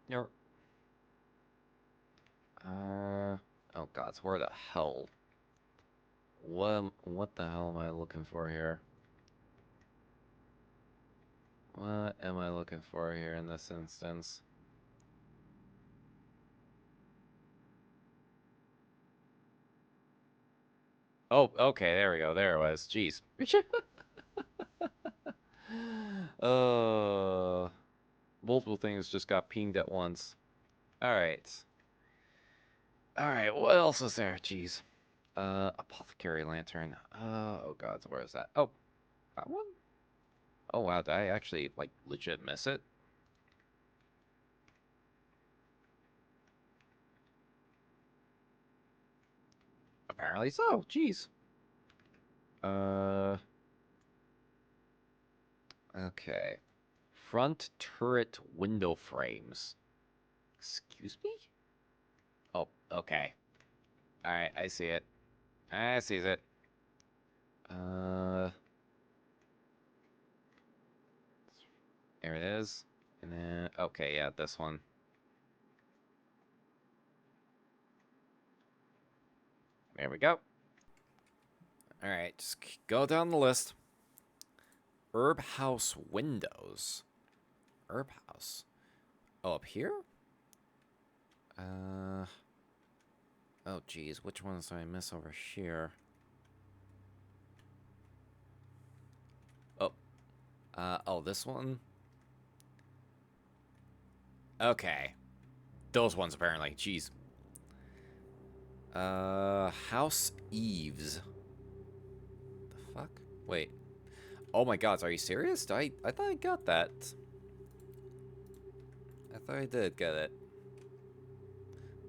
You're... oh god, so where the hell? What the hell am I looking for here? What am I looking for here in this instance? Oh, okay, there we go. There it was. Jeez. uh, multiple things just got pinged at once. Alright. Alright, what else is there? Jeez. Apothecary lantern. Oh god, so where is that? Oh, that one? Oh wow, did I actually, like, legit miss it? Apparently so, jeez. Okay. Front turret window frames. Excuse me? Oh, okay. Alright, I see it. I see it. There it is. And then, okay, yeah, this one. There we go. Alright, just go down the list. Herb house windows. Herb house. Oh, up here? Oh, geez, which ones did I miss over here? Oh. Oh, this one? Okay. Those ones, apparently. Jeez. House eaves. The fuck? Wait. Oh my god, are you serious? I thought I got that. I thought I did get it.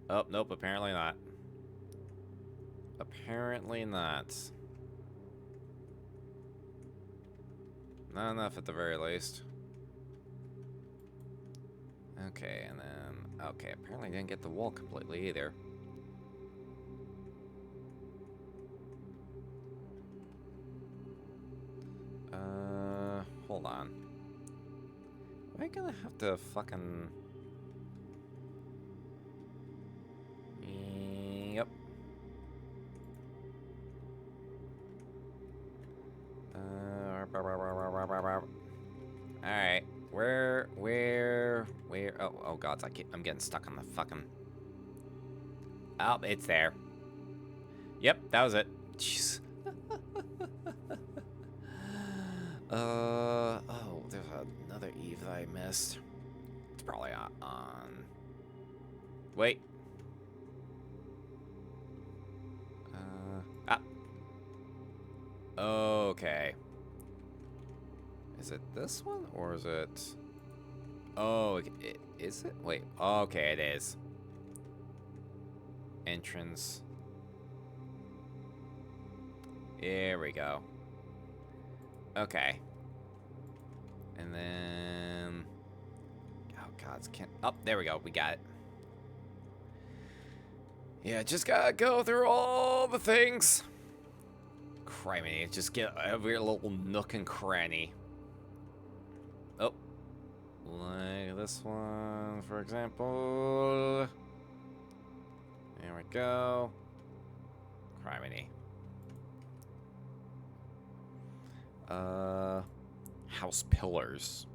Oh, nope, apparently not. Apparently not. Not enough at the very least. Okay, and then... Okay, apparently I didn't get the wall completely either. Hold on. Am I gonna have to fucking... Yep. Alright. Where... Oh god, I'm getting stuck on the fucking... Oh, it's there. Yep, that was it. Jeez. Oh, there's another Eve that I missed. It's probably on... Wait. Okay. Is it this one, or is it... Oh, is it? Wait, okay, it is. Entrance. There we go. Okay. And then... Oh, God, can't... Oh, there we go. We got it. Yeah, just gotta go through all the things. Criminy, just get every little nook and cranny. Oh. Like this one, for example. There we go. Criminy. House pillars.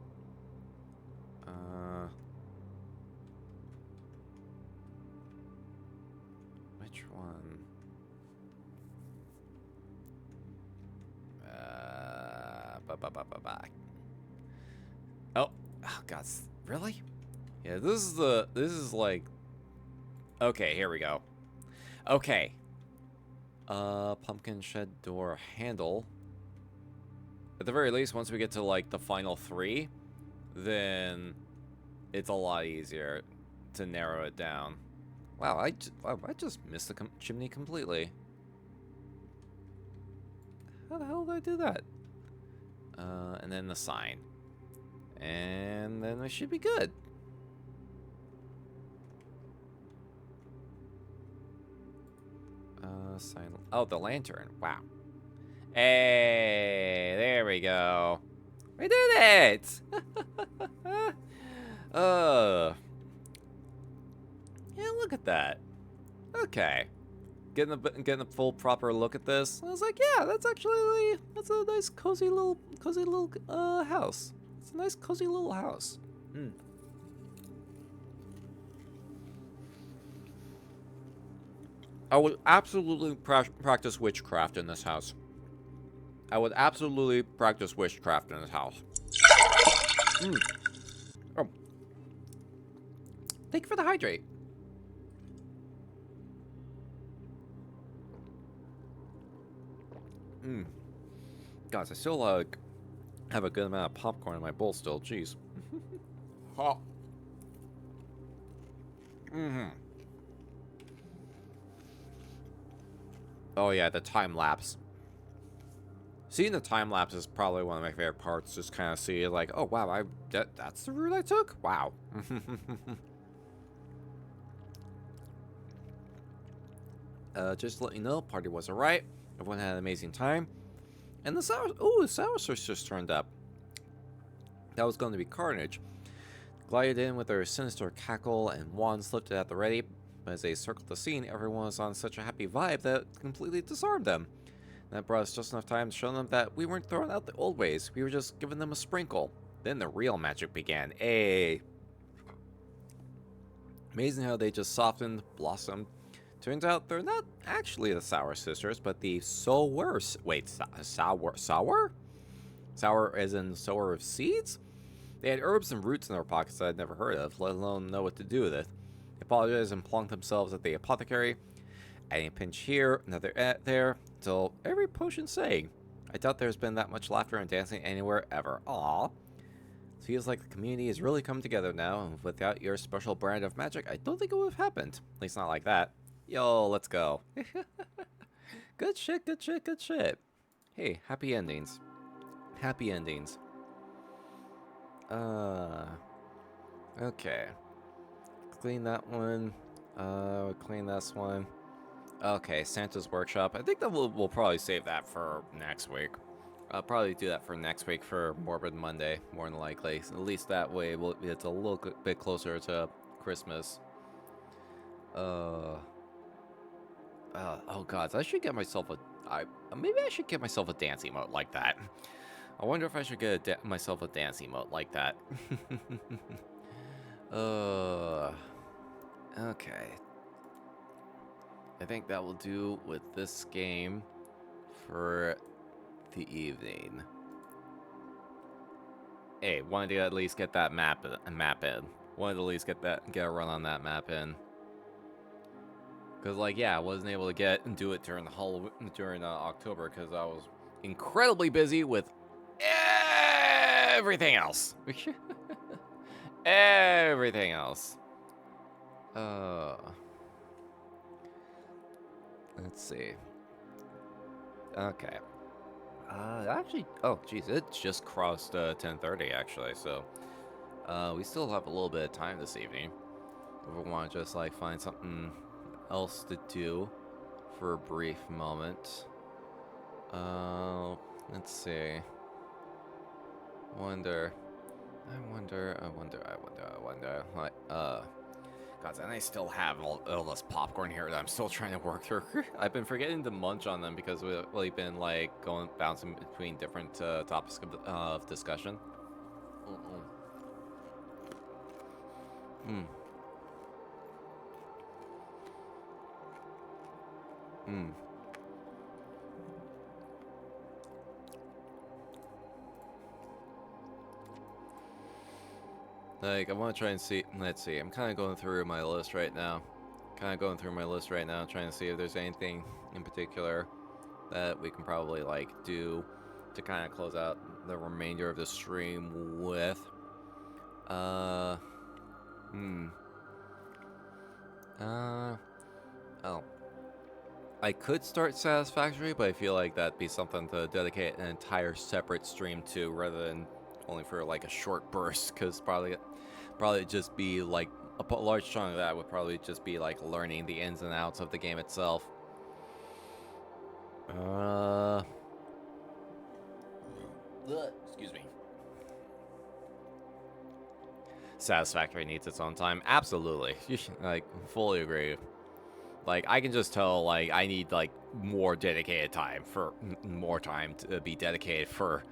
Which one? Oh, God, really? Yeah, this is like... Okay, here we go. Okay. Pumpkin shed door handle. At the very least, once we get to, like, the final 3, then it's a lot easier to narrow it down. Wow, wow, I just missed the chimney completely. How the hell did I do that? And then the sign. And then I should be good. Sign. Oh, the lantern. Wow. Hey, there we go. We did it! Yeah, look at that. Okay. Getting a full proper look at this. I was like, yeah, that's a nice cozy little house. It's a nice cozy little house. Hmm. I would absolutely practice witchcraft in this house. I would absolutely practice witchcraft in this house. Mm. Oh. Thank you for the hydrate. Guys, I still have a good amount of popcorn in my bowl still. Jeez. Oh. Oh yeah, the time lapse. Seeing the time lapse is probably one of my favorite parts. Just kind of see like, oh wow, that's the route I took. Wow. Just to let you know, party was alright. Everyone had an amazing time. And the sour sauce just turned up. That was going to be carnage. Glided in with their sinister cackle and wands lifted at the ready. As they circled the scene, everyone was on such a happy vibe that it completely disarmed them. That brought us just enough time to show them that we weren't throwing out the old ways. We were just giving them a sprinkle. Then the real magic began. Hey. Amazing how they just softened, blossomed. Turns out they're not actually the Sour Sisters, but the sower. Wait, sour? Sour as in sower of seeds? They had herbs and roots in their pockets that I'd never heard of, let alone know what to do with it. They apologized and plonked themselves at the apothecary, adding a pinch here, another there, until every potion sang. I doubt there's been that much laughter and dancing anywhere ever. Aww. It feels like the community has really come together now, and without your special brand of magic, I don't think it would have happened. At least not like that. Yo, let's go. Good shit, good shit, good shit. Hey, happy endings. Happy endings. Okay. Clean that one. Clean this one. Okay, Santa's Workshop. I think that we'll probably save that for next week. I'll probably do that for next week for Morbid Monday, more than likely. At least that way it's a little bit closer to Christmas. Oh god, I should get myself maybe I should get myself a dance emote like that. I wonder if I should get myself a dance emote like that. Okay. I think that will do with this game for the evening. Hey, wanted to at least get that map in. Wanted to at least get a run on that map in. Cause like yeah, I wasn't able to do it during October because I was incredibly busy with everything else. Everything else. Let's see. Okay. Actually, oh geez, it just crossed 10:30 actually, so we still have a little bit of time this evening. If we want to just like find something else to do for a brief moment. Let's see. I wonder. Like, God, and I still have all this popcorn here that I'm still trying to work through. I've been forgetting to munch on them because we've been like bouncing between different topics of discussion. Like, I want to try and see. Let's see. I'm kind of going through my list right now. Trying to see if there's anything in particular that we can probably like do to kind of close out the remainder of the stream with. Oh. I could start Satisfactory, but I feel like that'd be something to dedicate an entire separate stream to, rather than only for like a short burst. Because probably just be like a large chunk of that would probably just be like learning the ins and outs of the game itself. Excuse me. Satisfactory needs its own time. Absolutely. Like, fully agree. Like, I can just tell, like, I need, like, more dedicated time for... more time to be dedicated for,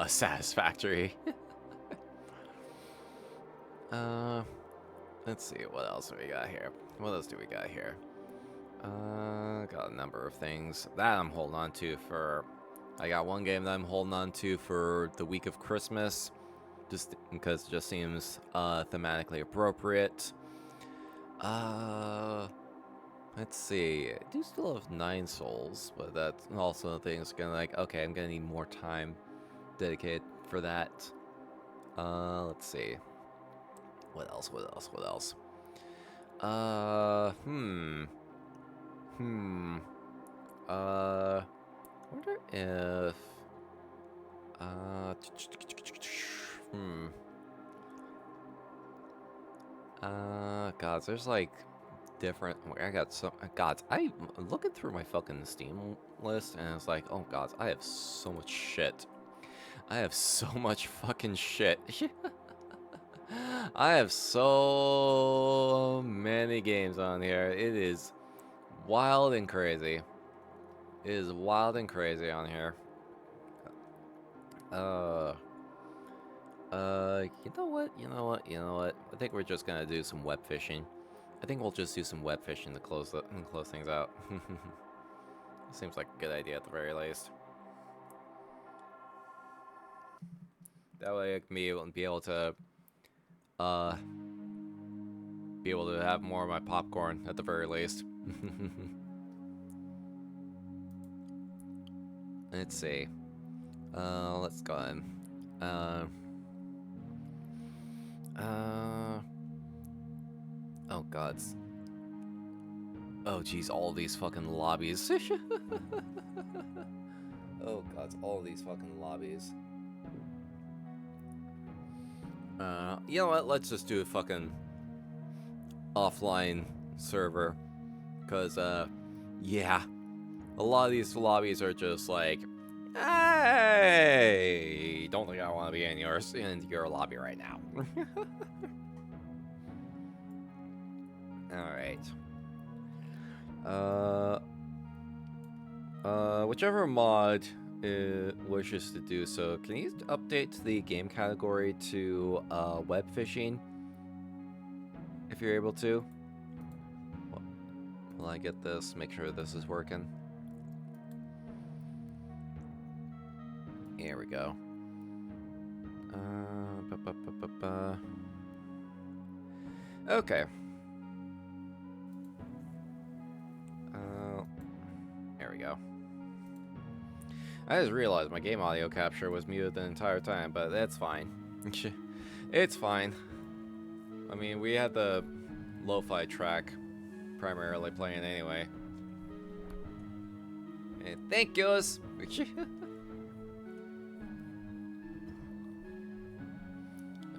Satisfactory. Let's see, what else do we got here? What else do we got here? Got a number of things. That I'm holding on to for... I got one game that I'm holding on to for the week of Christmas. Just because it just seems, thematically appropriate. Let's see. I do still have 9 souls, but that's also the thing. It's gonna like, okay, I'm gonna need more time dedicated for that. Let's see. What else? What else? What else? Wonder if. God, there's like different. I got some. Gods, I'm looking through my fucking Steam list, and it's like, oh gods, I have so much shit. I have so much fucking shit. I have so many games on here. It is wild and crazy. It is wild and crazy on here. You know what? You know what? You know what? I think we're just gonna do some web fishing. I think we'll just do some web fishing to close things out. Seems like a good idea at the very least. That way I can be able to have more of my popcorn at the very least. Let's see. Let's go ahead. Oh gods. Oh geez, all these fucking lobbies. Oh gods, all these fucking lobbies. You know what? Let's just do a fucking offline server, cause yeah, a lot of these lobbies are just like, hey, don't think I want to be in your lobby right now. All right. Whichever mod wishes to do so, can you update the game category to web fishing? If you're able to. Will I get this? Make sure this is working. Here we go. Okay. There we go. I just realized my game audio capture was muted the entire time, but that's fine. It's fine. I mean, we had the lo-fi track primarily playing anyway. And thank yous.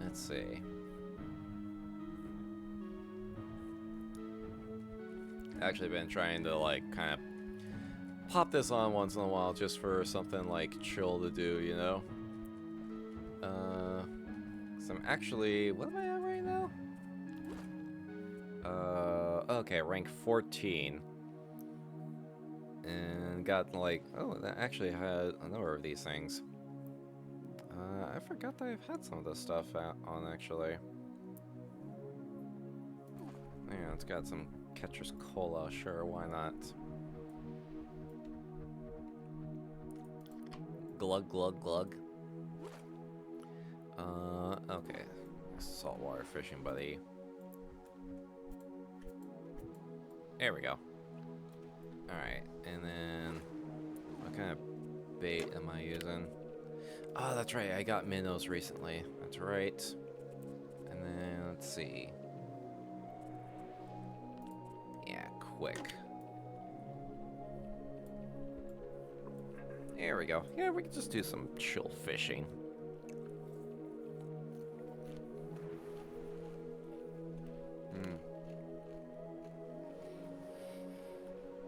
Let's see. Actually been trying to like kind of pop this on once in a while just for something like chill to do, you know? 'Cause I'm actually, what am I at right now? Okay, rank 14. And got like, oh, that actually had a number of these things. I forgot that I've had some of this stuff on actually. Yeah, it's got some Catcher's Cola, sure, why not? Glug, glug, glug. Okay. Saltwater fishing, buddy. There we go. Alright, and then what kind of bait am I using? Oh, that's right, I got minnows recently. That's right. And then, let's see. quick. There we go. Yeah, we can just do some chill fishing.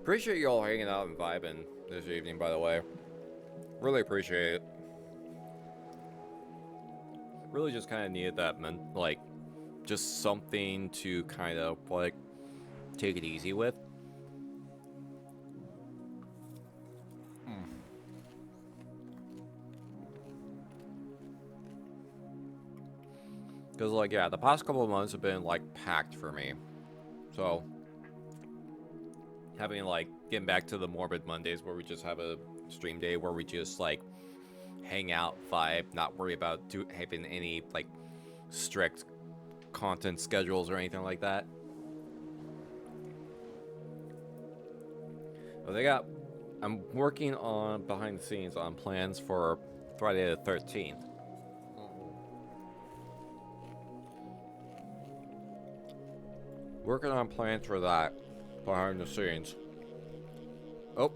Appreciate you all hanging out and vibing this evening, by the way. Really appreciate it. Really just kind of needed that, like, just something to kind of, like, take it easy with. Because, like, yeah, the past couple of months have been, like, packed for me. So, having, like, getting back to the Morbid Mondays where we just have a stream day where we just, like, hang out, vibe, not worry about having any, like, strict content schedules or anything like that. Well, I'm working on, behind the scenes, on plans for Friday the 13th. Working on plans for that behind the scenes. Oh.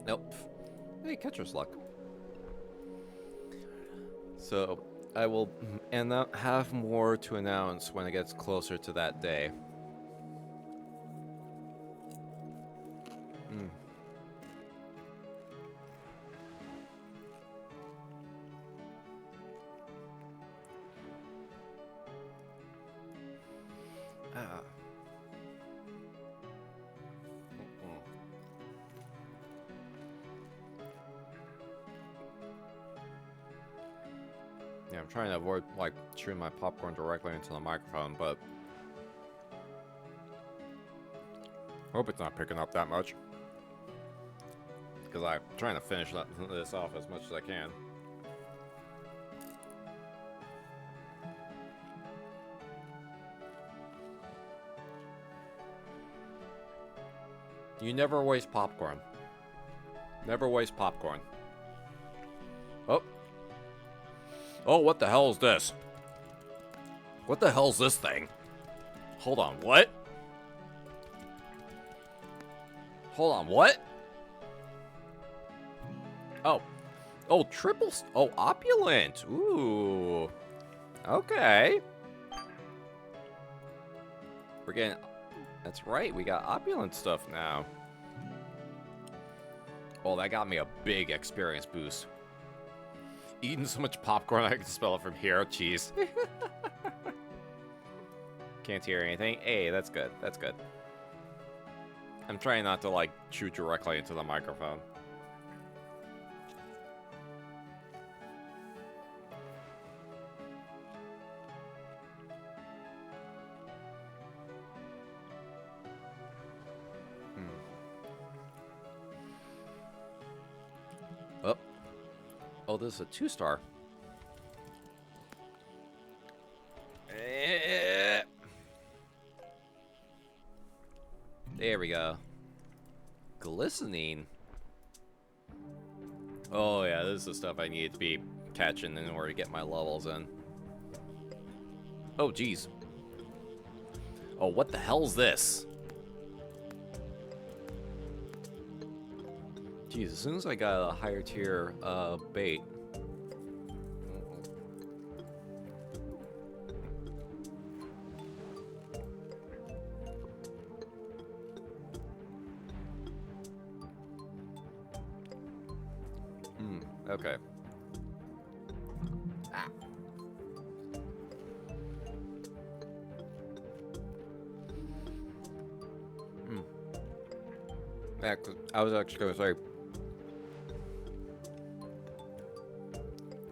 Nope. Hey, catcher's luck. So, I will have more to announce when it gets closer to that day. Yeah, I'm trying to avoid, like, chewing my popcorn directly into the microphone, but hope it's not picking up that much. Because I'm trying to finish this off as much as I can. You never waste popcorn. Never waste popcorn. Oh. Oh, what the hell is this? What the hell's this thing? Hold on, what? Hold on, what? Oh. Oh, triples. Oh, opulent. Ooh. Okay. We're getting... That's right, we got opulent stuff now. Oh, that got me a big experience boost. Eating so much popcorn I can smell it from here. Jeez. Can't hear anything. Hey, that's good. That's good. I'm trying not to, like, chew directly into the microphone. Oh, this is a 2-star. There we go. Glistening. Oh yeah, this is the stuff I need to be catching in order to get my levels in. Oh geez. Oh, what the hell's this? Geez, as soon as I got a higher tier bait. Okay. Ah. Yeah, 'cause I was actually going to say,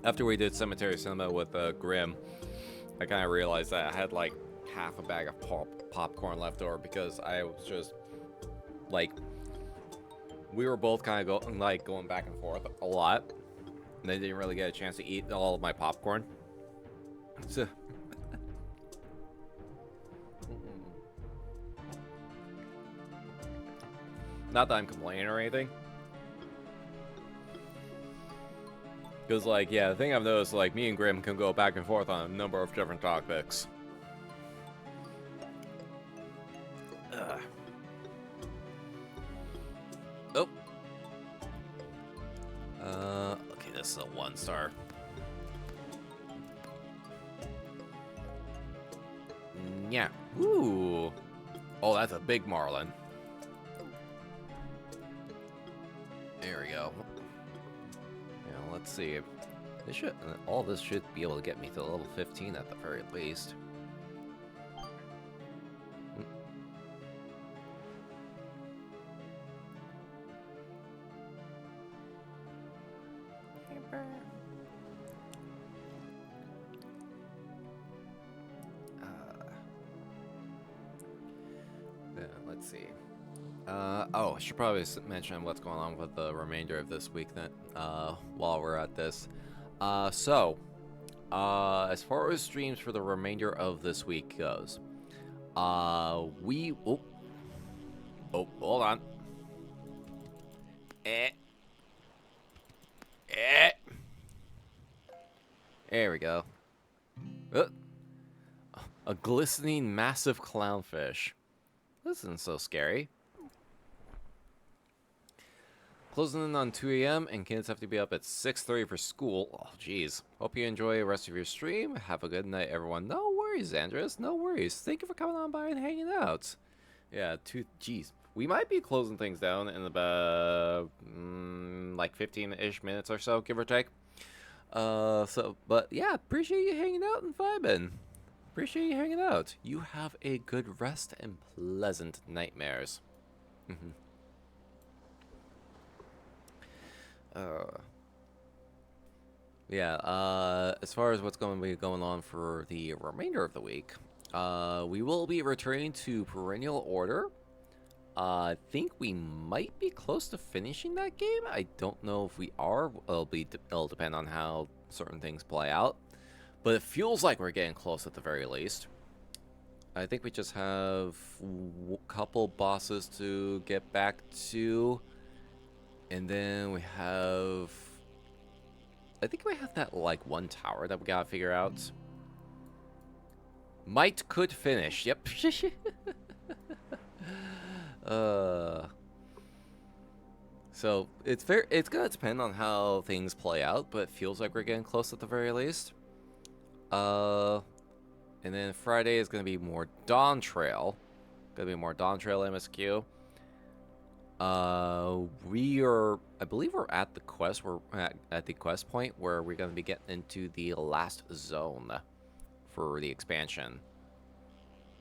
after we did Cemetery Cinema with Grim, I kind of realized that I had like half a bag of popcorn left over because I was just like, we were both kind of going back and forth a lot, and I didn't really get a chance to eat all of my popcorn. So, not that I'm complaining or anything. Because, like, yeah, the thing I've noticed, like, me and Grim can go back and forth on a number of different topics. Ugh. Oh. Okay, this is a 1-star. Yeah. Ooh. Oh, that's a big marlin. There we go. Yeah, let's see. This should, all this should be able to get me to level 15 at the very least. Let's see. Oh, I should probably mention what's going on with the remainder of this week then, while we're at this. As far as streams for the remainder of this week goes, oh, hold on. There we go. A glistening massive clownfish. This isn't so scary. Closing in on 2 a.m. and kids have to be up at 6:30 for school. Oh, jeez. Hope you enjoy the rest of your stream. Have a good night, everyone. No worries, Andres. No worries. Thank you for coming on by and hanging out. Yeah, jeez. We might be closing things down in about, like 15-ish minutes or so, give or take. But yeah, appreciate you hanging out and vibing. Appreciate you hanging out. You have a good rest and pleasant nightmares. As far as what's going to be going on for the remainder of the week, we will be returning to Perennial Order. I think we might be close to finishing that game. I don't know if we are. It'll depend on how certain things play out. But it feels like we're getting close at the very least. I think we just have a couple bosses to get back to. And then we have... I think we have that, like, one tower that we gotta figure out. Could finish. Yep. So, it's gonna depend on how things play out, but it feels like we're getting close at the very least. And then Friday is gonna be more Dawn Trail. Gonna be more Dawn Trail MSQ. I believe we're at the quest. We're at the quest point where we're gonna be getting into the last zone for the expansion.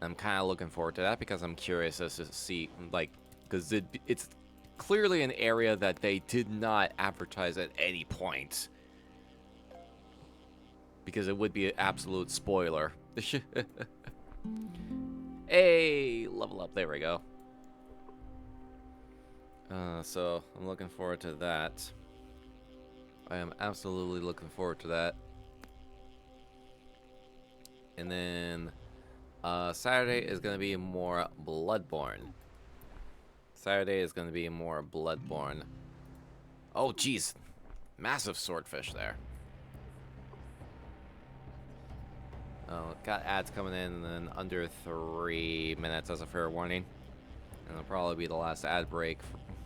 I'm kind of looking forward to that because I'm curious as to see, like, because it's clearly an area that they did not advertise at any point. Because it would be an absolute spoiler. Hey, level up. There we go. So I'm looking forward to that. I am absolutely looking forward to that. And then Saturday is going to be more Bloodborne. Oh, jeez. Massive swordfish there. Oh, got ads coming in under 3 minutes as a fair warning. And it'll probably be the last ad break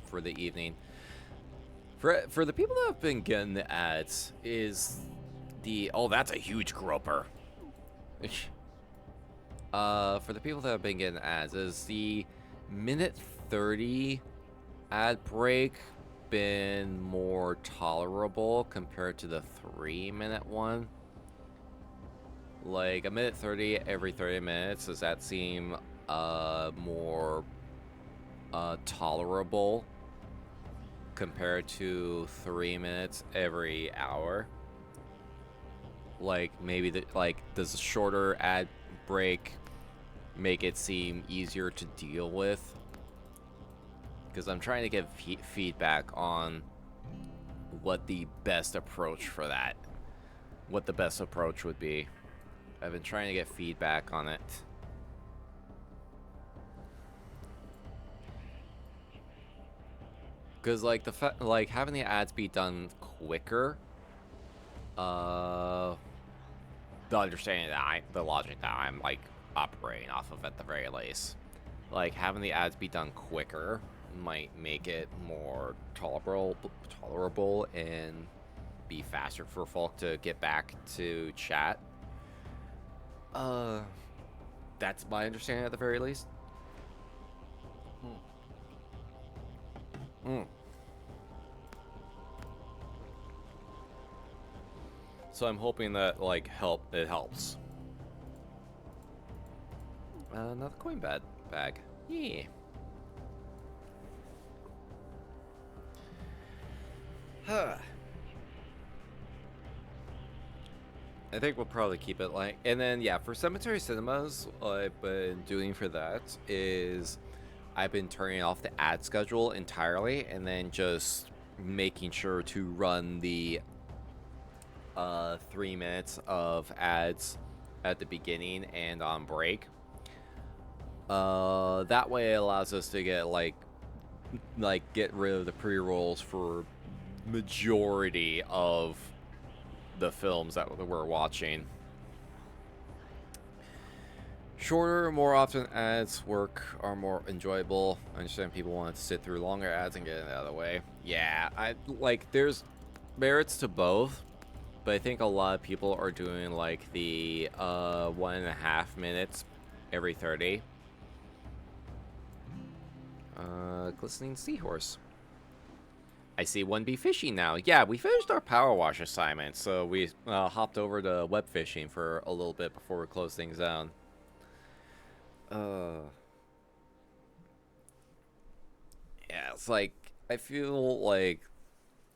for the evening. For the people that have been getting the ads is the... Oh, that's a huge groper. For the people that have been getting ads, is the minute 30 ad break been more tolerable compared to the 3-minute one? Like, a minute 30 every 30 minutes, does that seem more tolerable compared to 3 minutes every hour? Like, maybe does a shorter ad break make it seem easier to deal with? Because I'm trying to get feedback on what the best approach for that, what the best approach would be. I've been trying to get feedback on it. Because, like, having the ads be done quicker Uh, the understanding that the logic that I'm like operating off of at the very least. Like having the ads be done quicker might make it more tolerable and be faster for folk to get back to chat. That's my understanding at the very least. So I'm hoping that like it helps. Another coin bag. Yeah. Huh. I think we'll probably keep it like, and then yeah, for Cemetery Cinemas, what I've been doing for that is I've been turning off the ad schedule entirely, and then just making sure to run the 3 minutes of ads at the beginning and on break. That way it allows us to get get rid of the pre-rolls for majority of the films that we're watching. Shorter, more often ads are more enjoyable. I understand people want to sit through longer ads and get it out of the way. Yeah, there's merits to both, but I think a lot of people are doing like the 1.5 minutes every 30. Glistening seahorse. I see one be fishing now. Yeah, we finished our Powerwash assignment, so we hopped over to Webfishing for a little bit before we close things down. Yeah, it's like I feel like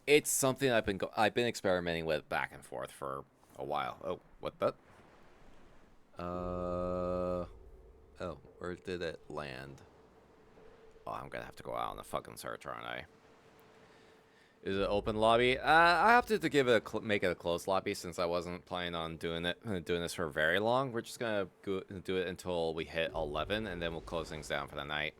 it's something I've been experimenting with back and forth for a while. Oh, what the? Oh, where did it land? Oh, I'm gonna have to go out on the fucking search, aren't I? Is it open lobby? I opted to give it make it a closed lobby since I wasn't planning on doing this for very long. We're just gonna do it until we hit 11, and then we'll close things down for the night.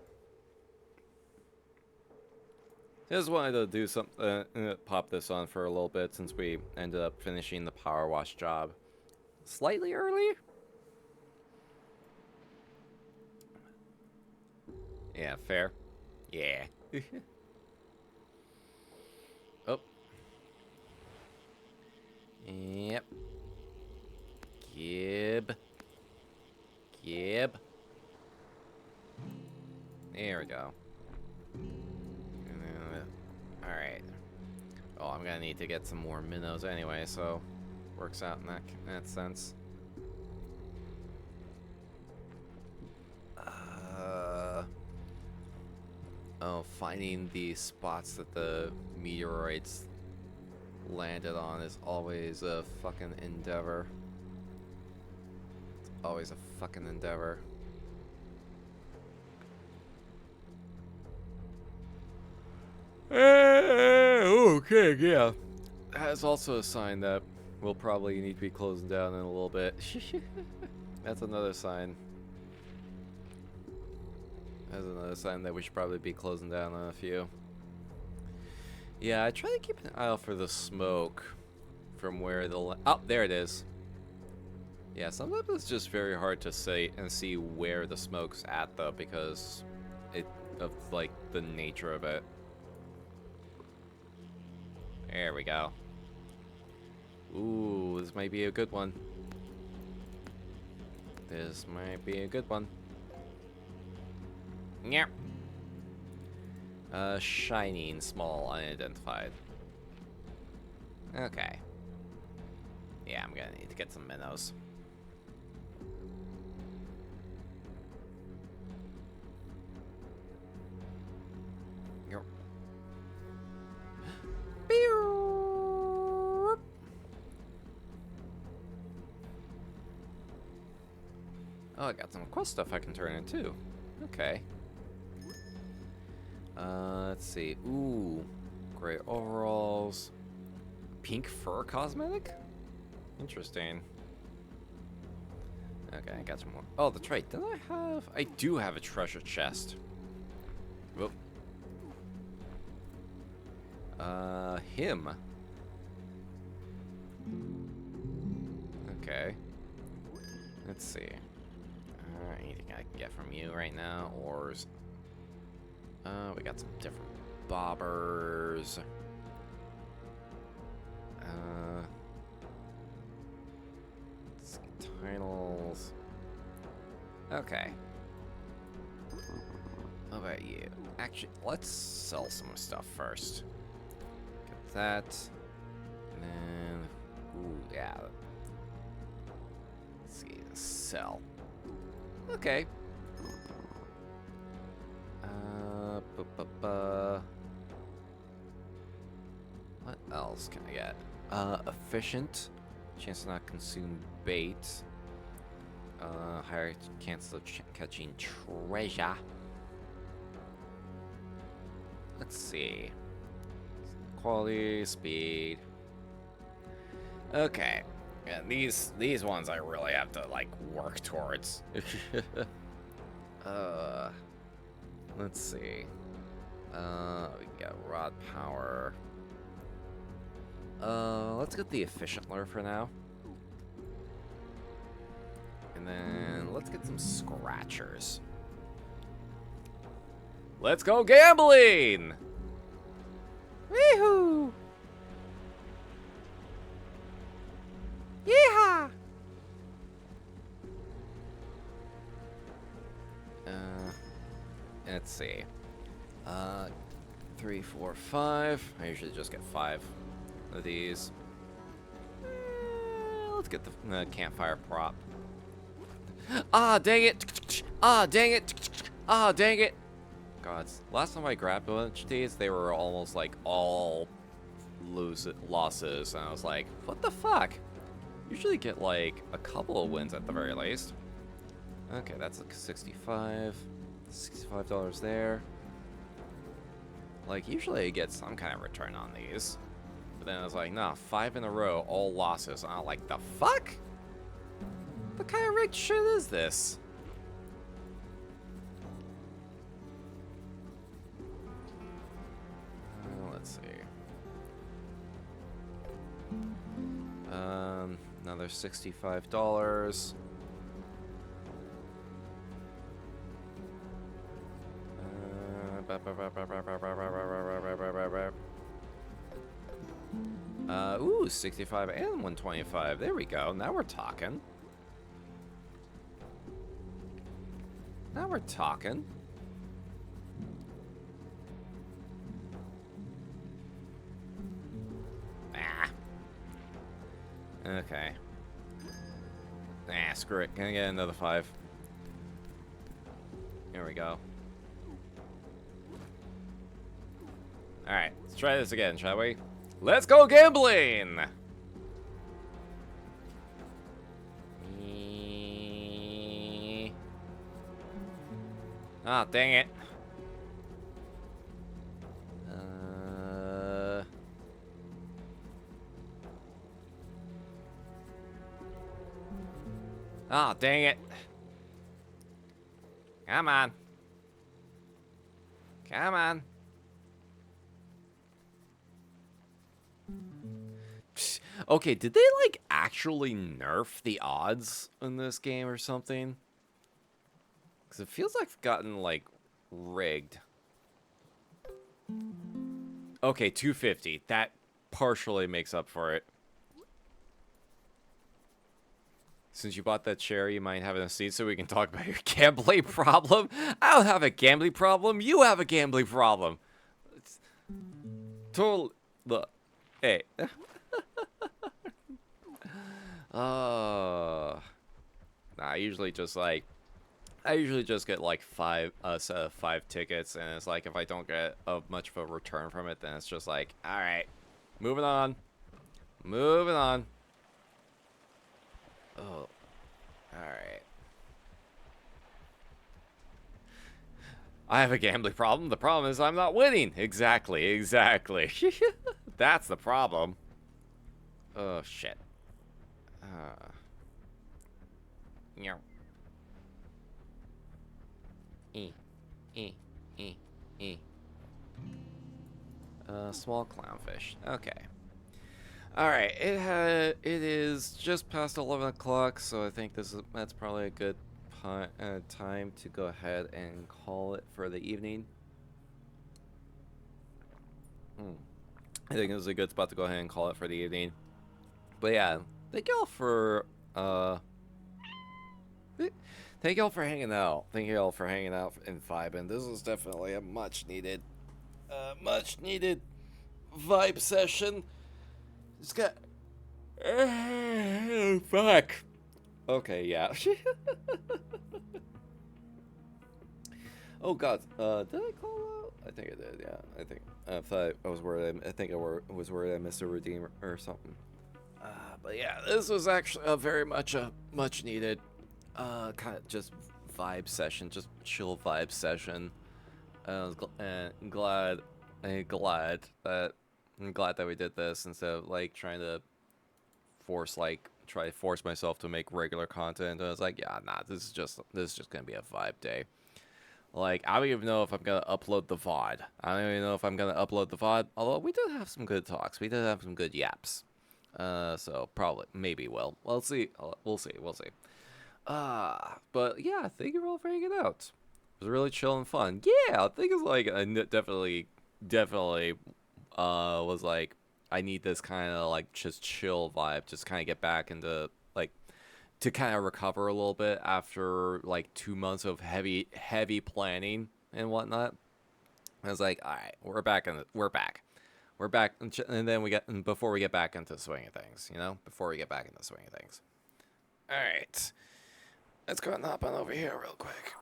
Just wanted to do something, pop this on for a little bit since we ended up finishing the power wash job slightly early. Yeah, fair. Yeah. Oh. Yep. Gib. There we go. Alright. Oh, I'm gonna need to get some more minnows anyway, so works out in that sense. Oh, finding the spots that the meteoroids landed on is always a fucking endeavor. It's always a fucking endeavor. Okay, yeah. That's also a sign that we'll probably need to be closing down in a little bit. That's another sign. That's another sign that we should probably be closing down on a few. Yeah, I try to keep an eye out for the smoke from where the... Oh, there it is. Yeah, sometimes it's just very hard to say and see where the smoke's at, though, because of, like, the nature of it. There we go. Ooh, this might be a good one. This might be a good one. Yep. Shining, small, unidentified. Okay. Yeah, I'm gonna need to get some minnows. Yep. Oh, I got some quest stuff I can turn in too. Okay. Let's see. Ooh, gray overalls, pink fur cosmetic. Interesting. Okay, I got some more. Oh, that's right. Didn't I have? I do have a treasure chest. Whoop. Him. Okay. Let's see. Anything I can get from you right now? Ores. We got some different bobbers. Let's see, titles. Okay. How about you? Actually, let's sell some stuff first. Get that. And then... Ooh, yeah. Let's see. Sell. Okay. What else can I get? Efficient. Chance to not consume bait. Higher chance of catching treasure. Let's see. Quality, speed. Okay. Yeah, these ones I really have to like work towards. Let's see. We got rod power. Let's get the efficient lure for now. And then let's get some scratchers. Let's go gambling! Woohoo! Yeehaw! Let's see. 3, 4, 5. I usually just get 5 of these. Let's get the campfire prop. Ah, dang it! Ah, dang it! Ah, dang it! God, last time I grabbed a bunch of these, they were almost like all losses, and I was like, what the fuck? Usually get like a couple of wins at the very least. Okay, that's like $65 there. Like, usually I get some kind of return on these. But then I was like, nah, 5 in a row, all losses. And I'm like, the fuck? What kind of rigged shit is this? Let's see. Another $65. Ooh, 65 and 125. There we go. Now we're talking. Now we're talking. Ah. Okay. Ah, screw it. Can I get another 5? Here we go. Alright, let's try this again, shall we? Let's go gambling! Ah, dang it. Ah, dang it. Come on. Come on. Okay, did they, like, actually nerf the odds in this game or something? Because it feels like it's gotten, like, rigged. Okay, 250. That partially makes up for it. Since you bought that chair, you might have a seat so we can talk about your gambling problem. I don't have a gambling problem. You have a gambling problem. It's total... Look. Hey. Nah, I usually just get like 5 tickets, and it's like if I don't get much of a return from it, then it's just like, all right, moving on. Oh, all right. I have a gambling problem. The problem is I'm not winning. Exactly. That's the problem. Oh shit. Yeah. Small clownfish. Okay. All right, it is just past 11 o'clock, so I think that's probably a good time to go ahead and call it for the evening. I think this is a good spot to go ahead and call it for the evening. But yeah, thank y'all for thank y'all for hanging out. Thank y'all for hanging out and vibing. This is definitely a much needed vibe session. Just got fuck. Okay, yeah. Oh God, did I call out? I think I did. Yeah, I think. I thought I was worried. I think I was worried I missed a redeem or something. But yeah, this was actually a very much needed, kind of just vibe session, just chill vibe session. I'm glad that we did this instead of like trying to force myself to make regular content. I was like, yeah, nah, this is just gonna be a vibe day. Like, I don't even know if I'm gonna upload the VOD. Although we did have some good talks. We did have some good yaps. So probably, maybe we'll see. We'll see. But yeah, thank you all for hanging out. It was really chill and fun. Yeah, I think it's like I definitely was like, I need this kind of like just chill vibe, just kind of get back into like to kind of recover a little bit after like 2 months of heavy planning and whatnot. I was like, all right, we're back, and then before we get back into the swing of things, all right, let's go and hop on over here real quick.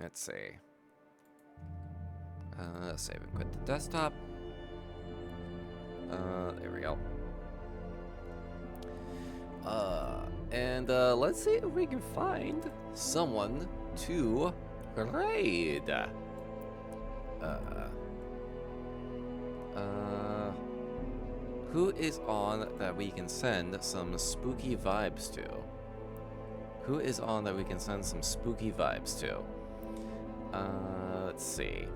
Let's see. Save and quit the desktop. There we go. And let's see if we can find someone to raid. Who is on that we can send some spooky vibes to? Let's see.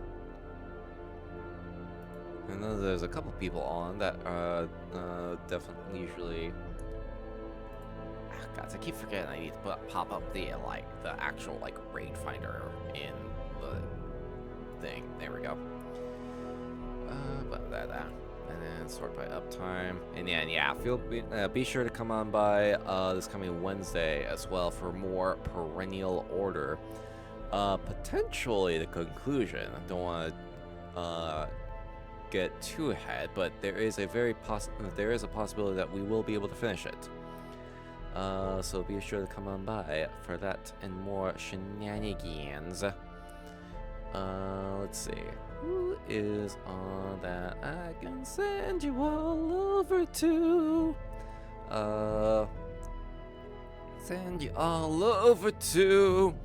I know there's a couple people on that definitely usually. God, I keep forgetting I need to pop up the actual raid finder in the thing. There we go. But that, and then sort by uptime, and then yeah, be sure to come on by this coming Wednesday as well for more perennial order. Potentially the conclusion. I don't want to get too ahead, but there is a possibility that we will be able to finish it. So be sure to come on by for that and more shenanigans. Let's see. Who is on that I can send you all over to? Send you all over to.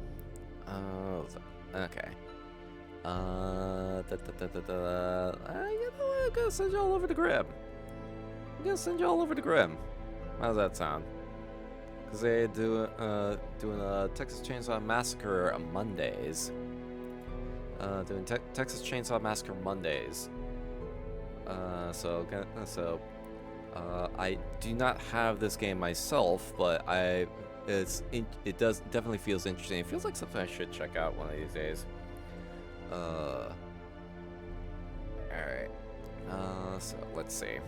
Okay. I'm gonna send you all over to Grim. How does that sound? Because they doing a Texas Chainsaw Massacre Mondays. Texas Chainsaw Massacre Mondays. So I do not have this game myself, but it does definitely feels interesting. It feels like something I should check out one of these days. All right. So let's see.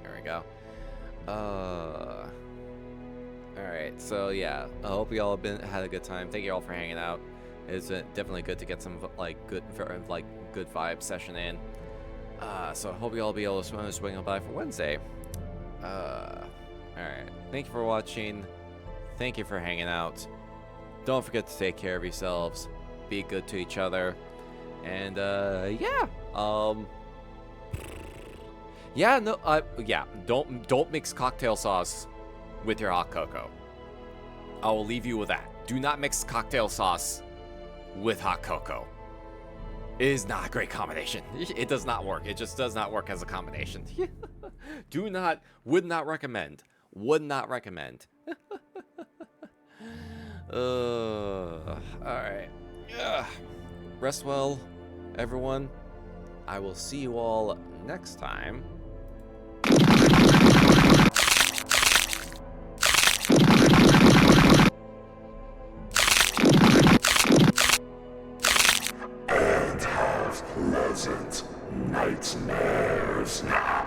There we go. Alright, so yeah, I hope you all had a good time. Thank you all for hanging out. It's definitely good to get some good vibe session in. So I hope you all be able to swing on by for Wednesday. Alright, thank you for watching. Thank you for hanging out. Don't forget to take care of yourselves. Be good to each other. And don't mix cocktail sauce with your hot cocoa. I will leave you with that. Do not mix cocktail sauce with hot cocoa. It is not a great combination. It does not work. It just does not work as a combination. Would not recommend. Alright. Rest well, everyone. I will see you all next time. And have pleasant nightmares now.